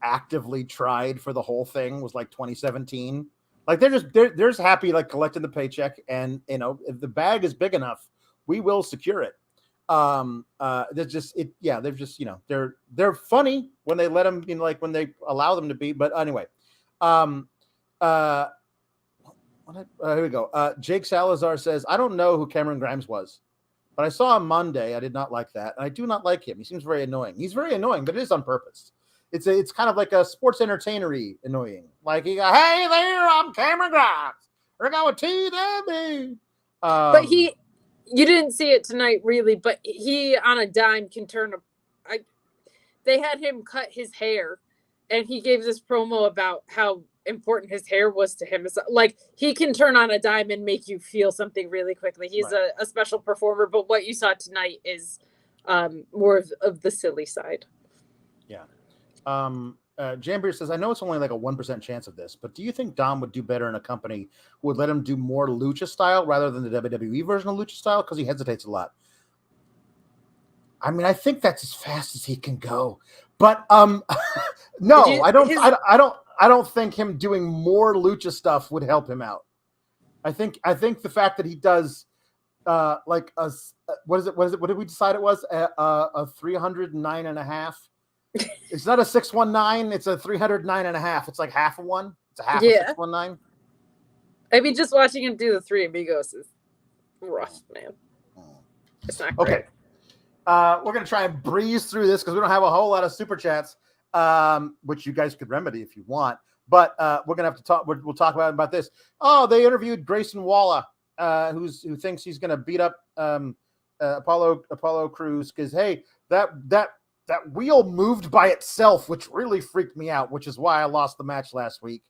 actively tried for the whole thing was like 2017. Like they're just happy like collecting the paycheck, and if the bag is big enough, we will secure it. They're funny when they let them, like when they allow them to be. But anyway, here we go. Jake Salazar says, I don't know who Cameron Grimes was, but I saw him Monday. I did not like that, and I do not like him. He seems very annoying. He's very annoying, but it is on purpose. It's kind of like a sports entertainery annoying. Like he go, hey there, I'm Cameron Grimes. We're going TW. But you didn't see it tonight, really. But he on a dime can turn they had him cut his hair, and he gave this promo about how important his hair was to him. It's like he can turn on a dime and make you feel something really quickly. He's right. a special performer. But what you saw tonight is more of the silly side. Yeah. Jambeer says, I know it's only like a 1% chance of this, but do you think Dom would do better in a company who would let him do more lucha style rather than the WWE version of lucha style? Because he hesitates a lot. I mean, I think that's as fast as he can go, but no, I don't think him doing more lucha stuff would help him out. I think the fact that he does like what did we decide it was a 309.5. It's not a 619. It's a 309.5. It's like half of one. It's a half of 619. I mean, just watching him do the Three Amigos is rough, man. It's not great. Okay. We're going to try and breeze through this because we don't have a whole lot of super chats, which you guys could remedy if you want. But we're going to have to talk. We'll talk about this. Oh, they interviewed Grayson Waller, who thinks he's going to beat up Apollo Crews because, hey, that wheel moved by itself, which really freaked me out, which is why I lost the match last week.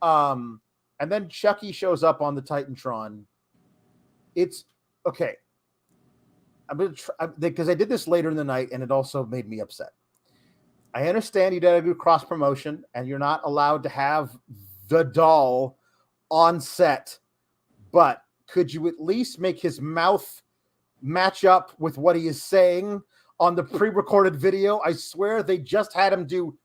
And then Chucky shows up on the Titantron. It's okay. I'm going to try because I did this later in the night and it also made me upset. I understand you got to do cross promotion and you're not allowed to have the doll on set, but could you at least make his mouth match up with what he is saying on the pre-recorded video? I swear they just had him do,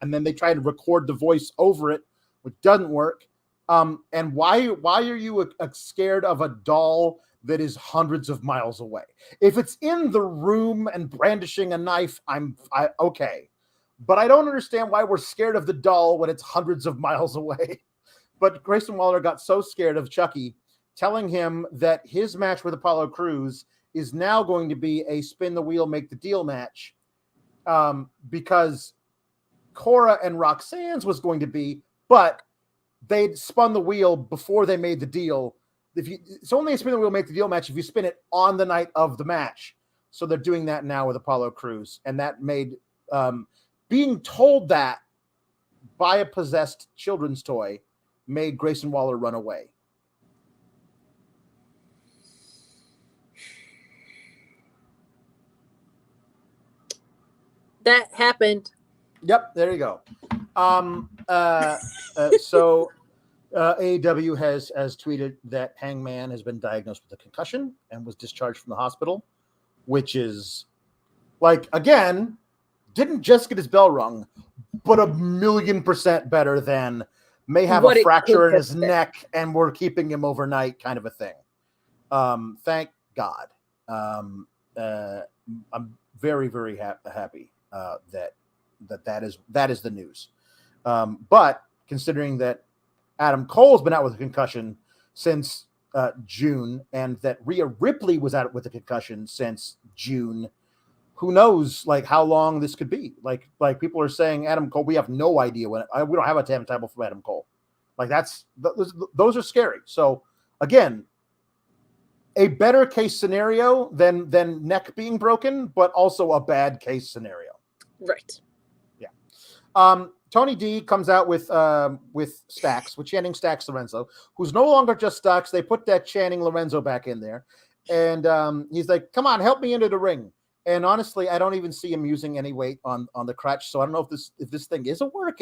and then they tried to record the voice over it, which doesn't work. And why are you scared of a doll that is hundreds of miles away? If it's in the room and brandishing a knife, I'm okay. But I don't understand why we're scared of the doll when it's hundreds of miles away. But Grayson Waller got so scared of Chucky telling him that his match with Apollo Crews is now going to be a spin the wheel, make the deal match, because Cora and Roxanne's was going to be, but they'd spun the wheel before they made the deal it's only a spin the wheel make the deal match if you spin it on the night of the match. So they're doing that now with Apollo Crews, and that made being told that by a possessed children's toy made Grayson Waller run away. That happened. Yep, there you go. So AEW has tweeted that Hangman has been diagnosed with a concussion and was discharged from the hospital, which is like, again, didn't just get his bell rung, but 1,000,000% better than may have a fracture in his neck and we're keeping him overnight kind of a thing. Thank God. I'm very, very happy that is the news. But considering that Adam Cole's been out with a concussion since June, and that Rhea Ripley was out with a concussion since June, who knows like how long this could be? Like people are saying Adam Cole, we have no idea when we don't have a timetable from Adam Cole. Like those are scary. So again, a better case scenario than neck being broken, but also a bad case scenario. Right. Yeah. Tony D comes out with Stax, with Channing Stax Lorenzo, who's no longer just Stax. They put that Channing Lorenzo back in there. And he's like, come on, help me into the ring. And honestly, I don't even see him using any weight on the crutch. So I don't know if this thing is a work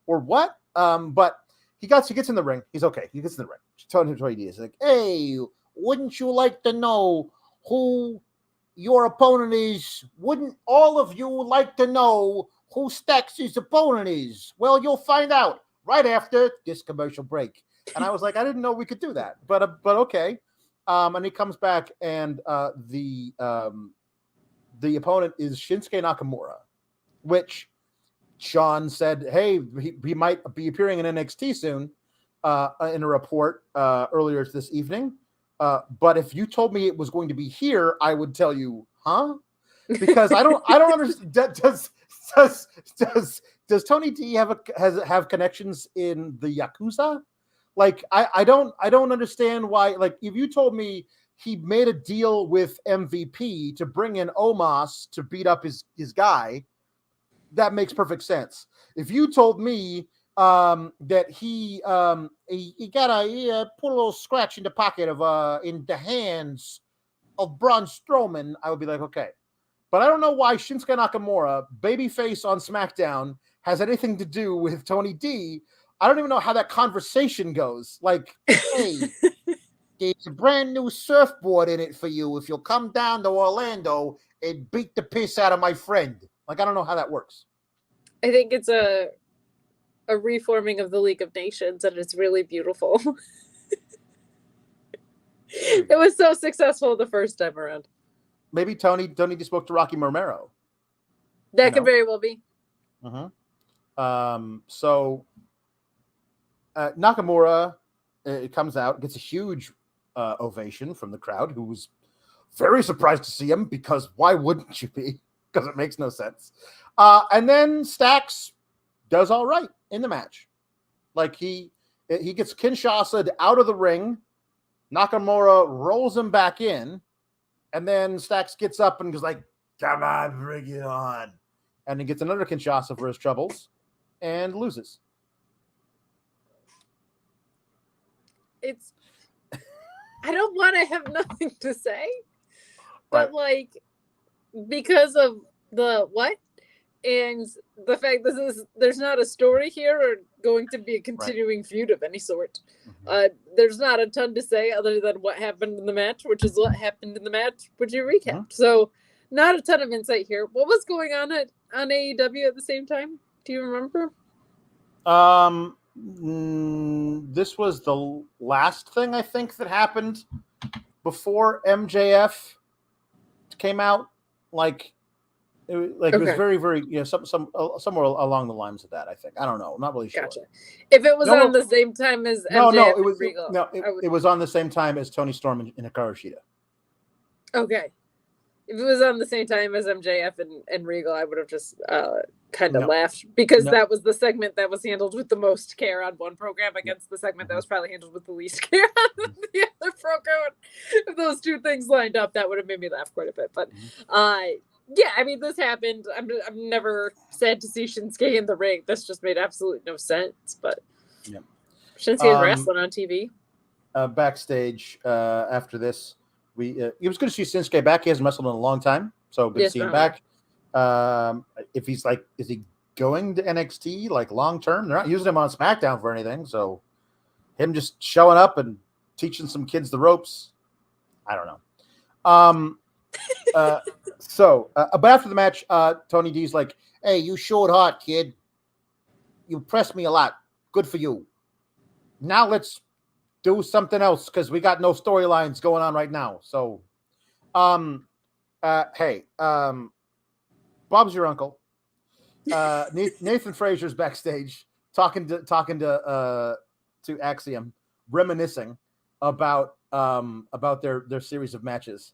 or what. But he gets in the ring. He's okay. He gets in the ring. Tony D is like, hey, wouldn't you like to know who your opponent is? Wouldn't all of you like to know who Stax's opponent is? Well, you'll find out right after this commercial break. And I was like, I didn't know we could do that, but okay. And he comes back, and the opponent is Shinsuke Nakamura, which Sean said, hey, he might be appearing in NXT soon in a report earlier this evening. But if you told me it was going to be here, I would tell you, huh? Because I don't understand. Does Tony D have connections in the Yakuza? Like I don't understand why. Like if you told me he made a deal with MVP to bring in Omos to beat up his guy, that makes perfect sense. If you told me that he got put a little scratch in the pocket of in the hands of Braun Strowman, I would be like, okay. But I don't know why Shinsuke Nakamura, babyface on SmackDown, has anything to do with Tony D. I don't even know how that conversation goes. Like, hey, there's a brand new surfboard in it for you if you'll come down to Orlando and beat the piss out of my friend. Like, I don't know how that works. I think it's a reforming of the League of Nations, and it's really beautiful. It was so successful the first time around. Maybe Tony just spoke to Rocky Romero. That could very well be. So Nakamura comes out, gets a huge ovation from the crowd, who was very surprised to see him, because why wouldn't you be? Because it makes no sense. And then Stax does all right in the match. Like he gets Kinshasa out of the ring. Nakamura rolls him back in. And then Stax gets up and goes like, come on, bring it on. And he gets another Kinshasa for his troubles and loses. I don't want to have nothing to say, but like, because of the what? And the fact there's not a story here or going to be a continuing feud of any sort. There's not a ton to say other than what happened in the match, which is what happened in the match, which you recapped. So not a ton of insight here. What was going on AEW at the same time? Do you remember? This was the last thing I think that happened before MJF came out. It was very, very, somewhere along the lines of that. I think. I don't know. I'm not really sure. Gotcha. If it was on the same time as MJF it was it was on the same time as Tony Storm and Hikaru Shida. Okay. If it was on the same time as MJF and Regal, I would have just kind of laughed because that was the segment that was handled with the most care on one program against the segment that was probably handled with the least care on the other program. If those two things lined up, that would have made me laugh quite a bit. But yeah, I mean, this happened. I'm never sad to see Shinsuke in the ring. This just made absolutely no sense. But Shinsuke is wrestling on TV. Backstage after this, it was good to see Shinsuke back. He hasn't wrestled in a long time, so good to see him back. If he's like, is he going to NXT like long term? They're not using him on SmackDown for anything, so him just showing up and teaching some kids the ropes, I don't know. But after the match, Tony D's like, "Hey, you showed hard, kid. You impressed me a lot. Good for you. Now let's do something else because we got no storylines going on right now." So, hey, Bob's your uncle. Nathan Frazier's backstage talking to Axiom, reminiscing about their series of matches.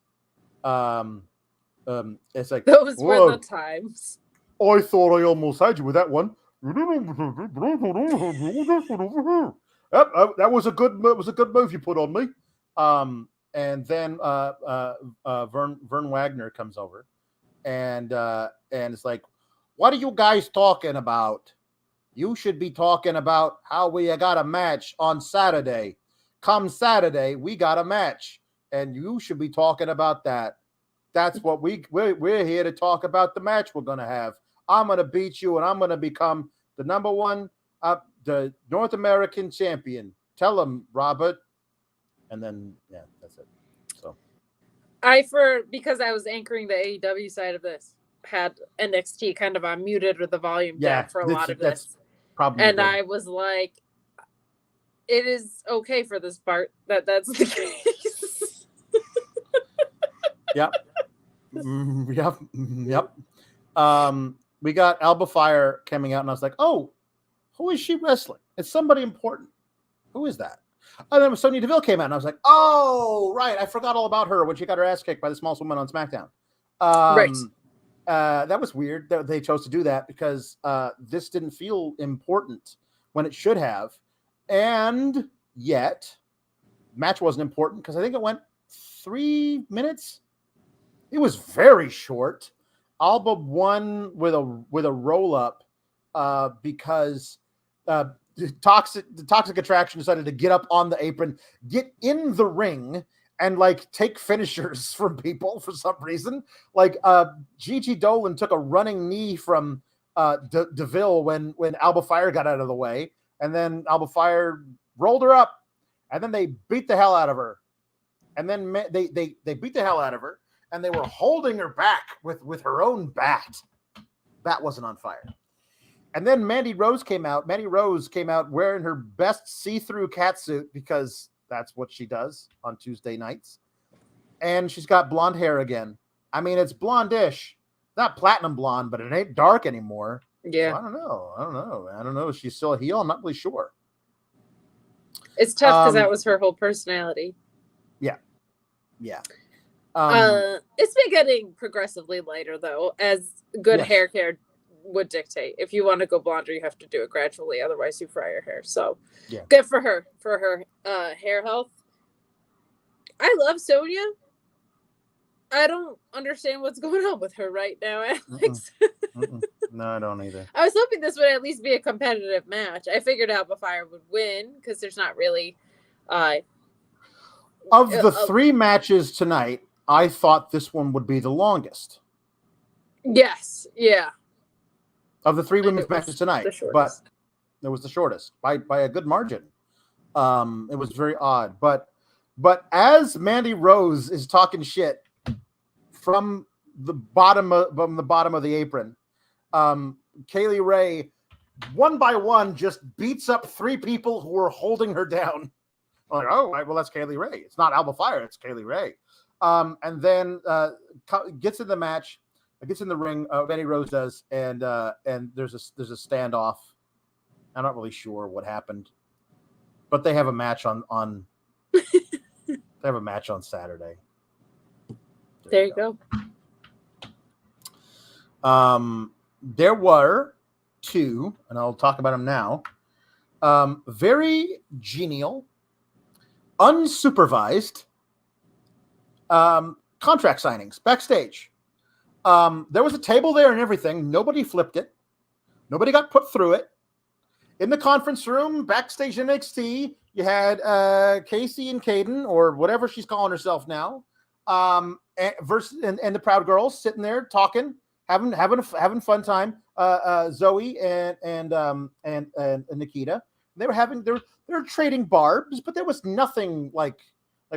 It's like those were the times. I thought I almost had you with that one. That was a good move you put on me. And then Vern Wagner comes over, and it's like, what are you guys talking about? You should be talking about how we got a match on Saturday. Come Saturday, we got a match, and you should be talking about that. That's what we're here to talk about, the match we're gonna have. I'm gonna beat you, and I'm gonna become the number one, the North American champion. Tell him, Robert. And then that's it. So because I was anchoring the AEW side of this, had NXT kind of on muted with the volume down for a lot of this. Probably and good. I was like, it is okay for this part that's the case. Yep. We got Alba Fyre coming out, and I was like, oh, who is she wrestling? It's somebody important. Who is that? And then Sonya Deville came out, and I was like, oh, right. I forgot all about her when she got her ass kicked by the smallest woman on SmackDown. Right. That was weird that they chose to do that because this didn't feel important when it should have. And yet, match wasn't important because I think it went 3 minutes. It was very short. Alba won with a roll up because the Toxic Attraction decided to get up on the apron, get in the ring, and like take finishers from people for some reason. Like Gigi Dolan took a running knee from Deville when Alba Fyre got out of the way, and then Alba Fyre rolled her up, and then they beat the hell out of her, and then they beat the hell out of her, and they were holding her back with her own bat. Bat wasn't on fire. And then Mandy Rose came out. Mandy Rose came out wearing her best see-through catsuit because that's what she does on Tuesday nights. And she's got blonde hair again. I mean, it's blondish. Not platinum blonde, but it ain't dark anymore. Yeah. So I don't know. Is she still a heel? I'm not really sure. It's tough because that was her whole personality. Yeah. It's been getting progressively lighter, though, as good hair care would dictate. If you want to go blonder, you have to do it gradually. Otherwise, you fry your hair. So good for her hair health. I love Sonya. I don't understand what's going on with her right now, Alex. No, I don't either. I was hoping this would at least be a competitive match. I figured Alba Fyre would win because there's not really of the 3 matches tonight, I thought this one would be the longest. Yes, yeah. Of the 3 women's matches tonight, but it was the shortest by a good margin. It was very odd, but as Mandy Rose is talking shit from the bottom of the apron, Kaylee Ray, one by one, just beats up 3 people who were holding her down. I'm like, oh, well, that's Kaylee Ray. It's not Alba Fyre, it's Kaylee Ray. And then gets in the match. Gets in the ring. Mandy Rose does, and there's a standoff. I'm not really sure what happened, but they have a match on they have a match on Saturday. There you go. there were two, and I'll talk about them now. Very genial, unsupervised contract signings backstage. There was a table there and everything. Nobody flipped it. Nobody got put through it. In the conference room, backstage NXT, you had Casey and Caden, or whatever she's calling herself now, and the Proud Girls sitting there talking, having a fun time. Zoe and Nikita. They were trading barbs, but there was nothing like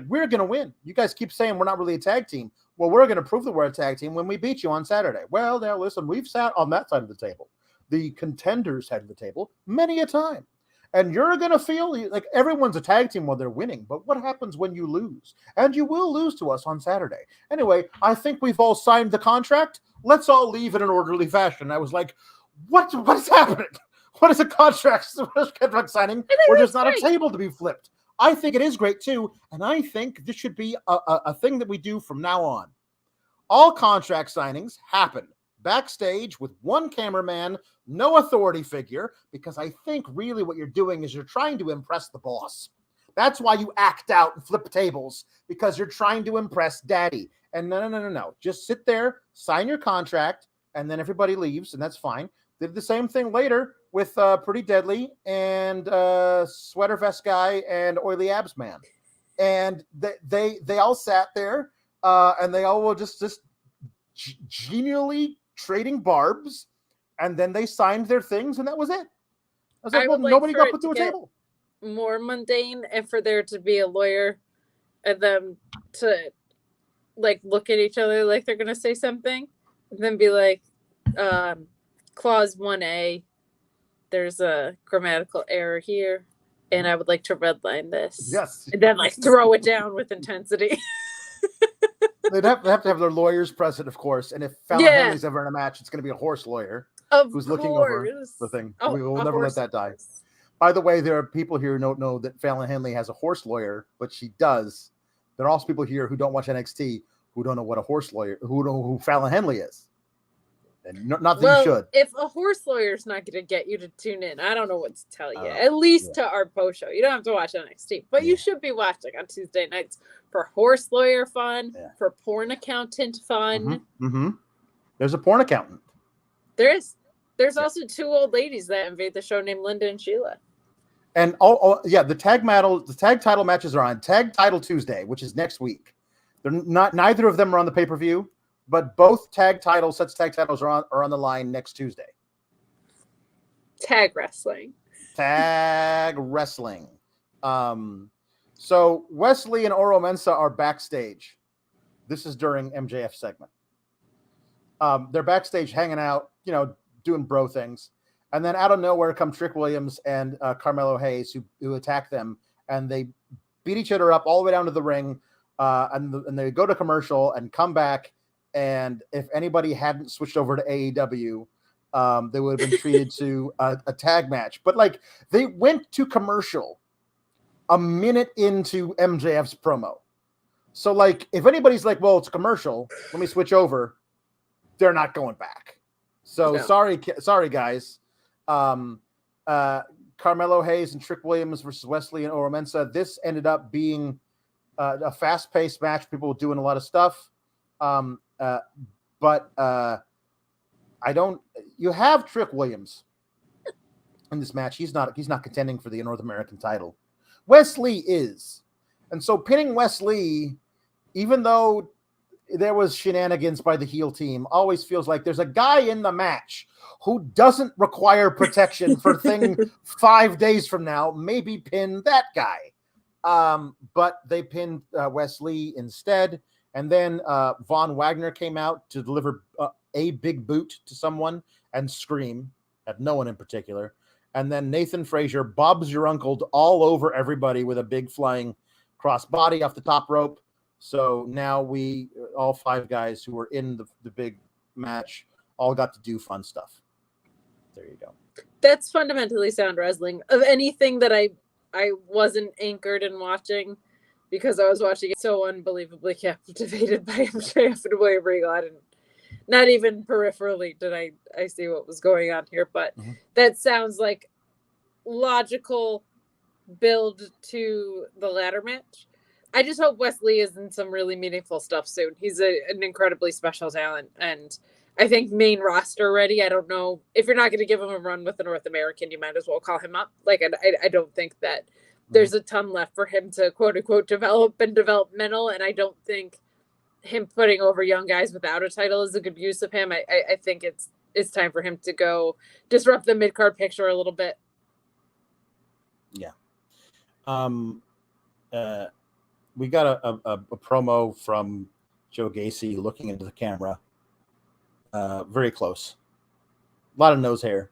we're gonna win. You guys keep saying we're not really a tag team. Well, we're gonna prove that we're a tag team when we beat you on Saturday. Well, now listen, we've sat on that side of the table, the contenders side of the table, many a time. And you're going to feel like everyone's a tag team while they're winning. But what happens when you lose? And you will lose to us on Saturday. Anyway, I think we've all signed the contract. Let's all leave in an orderly fashion. I was like, what is happening? What is a contract signing where there's not a table to be flipped? I think it is great too. And I think this should be a thing that we do from now on. All contract signings happen backstage with one cameraman, no authority figure, because I think really what you're doing is you're trying to impress the boss. That's why you act out and flip tables, because you're trying to impress daddy. And no. Just sit there, sign your contract, and then everybody leaves, and that's fine. Did the same thing later with Pretty Deadly and Sweater Vest Guy and Oily Abs Man. And they all sat there, and they all were just genially trading barbs, and then they signed their things, and that was it. I was like, well, nobody got put to a table. More mundane, and for there to be a lawyer and them to look at each other like they're gonna say something, and then be like, clause 1A, there's a grammatical error here, and I would like to redline this. Yes. And then throw it down with intensity. They'd have to have their lawyers present, of course. And if Fallon Henley's ever in a match, it's going to be a horse lawyer who's looking over the thing. We will never let that die. By the way, there are people here who don't know that Fallon Henley has a horse lawyer, but she does. There are also people here who don't watch NXT who don't know what a horse lawyer, who know who Fallon Henley is. And not that you should. If a horse lawyer is not going to get you to tune in, I don't know what to tell you. At least to our post show. You don't have to watch NXT, but you should be watching on Tuesday nights for horse lawyer fun, for porn accountant fun. Mm-hmm. Mm-hmm. There's a porn accountant. There is. There's also two old ladies that invade the show named Linda and Sheila. And the tag title matches are on Tag Title Tuesday, which is next week. They're not. Neither of them are on the pay-per-view. But both tag titles are on the line next Tuesday. Tag wrestling. So Wesley and Oro Mensah are backstage. This is during MJF segment. They're backstage hanging out, doing bro things. And then out of nowhere come Trick Williams and Carmelo Hayes who attack them. And they beat each other up all the way down to the ring. And they go to commercial and come back. And if anybody hadn't switched over to AEW, they would have been treated to a tag match. But they went to commercial a minute into MJF's promo. So if anybody's like, well, it's a commercial, let me switch over, they're not going back. So sorry guys. Carmelo Hayes and Trick Williams versus Wesley and Oro Mensah. This ended up being a fast-paced match. People were doing a lot of stuff. But you have Trick Williams in this match. He's not contending for the North American title. Wesley is. And so pinning Wesley, even though there was shenanigans by the heel team, always feels like there's a guy in the match who doesn't require protection for thing 5 days from now. Maybe pin that guy. But they pinned Wesley instead. And then Von Wagner came out to deliver a big boot to someone and scream at no one in particular. And then Nathan Frazier bobs your uncle all over everybody with a big flying crossbody off the top rope. So now all five guys who were in the big match, all got to do fun stuff. There you go. That's fundamentally sound wrestling. Of anything that I wasn't anchored in watching, because I was watching it so unbelievably captivated by MJF and William Regal. not even peripherally did I see what was going on here, but that sounds like logical build to the ladder match. I just hope Wesley is in some really meaningful stuff soon. He's an incredibly special talent, and I think main roster ready. I don't know if you're not going to give him a run with the North American, you might as well call him up. Like, I don't think that there's a ton left for him to quote unquote develop and developmental, and I don't think him putting over young guys without a title is a good use of him. I think it's time for him to go disrupt the mid card picture a little bit. Yeah. We got a promo from Joe Gacy looking into the camera. Very close. A lot of nose hair.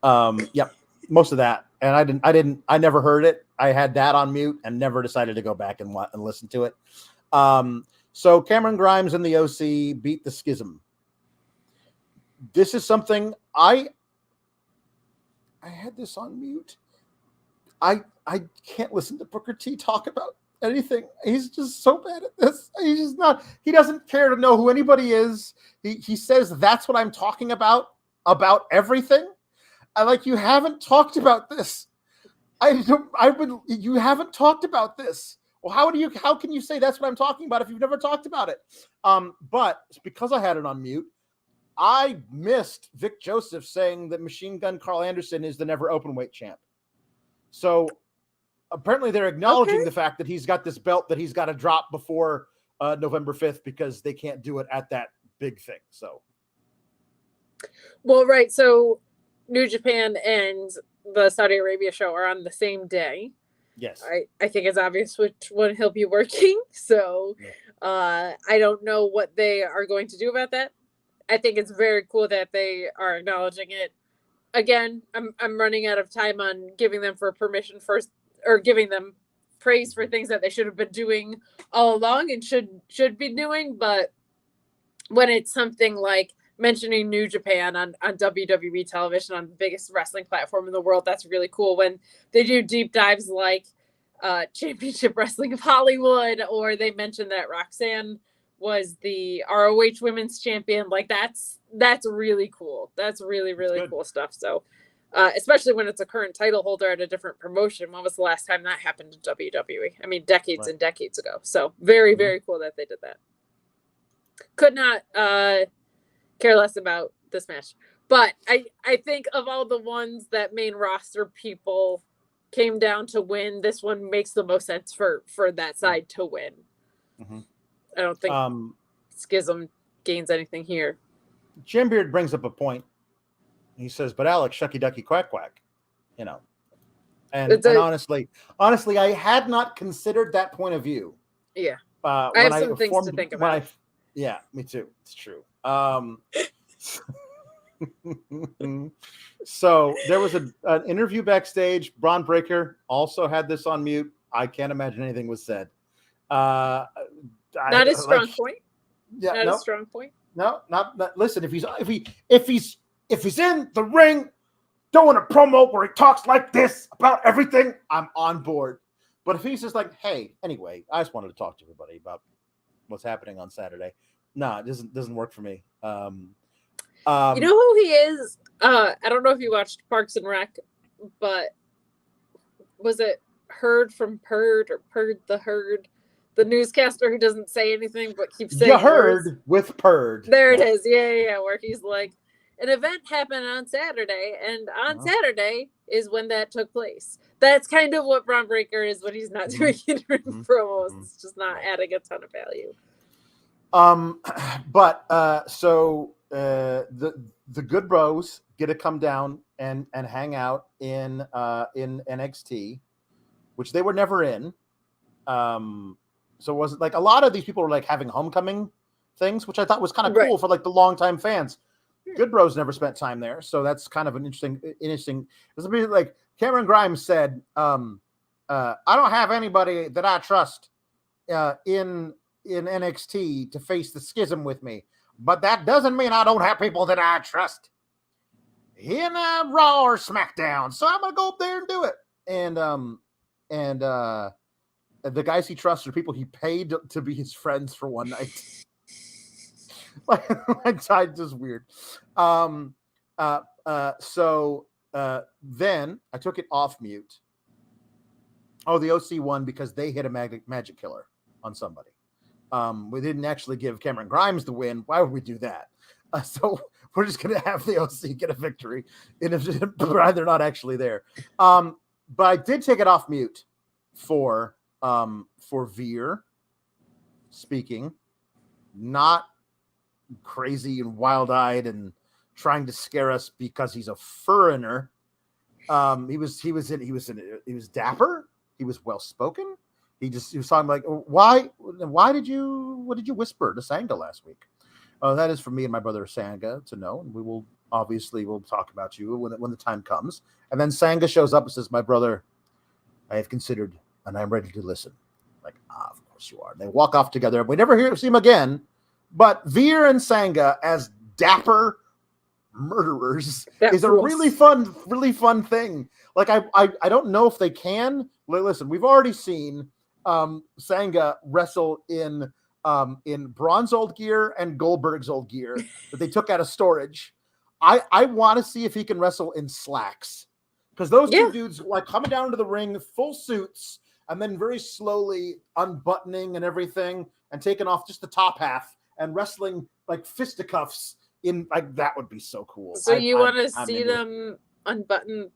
Yep, most of that. And I never heard it. I had that on mute and never decided to go back and listen to it. So Cameron Grimes and the OC beat the Schism. This is something I had this on mute. I can't listen to Booker T talk about anything. He's just so bad at this. He's just not. He doesn't care to know who anybody is. He says that's what I'm talking about everything. You haven't talked about this. You haven't talked about this. Well, how can you say that's what I'm talking about if you've never talked about it? But because I had it on mute, I missed Vic Joseph saying that Machine Gun Carl Anderson is the never openweight champ. So apparently they're acknowledging the fact that he's got this belt that he's got to drop before November 5th because they can't do it at that big thing. So, well, right. So New Japan and the Saudi Arabia show are on the same day. Yes. I think it's obvious which one he'll be working. So I don't know what they are going to do about that. I think it's very cool that they are acknowledging it. Again, I'm running out of time on giving them for permission first, or giving them praise for things that they should have been doing all along and should be doing. But when it's something like mentioning New Japan on WWE television, on the biggest wrestling platform in the world, that's really cool. When they do deep dives like Championship Wrestling of Hollywood, or they mention that Roxanne was the ROH Women's Champion, like that's really cool. That's really, really cool stuff. So especially when it's a current title holder at a different promotion. When was the last time that happened in WWE? I mean, decades and decades ago. So very, very cool that they did that. Could not care less about this match. But I think of all the ones that main roster people came down to win, this one makes the most sense for that side to win. Mm-hmm. I don't think Schism gains anything here. Jim Beard brings up a point. He says, but Alex, shucky ducky quack quack, and honestly, I had not considered that point of view. Yeah. I have some things to think about. Yeah, me too. It's true. So there was an interview backstage. Braun Breaker also had this on mute. I can't imagine anything was said. Not a strong point. Yeah, not a strong point. No, not. Listen, if he's in the ring doing a promo where he talks like this about everything, I'm on board. But if he's just like, hey, anyway, I just wanted to talk to everybody about what's happening on Saturday. No, it doesn't work for me. You know who he is? I don't know if you watched Parks and Rec, but was it Herd from Purd or Purd the Herd? The newscaster who doesn't say anything but keeps saying Herd with Purd. There it is. Yeah. Where he's like, an event happened on Saturday, and on Saturday is when that took place. That's kind of what Braun Breaker is when he's not doing interim promos. It's just not adding a ton of value. So the Good Bros get to come down and hang out in NXT, which they were never in. So it wasn't like a lot of these people were like having homecoming things, which I thought was kind of cool for like the longtime fans. Good Bros never spent time there, so that's kind of an interesting. It's like Cameron Grimes said, "I don't have anybody that I trust in NXT to face the Schism with me, but that doesn't mean I don't have people that I trust in Raw or SmackDown. So I'm gonna go up there and do it." And the guys he trusts are people he paid to be his friends for one night. like tied just weird. So then I took it off mute. Oh, the OC won because they hit a magic killer on somebody. We didn't actually give Cameron Grimes the win. Why would we do that? So we're just going to have the OC get a victory, and if they're not actually there. But I did take it off mute for Veer speaking, not crazy and wild-eyed and trying to scare us because he's a foreigner. He was dapper. He was well-spoken. He was talking like, what did you whisper to Sangha last week? That is for me and my brother Sangha to know, and we'll talk about you when the time comes. And then Sangha shows up and says, "My brother, I have considered and I'm ready to listen." Like, of course you are. And they walk off together. We never see him again. But Veer and Sangha as dapper murderers is a really fun thing. Like I don't know if they can. Listen, we've already seen Sangha wrestle in Braun's old gear and Goldberg's old gear that they took out of storage. I want to see if he can wrestle in slacks, because those two dudes like coming down into the ring full suits and then very slowly unbuttoning and everything and taking off just the top half and wrestling like fisticuffs in like that would be so cool. So you want to see them unbutton?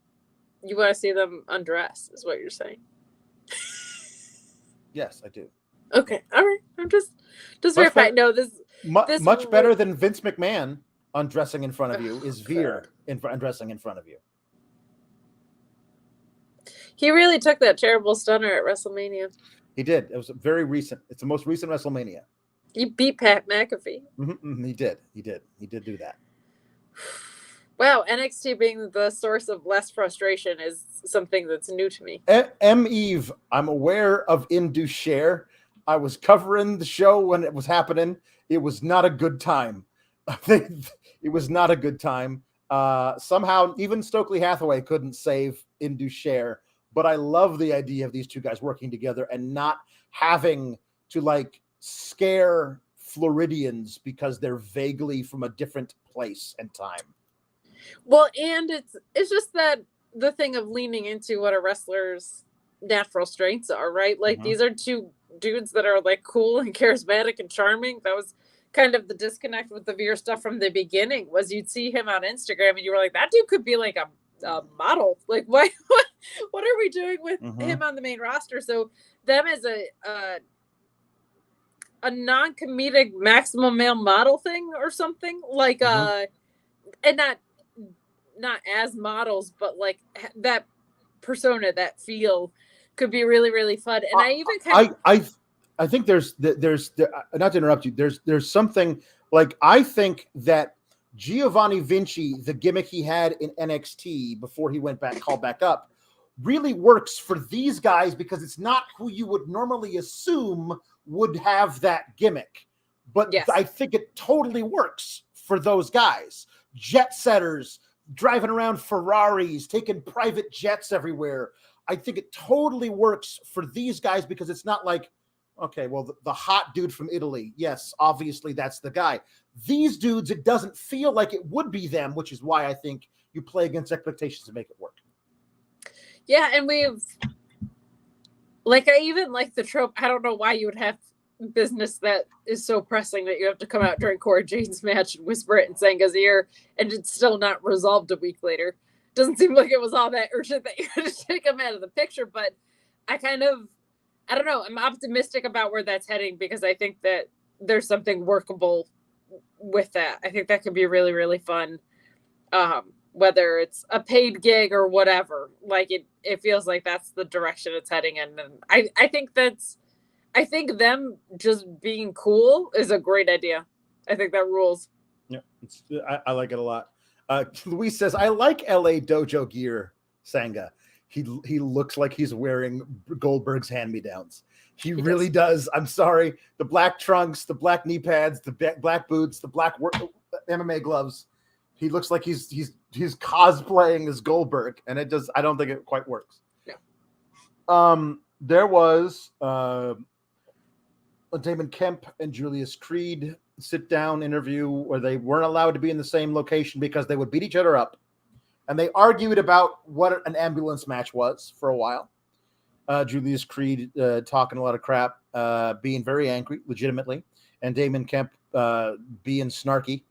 You want to see them undress? Is what you're saying? Yes, I do. Okay, all right. I'm just verifying. No, this much better than Vince McMahon undressing in front of you is Veer undressing in front of you. He really took that terrible stunner at WrestleMania. He did. It was very recent. It's the most recent WrestleMania. He beat Pat McAfee. Mm-hmm. He did do that. Wow, NXT being the source of less frustration is something that's new to me. Eve, I'm aware of Indus I was covering the show when it was happening. It was not a good time. It was not a good time. Somehow, even Stokely Hathaway couldn't save Indus, but I love the idea of these two guys working together and not having to like scare Floridians because they're vaguely from a different place and time. Well, and it's just that the thing of leaning into what a wrestler's natural strengths are, right? Like these are two dudes that are like cool and charismatic and charming. That was kind of the disconnect with the Veer stuff from the beginning, was you'd see him on Instagram and you were like, that dude could be like a model. Like what are we doing with him on the main roster? So them as a non-comedic maximum male model thing or something like and not as models, but like that persona, that feel could be really, really fun. And I even kind of I think there's not to interrupt you. There's something like, I think that Giovanni Vinci, the gimmick he had in NXT before he called back up, really works for these guys because it's not who you would normally assume would have that gimmick. But I think it totally works for those guys. Jet setters, driving around Ferraris, taking private jets everywhere. I think it totally works for these guys because it's not like, okay, well, the hot dude from Italy, yes, obviously that's the guy. These dudes, it doesn't feel like it would be them, which is why I think you play against expectations to make it work. Yeah, and we've, like, I even like the trope. I don't know why you would have business that is so pressing that you have to come out during Cora Jade's match and whisper it in Sanga's ear, and it's still not resolved a week later. Doesn't seem like it was all that urgent that you had to take him out of the picture, but I don't know. I'm optimistic about where that's heading because I think that there's something workable with that. I think that could be really, really fun. Whether it's a paid gig or whatever, like it feels like that's the direction it's heading in. And I think them just being cool is a great idea. I think that rules. Yeah, I like it a lot. Luis says, I like LA dojo gear, Sangha. He looks like he's wearing Goldberg's hand-me-downs. He really does. I'm sorry. The black trunks, the black knee pads, the black boots, the black MMA gloves. He looks like he's cosplaying as Goldberg, and it does. I don't think it quite works. Yeah. There was Damon Kemp and Julius Creed sit-down interview where they weren't allowed to be in the same location because they would beat each other up. And they argued about what an ambulance match was for a while. Julius Creed talking a lot of crap, being very angry, legitimately, and Damon Kemp being snarky.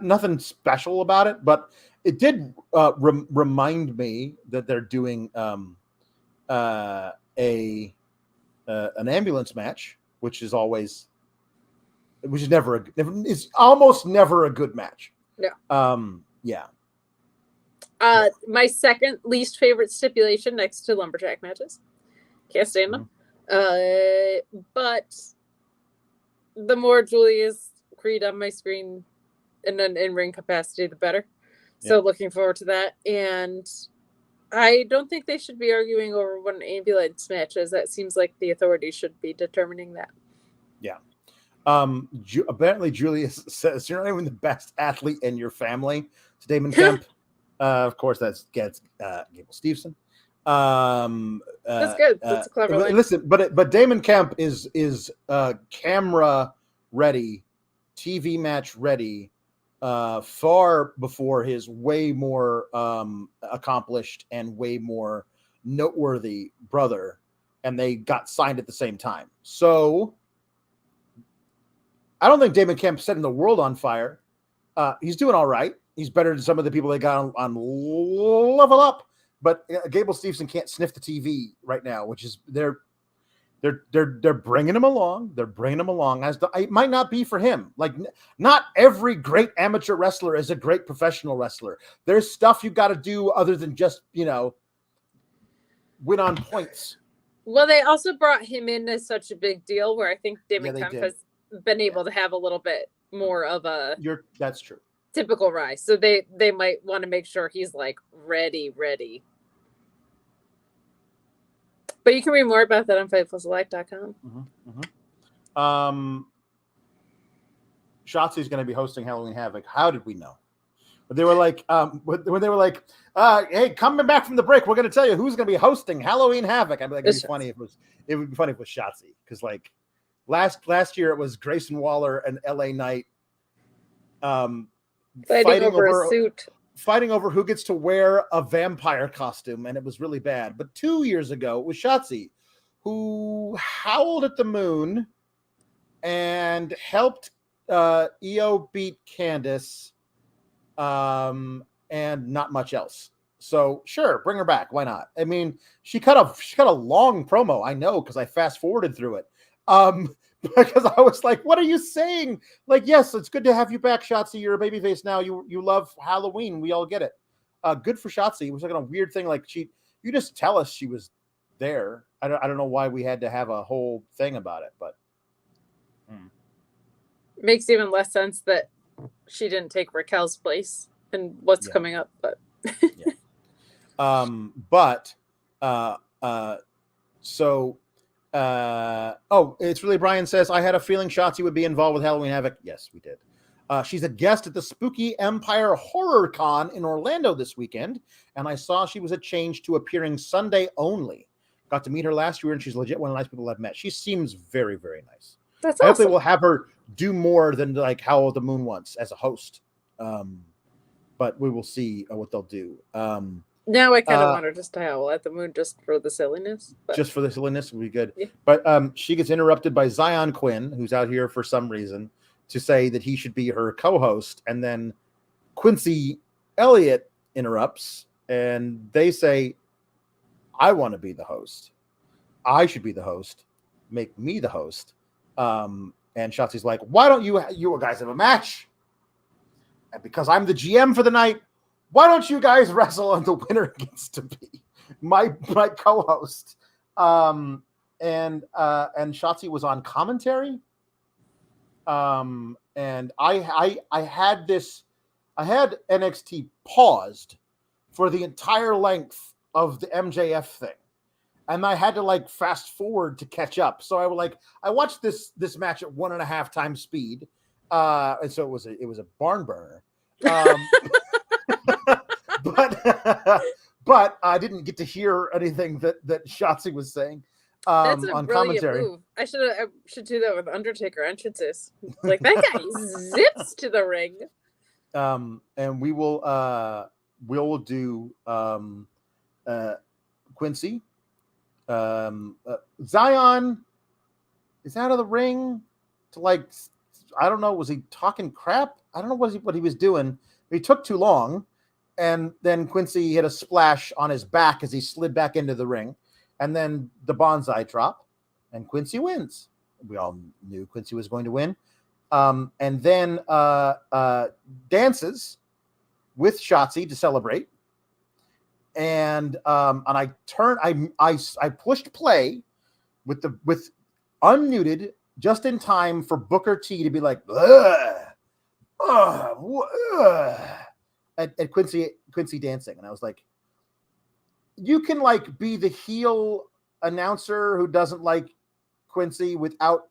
Nothing special about it, but it did remind me that they're doing an ambulance match, which is almost never a good match. Yeah. My second least favorite stipulation next to lumberjack matches. Can't stand them. But the more Julius Creed on my screen in an in-ring capacity, the better. So looking forward to that. And I don't think they should be arguing over what an ambulance match is. That seems like the authorities should be determining that. Yeah. Apparently Julius says you're not even the best athlete in your family. It's Damon Kemp. Of course, that's Gable Steveson. That's good. That's a clever line. Listen, but Damon Kemp is camera ready, TV match ready, far before his way more accomplished and way more noteworthy brother, and they got signed at the same time. So I don't think Damon Kemp's setting the world on fire. He's doing all right. He's better than some of the people they got on Level Up. But Gable Steveson can't sniff the TV right now, which is they're bringing him along. They're bringing him along. It might not be for him. Like, not every great amateur wrestler is a great professional wrestler. There's stuff you got to do other than just win on points. Well, they also brought him in as such a big deal, where I think Damon Kemp has been able to have a little bit more of a that's true typical rise. So they might want to make sure he's like ready. But you can read more about that on FightfulSelect.com. Shotzi's going to be hosting Halloween Havoc. How did we know? But they were like, when they were like, hey, coming back from the break, we're going to tell you who's going to be hosting Halloween Havoc. I'd be like, it would be funny if it would be funny if it was Shotzi, because like last year it was Grayson Waller and LA Knight fighting over a suit, fighting over who gets to wear a vampire costume, and it was really bad. But 2 years ago, it was Shotzi, who howled at the moon and helped EO beat Candice, and not much else. So sure, bring her back. Why not? I mean, she cut a long promo. I know, because I fast forwarded through it. Because I was like, what are you saying? Like, yes, it's good to have you back, Shotzi. You're a babyface now. You love Halloween. We all get it. Good for Shotzi. It was like a weird thing. Like, you just tell us she was there. I don't know why we had to have a whole thing about it, but makes even less sense that she didn't take Raquel's place and what's coming up. But it's really Brian says, I had a feeling Shotzi would be involved with Halloween Havoc. Yes, we did. She's a guest at the Spooky Empire Horror Con in Orlando this weekend, and I saw she was a change to appearing Sunday only. Got to meet her last year, and she's legit one of the nice people I've met. She seems very, very nice. That's awesome. Hopefully we'll have her do more than like Howl of the Moon once as a host. But we will see what they'll do. Now I kind of want her just to howl at the moon just for the silliness. Just for the silliness would be good. Yeah. But she gets interrupted by Zion Quinn, who's out here for some reason, to say that he should be her co-host. And then Quincy Elliott interrupts, and they say, I want to be the host. I should be the host. Make me the host. And Shotzi's like, why don't you guys have a match? And because I'm the GM for the night, why don't you guys wrestle and the winner gets to be my co-host? And Shotzi was on commentary. And I had NXT paused for the entire length of the MJF thing. And I had to like fast forward to catch up. So I watched this match at 1.5 times speed. And so it was a barn burner. but I didn't get to hear anything that Shotzi was saying That's a on brilliant commentary. move. I should do that with Undertaker entrances. Like, that guy zips to the ring. And we will do Quincy. Zion is out of the ring to, like, I don't know, was he talking crap? I don't know what he was doing. He took too long, and then Quincy hit a splash on his back as he slid back into the ring, and then the bonsai drop, and Quincy wins. We all knew Quincy was going to win. And then dances with Shotzi to celebrate. And I pushed play with unmuted just in time for Booker T to be like, at Quincy dancing. And I was like, you can, like, be the heel announcer who doesn't like Quincy without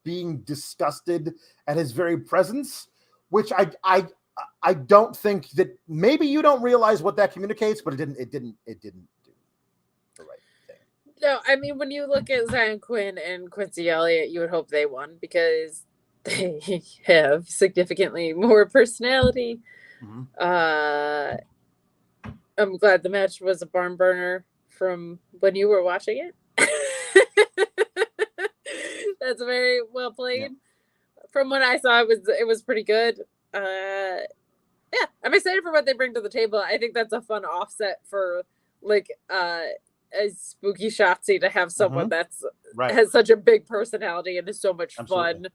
being disgusted at his very presence, which I don't think that, maybe you don't realize what that communicates, but it didn't do the right thing. No, I mean, when you look at Zion Quinn and Quincy Elliott, you would hope they won because they have significantly more personality. Mm-hmm. I'm glad the match was a barn burner from when you were watching it. That's very well played. Yeah. From what I saw, it was pretty good. Yeah, I'm excited for what they bring to the table. I think that's a fun offset for, like, a spooky Shotzi to have someone that's has such a big personality and is so much fun.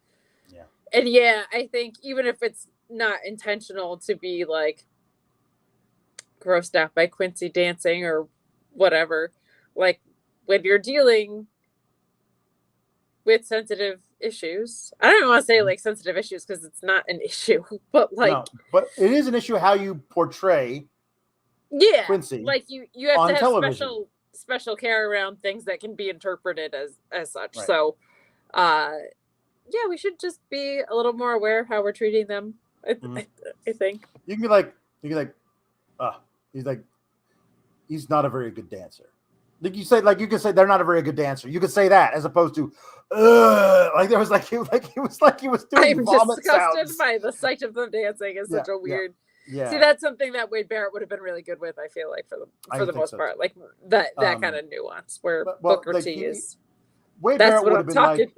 Yeah. And yeah, I think even if it's not intentional to be, like, grossed out by Quincy dancing or whatever, like, when you're dealing with sensitive issues, I don't even want to say, like, sensitive issues because it's not an issue, but, like, no, but it is an issue how you portray Quincy. Like, you have to have television. special care around things that can be interpreted as such. Right. So yeah, we should just be a little more aware of how we're treating them. I think you can be like he's not a very good dancer. Like you can say they're not a very good dancer. You could say that as opposed to like there was like he was doing vomit disgusted sounds. by the sight of them dancing is such a weird. Yeah. See, that's something that Wade Barrett would have been really good with. I feel like for the most part, like that kind of nuance where Booker T is. Wade Barrett would have been like,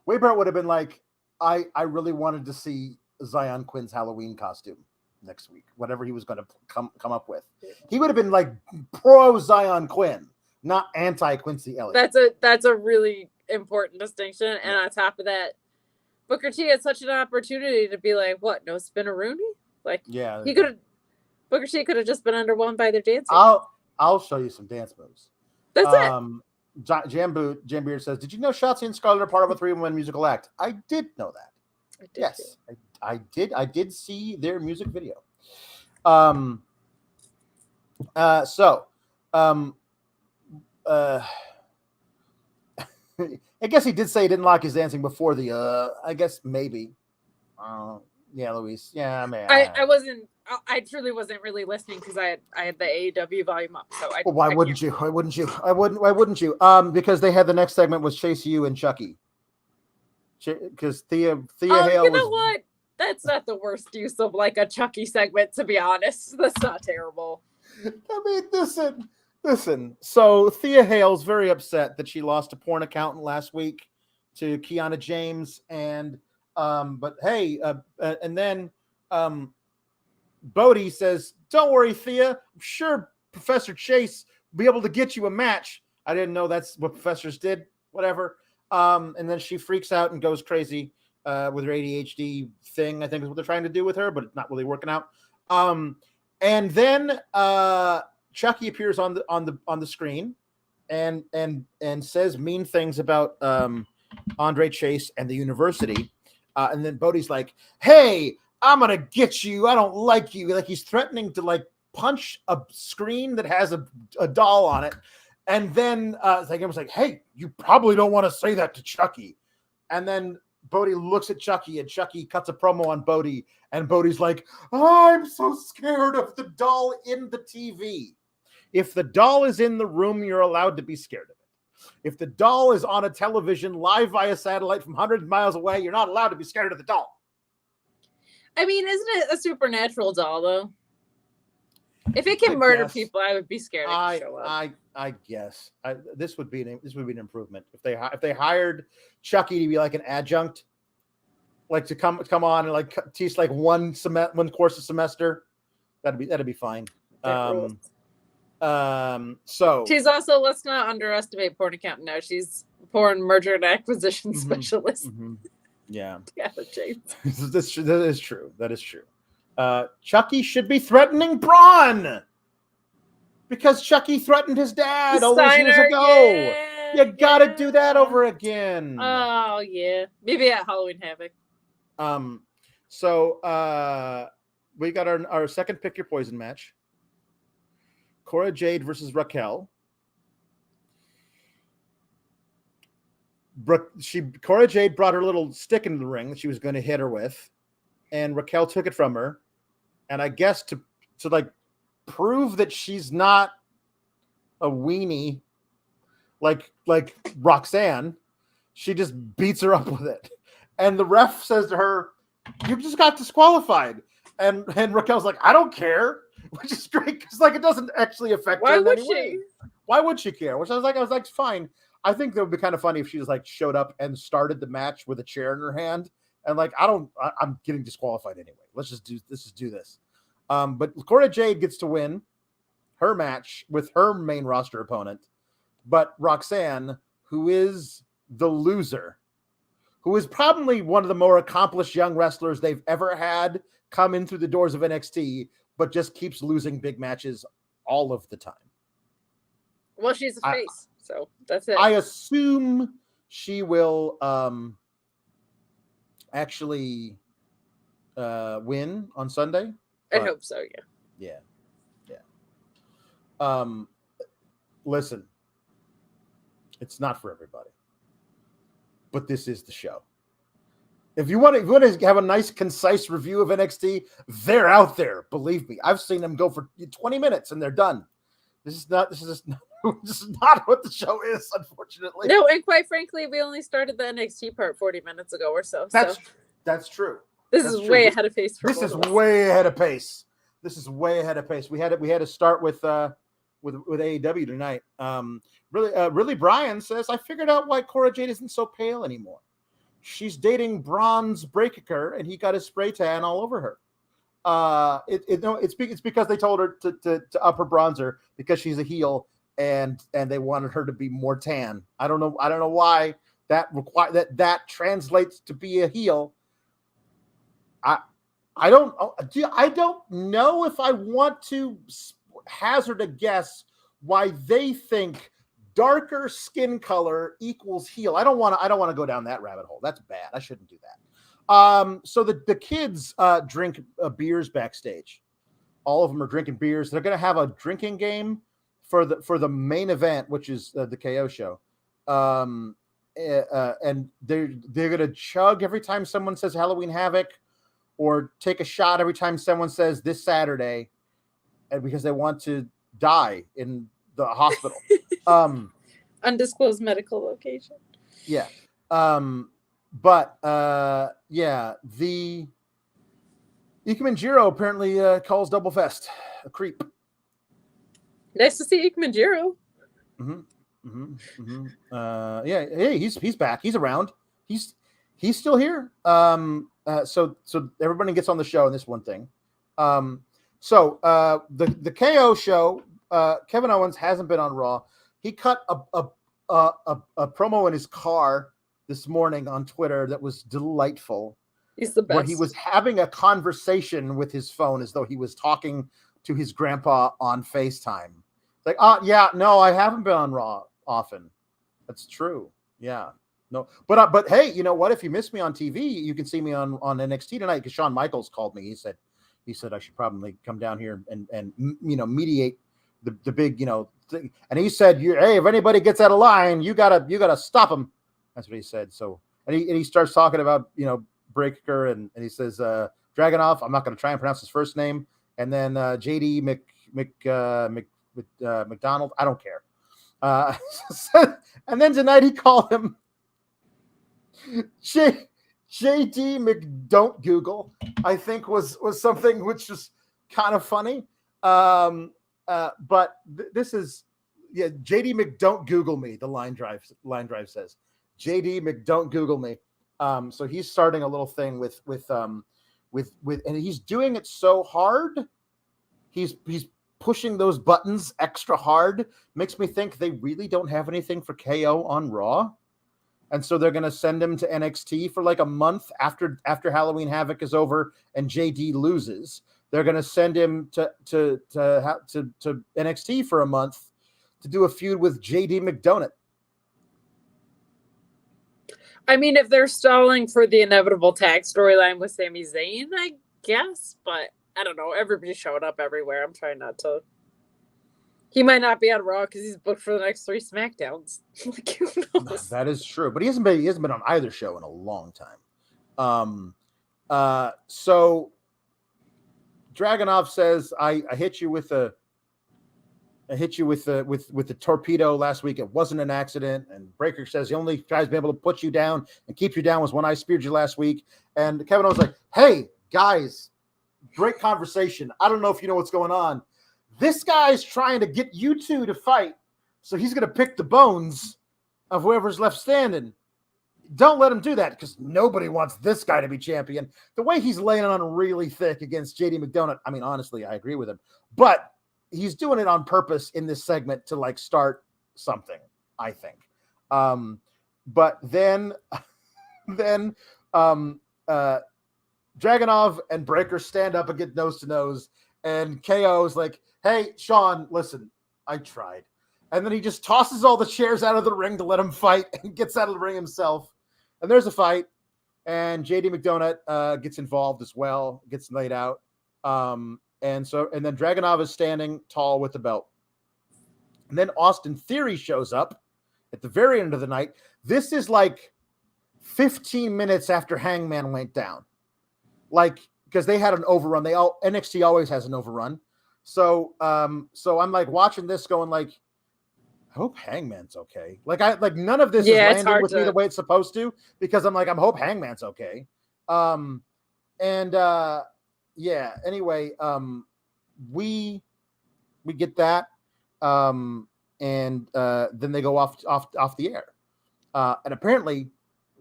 Wade Barrett would have been like, I really wanted to see Zion Quinn's Halloween costume next week, whatever he was going to come up with. He would have been like pro Zion Quinn, not anti Quincy Elliott. That's a really important distinction. And on top of that, Booker T had such an opportunity to be like, what, no Spinaroonie? Like, yeah, Booker T could have just been underwhelmed by their dancing. I'll show you some dance moves. That's it. Jambeard says, did you know Shotzi and Scarlett are part of a 3-in-1 musical act? I did know that. Yes, I did. I did see their music video. I guess he did say he didn't like his dancing before the. I guess maybe. Yeah, Luis. Yeah, man. I truly wasn't really listening because I had the AEW volume up. So why wouldn't you? Why wouldn't you? Why wouldn't you? Because they had the next segment was Chase U and Chucky. Because Thea Hale. You know what? That's not the worst use of like a Chucky segment, to be honest. That's not terrible. I mean, listen. So Thea Hale's very upset that she lost a porn accountant last week to Kiana James, and but hey, and then Bodie says, "Don't worry, Thea. I'm sure Professor Chase will be able to get you a match." I didn't know that's what professors did. Whatever. And then she freaks out and goes crazy with her ADHD thing, I think is what they're trying to do with her, but it's not really working out. And then Chucky appears on the screen and says mean things about Andre Chase and the university. And then Bodie's like, "Hey, I'm gonna get you. I don't like you." Like he's threatening to like punch a screen that has a doll on it. And then I was like, "Hey, you probably don't want to say that to Chucky." And then Bodhi looks at Chucky, and Chucky cuts a promo on Bodhi, and Bodhi's like, I'm so scared of the doll in the TV. If the doll is in the room, you're allowed to be scared of it. If the doll is on a television live via satellite from hundreds of miles away, you're not allowed to be scared of the doll. I mean, isn't it a supernatural doll, though? If it can murder people, I would be scared it could show up. I guess this would be an improvement if they hired Chucky to be like an adjunct, like to come on and like teach like one course a semester. That'd be fine. So she's also, let's not underestimate porn accountant. No, she's porn merger and acquisition specialist. Mm-hmm. Yeah, that is true. That is true. Chucky should be threatening Braun because Chucky threatened his dad all those years ago. You gotta do that over again. Oh yeah, maybe at Halloween Havoc. So we got our second pick your poison match. Cora Jade versus Raquel. Cora Jade brought her little stick into the ring that she was going to hit her with, and Raquel took it from her. And I guess to like prove that she's not a weenie like Roxanne, she just beats her up with it. And the ref says to her, "You just got disqualified." And Raquel's like, "I don't care," which is great because like it doesn't actually affect her in any way. Why would she care? Which I was like, fine. I think that would be kind of funny if she just like showed up and started the match with a chair in her hand. And like, I'm getting disqualified anyway. Let's just do this. But Cora Jade gets to win her match with her main roster opponent. But Roxanne, who is the loser, who is probably one of the more accomplished young wrestlers they've ever had come in through the doors of NXT, but just keeps losing big matches all of the time. Well, she's a face, so that's it. I assume she will actually win on Sunday. I hope so, yeah. Listen, it's not for everybody, but this is the show. If you want to have a nice, concise review of NXT, they're out there. Believe me, I've seen them go for 20 minutes and they're done. This is not what the show is, unfortunately. No, and quite frankly, we only started the NXT part 40 minutes ago or so. That's true. This is way ahead of pace. This is way ahead of pace. We had to start with AEW tonight. Really, Brian says, I figured out why Cora Jade isn't so pale anymore. She's dating Bronze Breaker, and he got his spray tan all over her. It's because they told her to up her bronzer because she's a heel, and they wanted her to be more tan. I don't know why that translates to be a heel. I don't know if I want to hazard a guess why they think darker skin color equals heel. I don't want to go down that rabbit hole. That's bad. I shouldn't do that. So the kids drink beers backstage. All of them are drinking beers. They're going to have a drinking game for the main event, which is the KO show. And they're going to chug every time someone says Halloween Havoc, or take a shot every time someone says this Saturday, and because they want to die in the hospital. Undisclosed medical location. Yeah. But the Ikemen Jiro apparently calls Double Fest a creep. Nice to see Ikemen Jiro. Yeah, hey, he's back. He's around. He's still here. So everybody gets on the show in this one thing. So the KO show, Kevin Owens hasn't been on Raw. He cut a promo in his car this morning on Twitter that was delightful. He's the best. Where he was having a conversation with his phone as though he was talking to his grandpa on FaceTime. Like, yeah, no, I haven't been on Raw often. That's true. Yeah. No, but hey, you know what? If you miss me on TV, you can see me on NXT tonight because Shawn Michaels called me. He said I should probably come down here and mediate the big thing. And he said, hey, if anybody gets out of line, you gotta stop them. That's what he said. So and he starts talking about, Breaker, and he says Dragunov. I'm not going to try and pronounce his first name, and then JD McDonald. I don't care. And then tonight he called him JD McDon't Google. I think was something which was kind of funny. But this is JD McDon't Google me. The line drive says JD McDon't Google me. So he's starting a little thing with and he's doing it so hard. He's pushing those buttons extra hard. Makes me think they really don't have anything for KO on Raw. And so they're going to send him to NXT for like a month after Halloween Havoc is over and JD loses. They're going to send him to NXT for a month to do a feud with JD McDonut. I mean, if they're stalling for the inevitable tag storyline with Sami Zayn, I guess, but I don't know. Everybody showed up everywhere. I'm trying not to. He might not be on Raw because he's booked for the next 3 SmackDowns. Like, who knows? That is true, but he hasn't been on either show in a long time. So Dragunov says, "I hit you with the torpedo last week. It wasn't an accident." And Breaker says the only guy's been able to put you down and keep you down was when I speared you last week. And Kevin Owens like, "Hey guys, great conversation. I don't know if you know what's going on. This guy's trying to get you two to fight, so he's going to pick the bones of whoever's left standing. Don't let him do that because nobody wants this guy to be champion." The way he's laying on really thick against JD McDonut, I mean, honestly, I agree with him. But he's doing it on purpose in this segment to like start something, I think. But then Dragunov and Breaker stand up and get nose to nose, and KO's like, "Hey, Sean, listen, I tried." And then he just tosses all the chairs out of the ring to let him fight and gets out of the ring himself. And there's a fight, and JD McDonut gets involved as well, gets laid out. And then Dragunov is standing tall with the belt. And then Austin Theory shows up at the very end of the night. This is like 15 minutes after Hangman went down. Like, because they had an overrun. NXT always has an overrun. So I'm like watching this going like, I hope Hangman's okay. Like none of this is landing with me the way it's supposed to, because I'm like, I hope Hangman's okay. Anyway, we get that. And then they go off the air. And apparently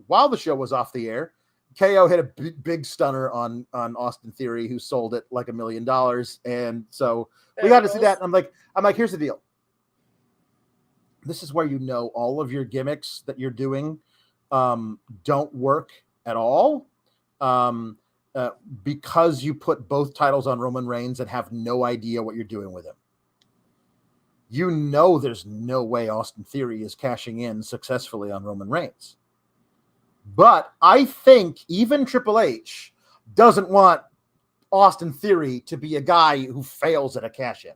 while the show was off the air, KO hit a big stunner on Austin Theory, who sold it like $1 million. And so we got to see that. And I'm like, here's the deal. This is where all of your gimmicks that you're doing don't work at all, because you put both titles on Roman Reigns and have no idea what you're doing with him. There's no way Austin Theory is cashing in successfully on Roman Reigns. But I think even Triple H doesn't want Austin Theory to be a guy who fails at a cash-in.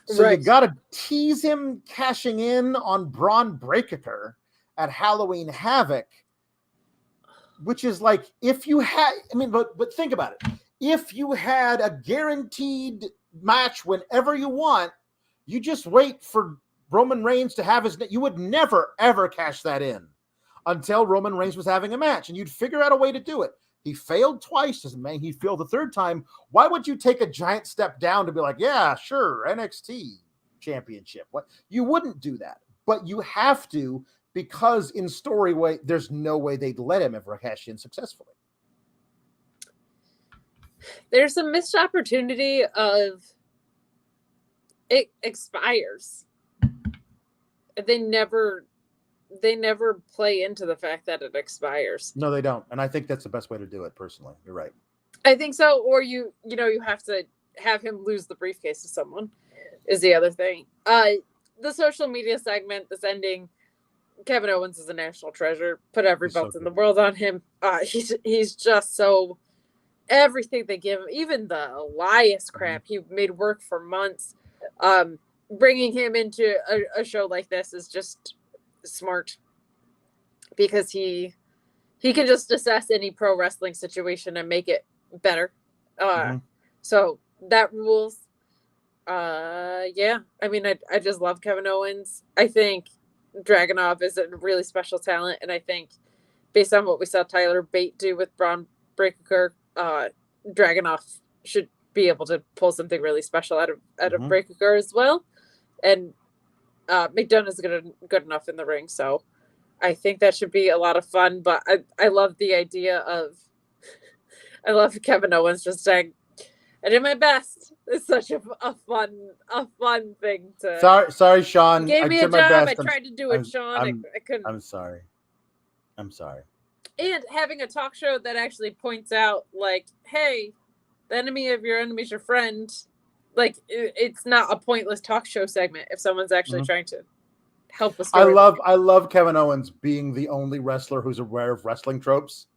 So You got to tease him cashing in on Braun Breaker at Halloween Havoc, which is like, if you had, but think about it. If you had a guaranteed match whenever you want, you just wait for Roman Reigns to have you would never, ever cash that in until Roman Reigns was having a match, and you'd figure out a way to do it. He failed twice, he failed the third time. Why would you take a giant step down to be like, yeah, sure, NXT championship? What? You wouldn't do that, but you have to, because in story way, there's no way they'd let him ever cash in successfully. There's a missed opportunity of it expires. They never play into the fact that it expires. No, they don't. And I think that's the best way to do it, personally. You're right. I think so. Or you have to have him lose the briefcase to someone is the other thing. The social media segment, this ending, Kevin Owens is a national treasure. Put every belt in the world on him. He's just so, everything they give him, even the Elias crap, he made work for months. Bringing him into a show like this is just smart, because he he can just assess any pro wrestling situation and make it better. So that rules. Yeah, I mean, I just love Kevin Owens. I think Dragunov is a really special talent, and I think based on what we saw Tyler Bate do with Braun Breakker, Dragunov should be able to pull something really special out of Breakker as well. And McDonough is good enough in the ring, so I think that should be a lot of fun. But I love the idea of I love Kevin Owens just saying, "I did my best." It's such a fun thing to. Sorry, Sean. You gave me a job. I tried to do it, Sean. I couldn't. I'm sorry. And having a talk show that actually points out, like, hey, the enemy of your enemy is your friend. Like, it's not a pointless talk show segment if someone's actually trying to help the story. I love Kevin Owens being the only wrestler who's aware of wrestling tropes.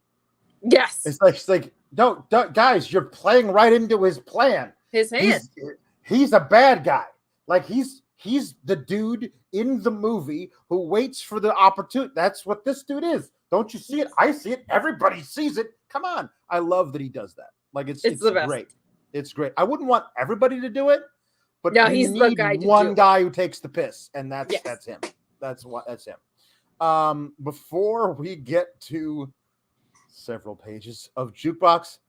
Yes. It's like don't guys, you're playing right into his plan. His hand. He's a bad guy. Like he's the dude in the movie who waits for the opportunity. That's what this dude is. Don't you see it? I see it. Everybody sees it. Come on. I love that he does that. Like it's the best. Great. It's great. I wouldn't want everybody to do it, but no, he's the guy. One guy who takes the piss, and that's him. That's him. Before we get to several pages of Jukebox,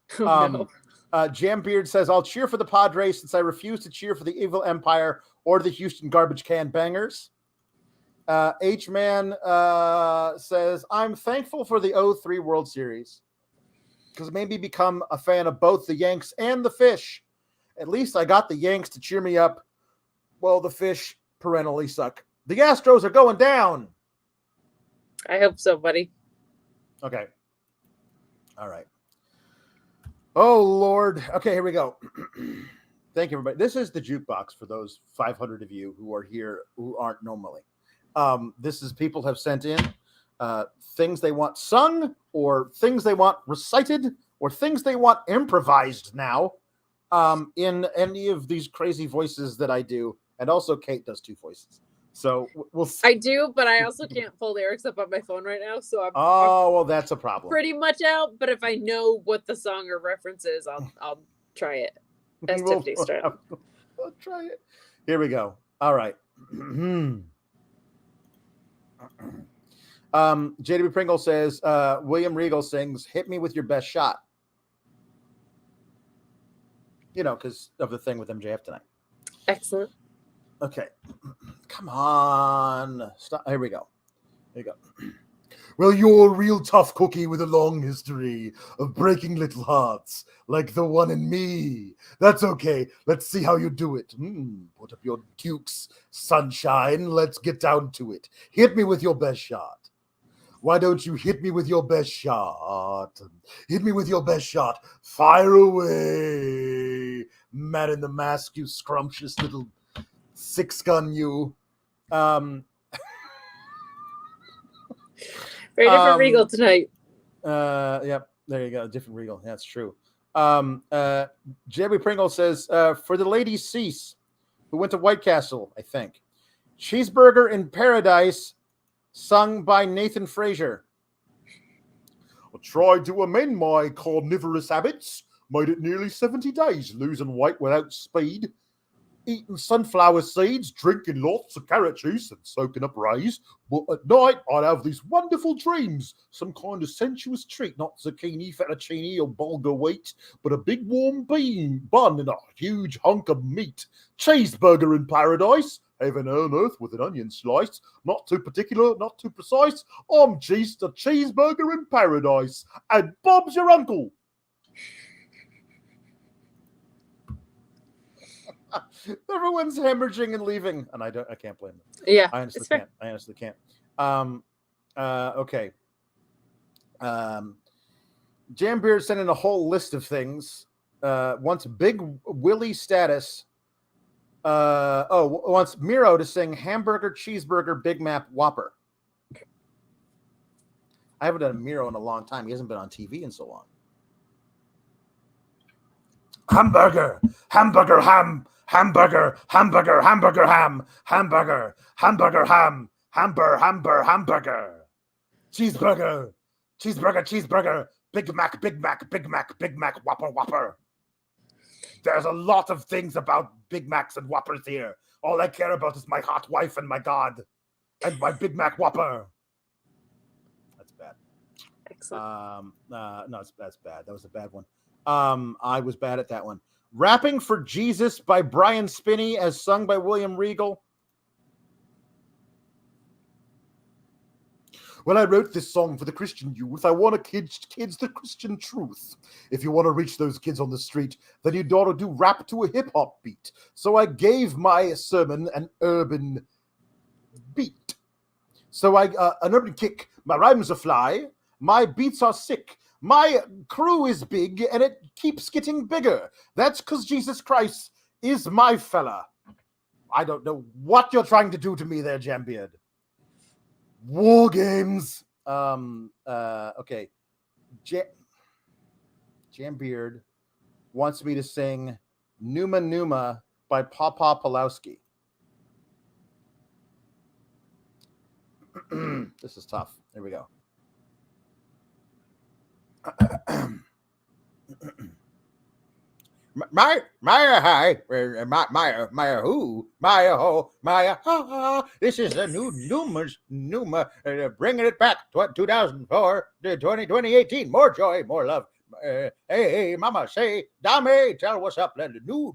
Jambeard says, "I'll cheer for the Padres since I refuse to cheer for the Evil Empire or the Houston Garbage Can Bangers." H-Man says, "I'm thankful for the 03 World Series because it made me become a fan of both the Yanks and the Fish. At least I got the Yanks to cheer me up. Well, the Fish perennially suck. The Astros are going down." I hope so, buddy. Okay. All right. Oh, Lord. Okay, here we go. Thank you, everybody. This is the Jukebox for those 500 of you who are here who aren't normally. This is people have sent in things they want sung or things they want recited or things they want improvised now in any of these crazy voices that I do. And also Kate does 2 voices. So we'll see. I do, but I also can't pull lyrics up on my phone right now. So I'm well, that's a problem. Pretty much out, but if I know what the song or reference is, I'll try it. As Tiffany's trying. I'll try it. Here we go. All right. JW Pringle says, William Regal sings, "Hit me with your best shot." You know, because of the thing with MJF tonight. Excellent. Okay. Come on. Stop. Here we go. Well, you're a real tough cookie with a long history of breaking little hearts, like the one in me. That's okay. Let's see how you do it. Put up your dukes, sunshine. Let's get down to it. Hit me with your best shot. Why don't you hit me with your best shot? Hit me with your best shot. Fire away. Man in the mask, you scrumptious little 6-gun, you. Very different Regal tonight. Yep, there you go. Different Regal. That's true. Jerry Pringle says, for the ladies cease, who went to White Castle, I think. Cheeseburger in Paradise, sung by Nathan Frazier. I tried to amend my carnivorous habits. Made it nearly 70 days, losing weight without speed. Eating sunflower seeds, drinking lots of carrot juice and soaking up rays. But at night, I'd have these wonderful dreams. Some kind of sensuous treat, not zucchini, fettuccine, or bulgur wheat, but a big warm bean bun and a huge hunk of meat. Cheeseburger in paradise. Heaven on earth with an onion slice. Not too particular, not too precise. I'm just a cheeseburger in paradise. And Bob's your uncle. Everyone's hemorrhaging and leaving, and I can't blame them. Yeah, I honestly can't. Okay. Jambeard sent in a whole list of things. Wants Big Willie status. Wants Miro to sing Hamburger, Cheeseburger, Big Mac, Whopper. I haven't done a Miro in a long time. He hasn't been on TV in so long. Hamburger, hamburger, ham. Hamburger, hamburger, hamburger, ham, hamburger, hamburger, ham, hamburger. Cheeseburger, cheeseburger, Big Mac, Whopper. There's a lot of things about Big Macs and Whoppers here. All I care about is my hot wife and my God and my Big Mac Whopper. That's bad. Excellent. No, that's bad. That was a bad one. I was bad at that one. Rapping for Jesus by Brian Spinney as sung by William Regal. Well, I wrote this song for the Christian youth. I want to kids the Christian truth. If you want to reach those kids on the street, then you'd ought to do rap to a hip-hop beat. So I gave my sermon an urban beat. So an urban kick. My rhymes are fly. My beats are sick. My crew is big, and it keeps getting bigger. That's because Jesus Christ is my fella. I don't know what you're trying to do to me there, Jambeard. War games. Okay. Jambeard wants me to sing Numa Numa by Pawlowski. This is tough. Here we go. Maya, hi, Maya, who, Maya, ho, Maya, ha, ha. This is the new Numa, bringing it back, 2004 to 2018. More joy, more love. Hey, mama, say, Dame, tell what's up. The new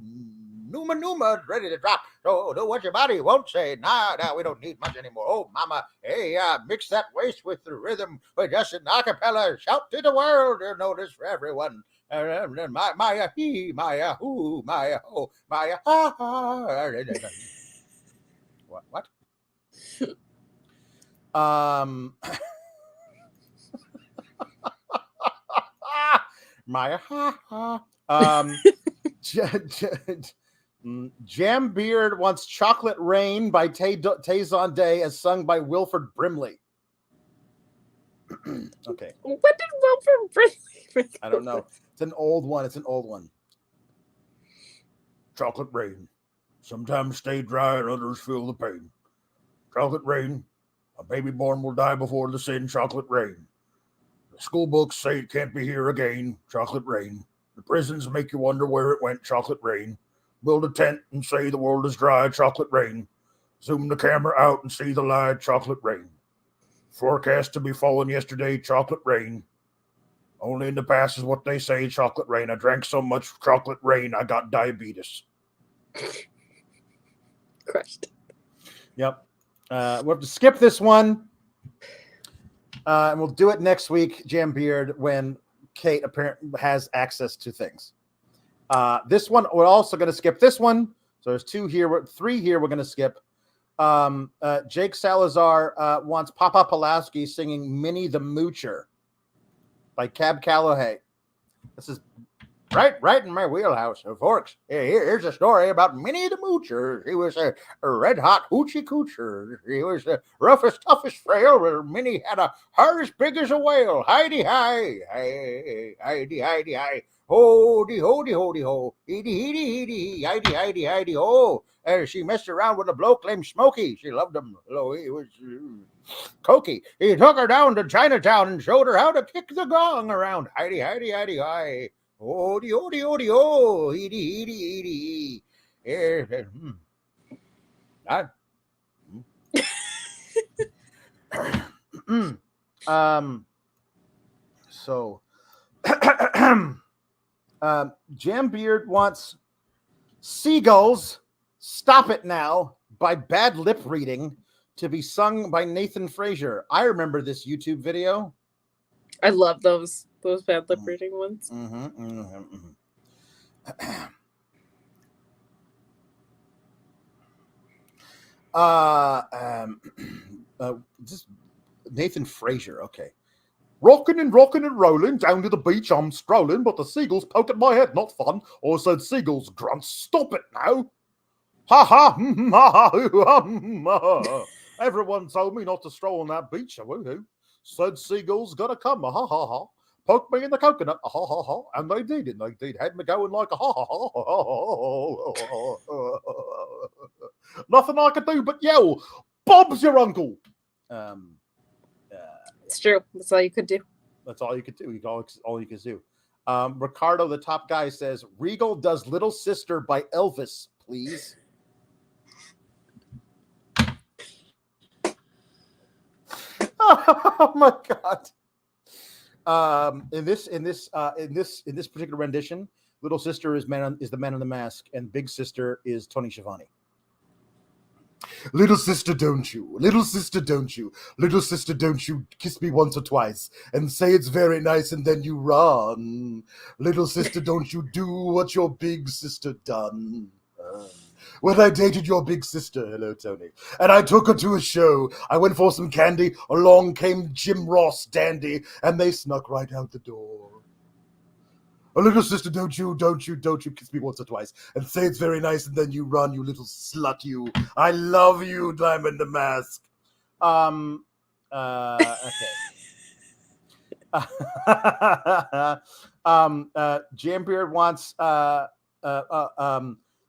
Numa ready to drop. So do what your body won't say. Nah, we don't need much anymore. Oh, mama, hey, mix that waist with the rhythm. But just an acapella, shout to the world. You'll notice for everyone. Maya, he, Maya, who, Maya, ho, Maya, ha, ha. What? Maya, ha, ha. Jambeard wants Chocolate Rain by Tayson Day as sung by Wilford Brimley. Okay. What did Wilford Brimley? I don't know. It's an old one. Chocolate rain. Sometimes stay dry and others feel the pain. Chocolate rain. A baby born will die before the sin. Chocolate rain. The school books say it can't be here again. Chocolate rain. The prisons make you wonder where it went. Chocolate rain. Build a tent and say the world is dry. Chocolate rain. Zoom the camera out and see the light. Chocolate rain. Forecast to be falling yesterday. Chocolate rain. Only in the past is what they say. Chocolate rain. I drank so much chocolate rain, I got diabetes. Crushed. Yep. We'll have to skip this one. And we'll do it next week, Jambeard, when Kate apparently has access to things. This one, we're also going to skip this one. So there's 3 here we're going to skip. Jake Salazar wants Papa Pawlowski singing Minnie the Moocher by Cab Calloway. This is right in my wheelhouse of Forks. Here's a story about Minnie the Moocher. He was a red hot hoochie coocher. He was the roughest, toughest frail, where Minnie had a heart as big as a whale. Heidi hi, Heidi hi. Hody, hody, hody, ho. Heedy, Heidi, ho. She messed around with a bloke named Smokey. She loved him. He was cokey. He took her down to Chinatown and showed her how to kick the gong around. Heidi, hi. Hody, ho. Heedy. So Jambeard wants Seagulls Stop It Now by Bad Lip Reading to be sung by Nathan Frazier. I remember this YouTube video. I love those bad lip reading ones. Just Nathan Frazier, okay. Rocking and rolling down to the beach, I'm strolling, but the seagulls poke at my head, not fun. I said, seagulls grunt, stop it now. Ha ha, ha. Everyone told me not to stroll on that beach. Woohoo. Said seagulls gotta come, ha ha ha. Poke me in the coconut, ha ha ha. And they did, had me going like a ha ha ha. Nothing I could do but yell, Bob's your uncle. It's true. That's all you could do. That's all you could do. All you could do. Ricardo, the top guy, says Regal does Little Sister by Elvis, please. Oh my God. In this particular rendition, Little Sister is the Man in the Mask, and Big Sister is Tony Schiavone. Little sister, don't you? Little sister, don't you? Little sister, don't you kiss me once or twice and say it's very nice and then you run? Little sister, don't you do what your big sister done? When I dated your big sister, hello, Tony, and I took her to a show, I went for some candy, along came Jim Ross Dandy, and they snuck right out the door. Oh, little sister, don't you kiss me once or twice and say it's very nice and then you run, you little slut, you. I love you, Diamond the Mask. Okay. Jambeard wants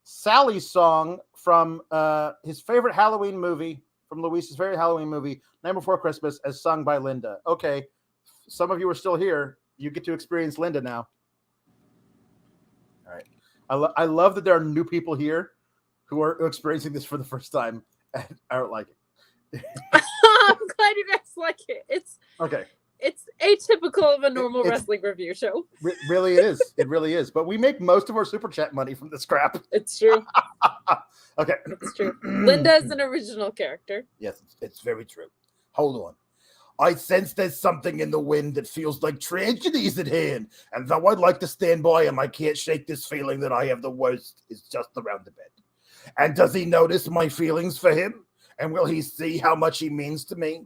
Sally's song from his favorite Halloween movie, from Luis's favorite Halloween movie, Night Before Christmas, as sung by Linda. Okay, some of you are still here. You get to experience Linda now. All right. I love that there are new people here who are experiencing this for the first time. And I don't like it. I'm glad you guys like it. It's okay. It's atypical of a normal wrestling review show. Really, it is. It really is. But we make most of our super chat money from this crap. It's true. Okay. It's true. Linda is an original character. Yes, it's very true. Hold on. I sense there's something in the wind that feels like tragedies at hand. And though I'd like to stand by him, I can't shake this feeling that I have the worst is just around the bend. And does he notice my feelings for him? And will he see how much he means to me?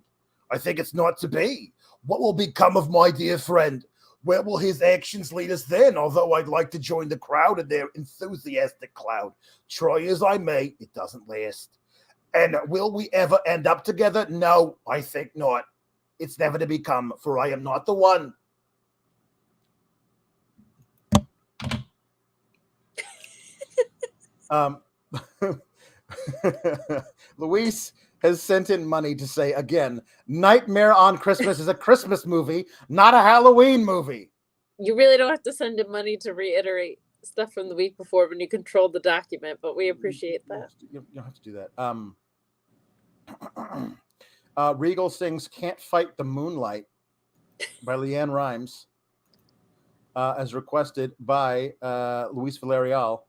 I think it's not to be. What will become of my dear friend? Where will his actions lead us then? Although I'd like to join the crowd in their enthusiastic cloud. Try as I may, it doesn't last. And will we ever end up together? No, I think not. It's never to become, for I am not the one. Luis has sent in money to say, again, Nightmare on Christmas is a Christmas movie, not a Halloween movie. You really don't have to send in money to reiterate stuff from the week before when you controlled the document, but we appreciate that. You don't have to do that. Regal sings Can't Fight the Moonlight by Leanne Rimes, as requested by Luis Villarreal.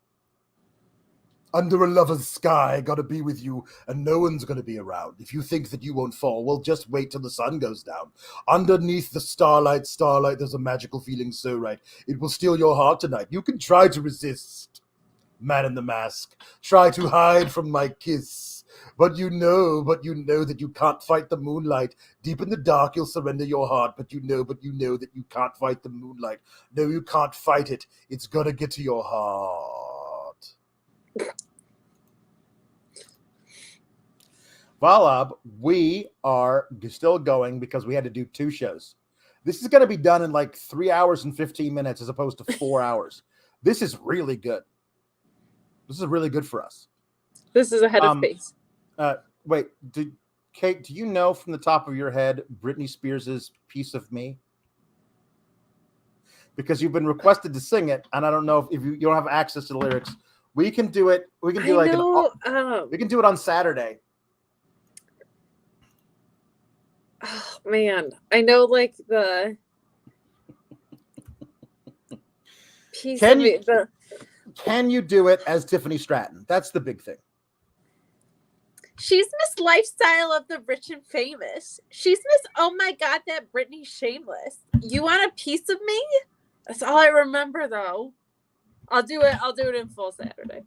Under a lover's sky, gotta be with you, and no one's gonna be around. If you think that you won't fall, well, just wait till the sun goes down. Underneath the starlight, there's a magical feeling so right. It will steal your heart tonight. You can try to resist, Man in the Mask. Try to hide from my kiss. But you know that you can't fight the moonlight. Deep in the dark, you'll surrender your heart. But you know that you can't fight the moonlight. No, you can't fight it. It's gonna get to your heart. Valab, we are still going because we had to do 2 shows. This is going to be done in like 3 hours and 15 minutes as opposed to 4 hours. This is really good. This is really good for us. This is ahead of pace. Wait, Kate, do you know from the top of your head Britney Spears' Piece of Me? Because you've been requested to sing it, and I don't know if you don't have access to the lyrics. We can do it. We can do we can do it on Saturday. Oh man, I know like the piece Can of you, it. Can you do it as Tiffany Stratton? That's the big thing. She's Miss Lifestyle of the Rich and Famous. She's Miss, oh my God, that Britney Shameless. You want a piece of me? That's all I remember, though. I'll do it in full Saturday.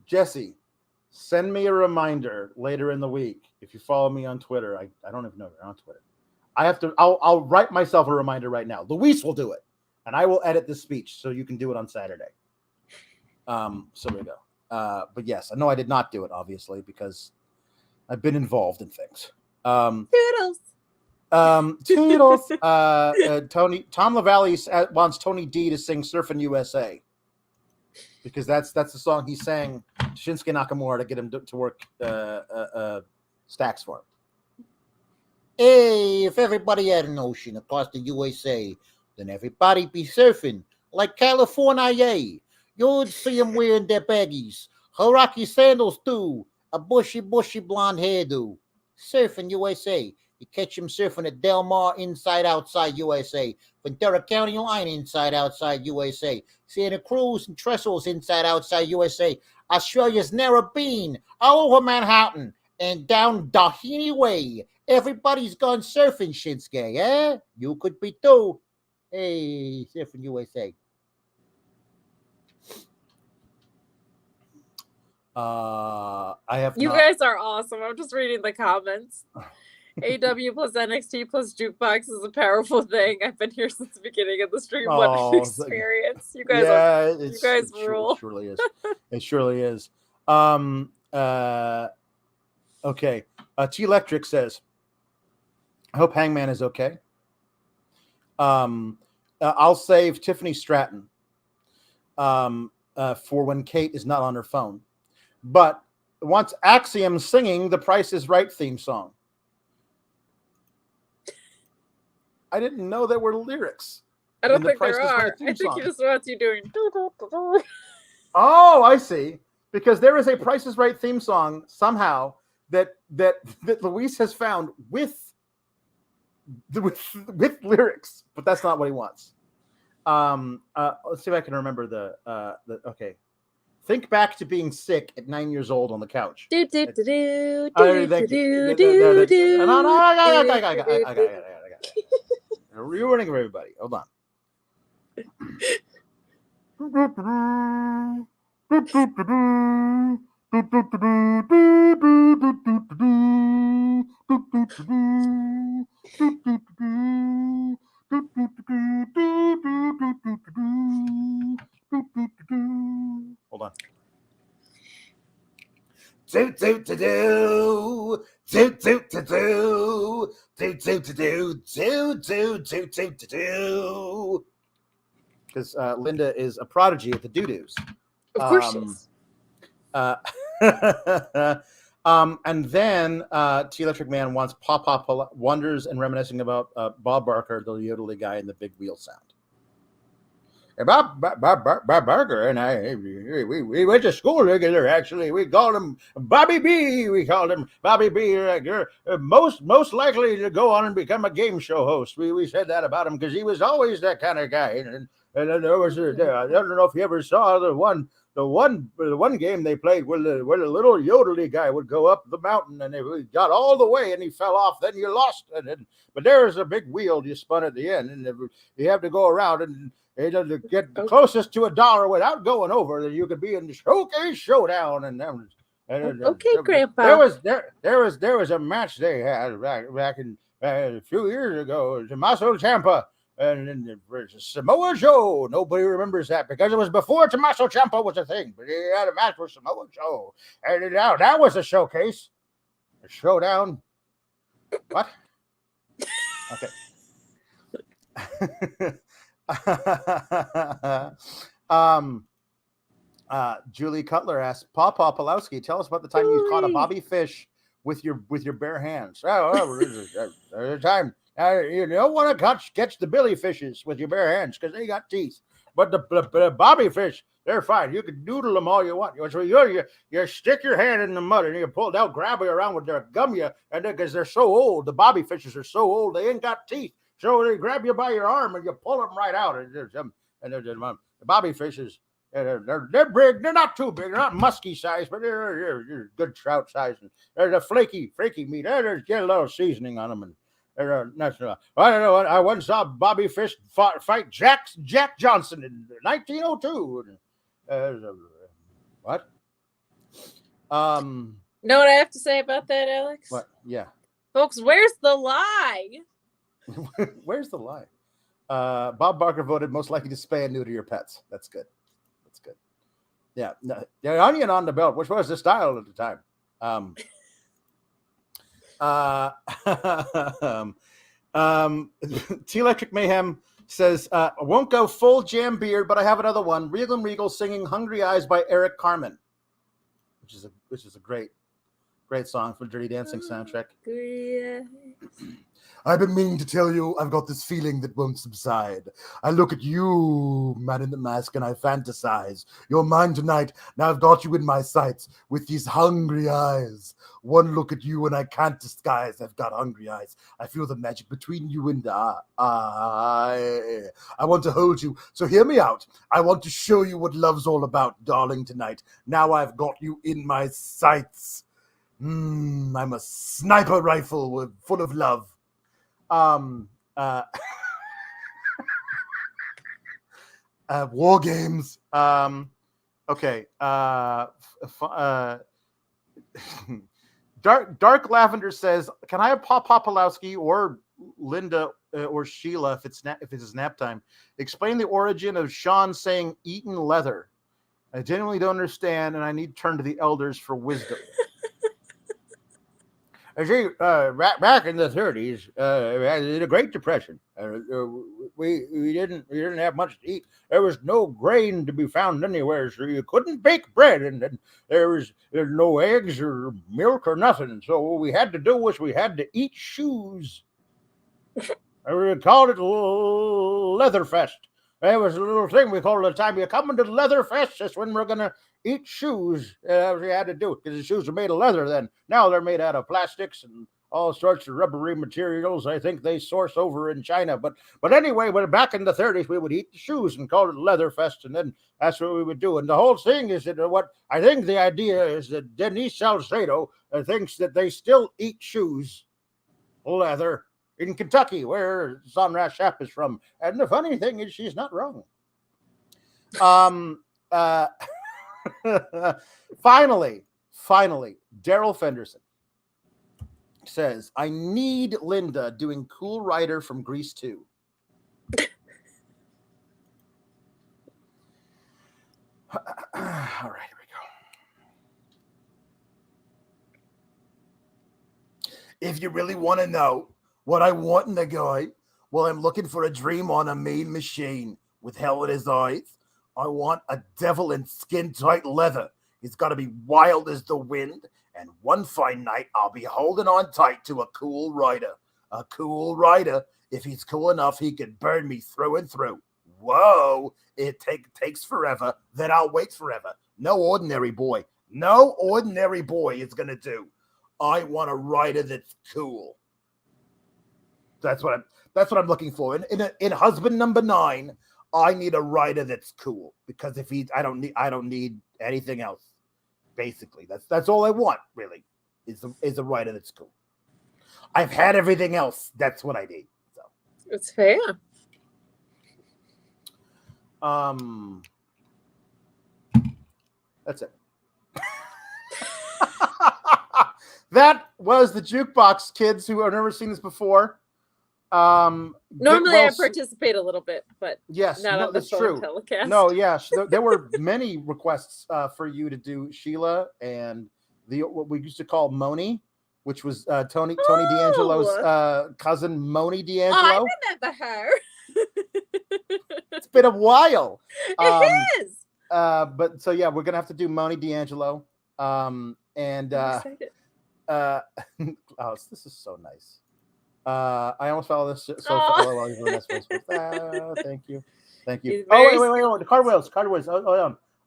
Jesse, send me a reminder later in the week. If you follow me on Twitter, I don't even know if you're on Twitter. I'll write myself a reminder right now. Luis will do it, and I will edit this speech so you can do it on Saturday. So there we go. But yes, I know I did not do it, obviously, because I've been involved in things. Toodles. Toodles. Tom LaValle wants Tony D to sing Surfin' USA, because that's the song he sang to Shinsuke Nakamura to get him to work stacks for him. Hey, if everybody had an ocean across the USA, then everybody be surfing like California. You'd see them wearing their baggies, Haraki sandals too, a bushy blonde hairdo. Surfing USA. You catch them surfing at Del Mar inside outside USA, Ventura County line inside outside USA, Santa Cruz and Trestles inside outside USA, Australia's Narrabeen, all over Manhattan, and down Doheny Way. Everybody's gone surfing, Shinsuke, eh? You could be too. Hey, surfing USA. I have You not... guys are awesome. I'm just reading the comments. AEW plus NXT plus jukebox is a powerful thing. I've been here since the beginning of the stream. What an experience! You guys, you guys rule. It surely is. It surely is. Okay. T Electric says, "I hope Hangman is okay. I'll save Tiffany Stratton for when Kate is not on her phone, but wants Axiom singing the Price is Right theme song." I didn't know there were lyrics. I don't think there are. I think he just wants you doing. Oh, I see. Because there is a Price is Right theme song somehow that Luis has found with lyrics, but that's not what he wants. Let's see if I can remember the okay. Think back to being sick at 9 years old on the couch. I got it. You're ruining for everybody. Hold on. Hold on. Toot toot to do, toot toot to do, toot toot to do, toot toot toot toot to do. Because Linda is a prodigy at the doo-doos. Of course she is. And then T Electric Man wants Pop wonders and reminiscing about Bob Barker, the yodely guy in the big wheel sound. Bob Barker and I, we went to school together. Actually, we called him Bobby B. We called him Bobby B. You're most likely to go on and become a game show host. We said that about him because he was always that kind of guy. And there was I don't know if you ever saw the one game they played where the little yodely guy would go up the mountain and he got all the way and he fell off. Then you lost it. But there's a big wheel you spun at the end, and you have to go around and to get closest to $1 without going over, that you could be in the showcase showdown. And okay, Grandpa. There was a match they had back in a few years ago. Tommaso Ciampa and Samoa Joe. Nobody remembers that because it was before Tommaso Ciampa was a thing. But he had a match with Samoa Joe, and now that was a showcase, a showdown. What? Okay. Julie Cutler asks, Pawlowski, tell us about the time you caught a bobby fish with your bare hands. The time you don't want to catch the billy fishes with your bare hands because they got teeth, but the bobby fish, they're fine. You can noodle them all you want. So you stick your hand in the mud and you pull. They'll grab you around with their gum you, and because they're so old, the bobby fishes are so old they ain't got teeth. So they grab you by your arm and you pull them right out. And the bobby fishes, they're big. They're not too big. They're not musky size, but they're good trout size. And they're the flaky meat. They get a little seasoning on them. And they're not. I don't know. I once saw Bobby Fish fight Jack Johnson in 1902. What? Know what I have to say about that, Alex? What? Yeah. Folks, where's the lie? Where's the lie? Bob Barker voted most likely to spay and neuter your pets. That's good. That's good. Yeah. No, the onion on the belt, which was the style at the time. T Electric Mayhem says, I won't go full jam beard, but I have another one. Regal and Regal singing Hungry Eyes by Eric Carmen, which is a great Great song from Dirty Dancing soundtrack. Yeah. I've been meaning to tell you, I've got this feeling that won't subside. I look at you, man in the mask, and I fantasize. You're mine tonight. Now I've got you in my sights with these hungry eyes. One look at you and I can't disguise. I've got hungry eyes. I feel the magic between you and I want to hold you. So hear me out. I want to show you what love's all about, darling, tonight. Now I've got you in my sights. I'm a sniper rifle full of love. War games. Okay. Dark Lavender says, "Can I have Pawlowski or Linda or Sheila if it's nap time? Explain the origin of Sean saying eaten leather. I genuinely don't understand, and I need to turn to the elders for wisdom." I see, back in the 30s, in the Great Depression, we didn't have much to eat. There was no grain to be found anywhere, so you couldn't bake bread, and there's no eggs or milk or nothing. So what we had to do was we had to eat shoes. We called it Leatherfest. There was a little thing we called it the time. You come into Leatherfest, that's when we're going to eat shoes. We had to do it because the shoes are made of leather then. Now they're made out of plastics and all sorts of rubbery materials. I think they source over in China. But anyway, back in the 30s, we would eat the shoes and call it Leatherfest, and then that's what we would do. And the whole thing is that what I think the idea is that Denise Salcedo thinks that they still eat shoes, leather, in Kentucky, where Sonra Shap is from. And the funny thing is she's not wrong. Finally, Daryl Fenderson says, "I need Linda doing Cool Rider from Grease 2. All right, here we go. If you really want to know what I want in a guy, well, I'm looking for a dream on a mean machine with hell in his eyes. I want a devil in skin-tight leather. He's got to be wild as the wind, and one fine night I'll be holding on tight to a cool rider. A cool rider. If he's cool enough, he could burn me through and through. Whoa, it takes forever, then I'll wait forever. No ordinary boy. No ordinary boy is going to do. I want a rider that's cool." That's what I'm looking for. In husband number 9, I need a rider that's cool, because I don't need anything else. Basically, that's all I want. Really, is a rider that's cool. I've had everything else. That's what I need. So it's fair. That's it. That was the Jukebox Kids, who have never seen this before. Normally I participate a little bit, but yes, not on the that's true. Telecast. No, yes, there were many requests for you to do Sheila and what we used to call Moni, which was Toni D'Angelo's cousin, Moni D'Angelo. Oh, I remember her. It's been a while. It is. But so yeah, we're gonna have to do Moni D'Angelo. And oh, this is so nice. I almost follow this while you're doing this. Thank you. Oh, wait. The card wheels.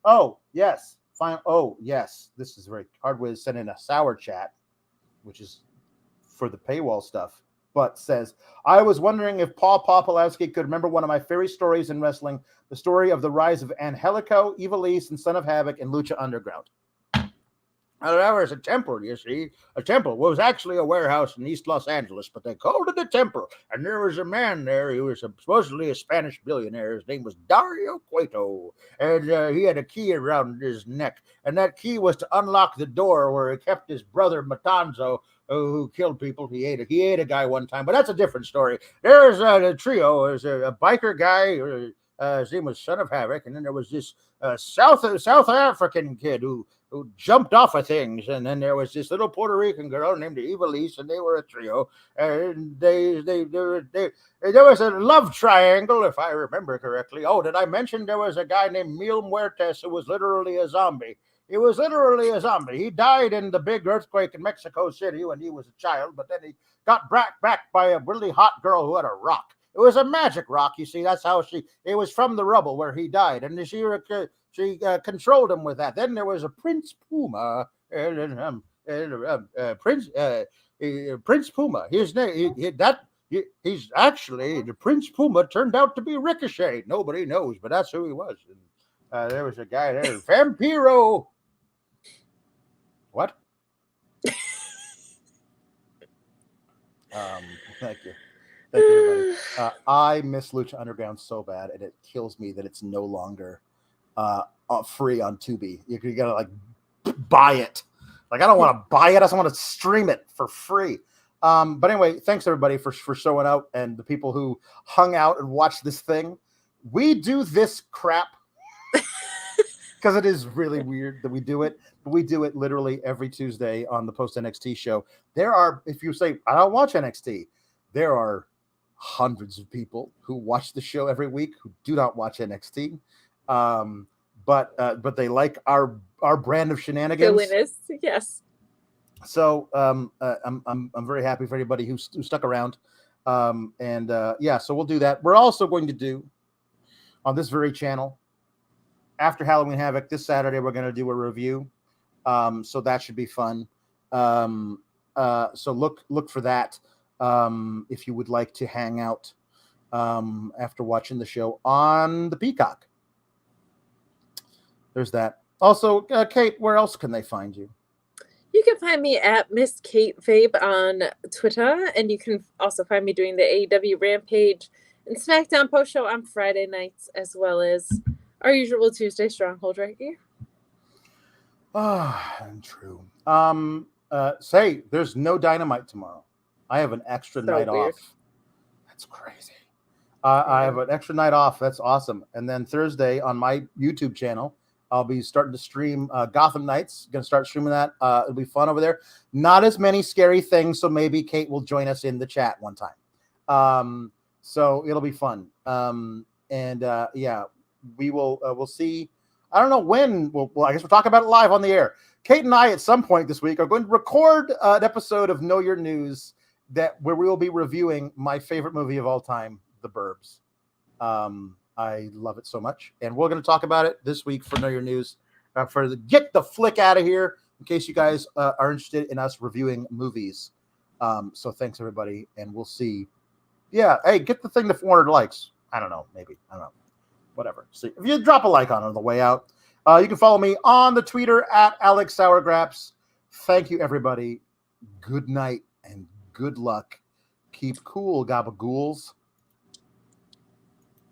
Oh, yes. Fine. Oh, yes. This is very Card Wiz sent in a sour chat, which is for the paywall stuff, but says, "I was wondering if Paul Pawlowski could remember one of my favorite stories in wrestling, the story of the rise of Angelico, Ivelisse, and Son of Havoc in Lucha Underground." There was a temple, you see. A temple was actually a warehouse in East Los Angeles, but they called it a temple. And there was a man there. He was supposedly a Spanish billionaire. His name was Dario Cueto. And he had a key around his neck. And that key was to unlock the door where he kept his brother Matanzo, who killed people. He ate a guy one time, but that's a different story. There's a trio. There's a biker guy. His name was Son of Havoc. And then there was this South African kid who jumped off of things, and then there was this little Puerto Rican girl named Ivelisse, and they were a trio, and there was a love triangle, if I remember correctly. Oh, did I mention there was a guy named Mil Muertes who was literally a zombie? He was literally a zombie. He died in the big earthquake in Mexico City when he was a child, but then he got back by a really hot girl who had a rock. It was a magic rock, you see. That's how it was from the rubble where he died, and she controlled him with that. Then there was a Prince Puma, Prince Puma. His name, he's actually, the Prince Puma turned out to be Ricochet. Nobody knows, but that's who he was. And, there was a guy there, Vampiro. What? Thank you. Thank you, everybody. I miss Lucha Underground so bad, and it kills me that it's no longer free on Tubi. You gotta like buy it. Like I don't want to buy it. I just want to stream it for free. But anyway, thanks everybody for showing out and the people who hung out and watched this thing. We do this crap because it is really weird that we do it, but we do it literally every Tuesday on the Post NXT show. There are, if you say I don't watch NXT, there are hundreds of people who watch the show every week who do not watch NXT, but they like our brand of shenanigans. Silliness, yes. So I'm very happy for anybody who stuck around, so we'll do that. We're also going to do on this very channel after Halloween Havoc this Saturday. We're going to do a review, so that should be fun. So look for that. If you would like to hang out after watching the show on the Peacock. There's that. Also, Kate, where else can they find you? You can find me at Miss Kate Fabe on Twitter, and you can also find me doing the AEW Rampage and SmackDown post show on Friday nights, as well as our usual Tuesday Stronghold right here. True. Say there's no Dynamite tomorrow. I have an extra night off. That's crazy. I have an extra night off. That's awesome. And then Thursday on my YouTube channel, I'll be starting to stream Gotham Knights. Going to start streaming that. It'll be fun over there. Not as many scary things, so maybe Kate will join us in the chat one time. So it'll be fun. We will. We'll see. I don't know when. Well, I guess we'll talk about it live on the air. Kate and I, at some point this week, are going to record an episode of Know Your News where we will be reviewing my favorite movie of all time, The Burbs. I love it so much, and we're going to talk about it this week for Know Your News. Get the flick out of here, in case you guys are interested in us reviewing movies. So thanks everybody, and we'll see. Yeah, hey, get the thing to 400 likes. I don't know, maybe I don't know, whatever. See if you drop a like on the way out. You can follow me on the Twitter at Alex Sourgraps. Thank you everybody. Good night and good luck. Keep cool, gabagools.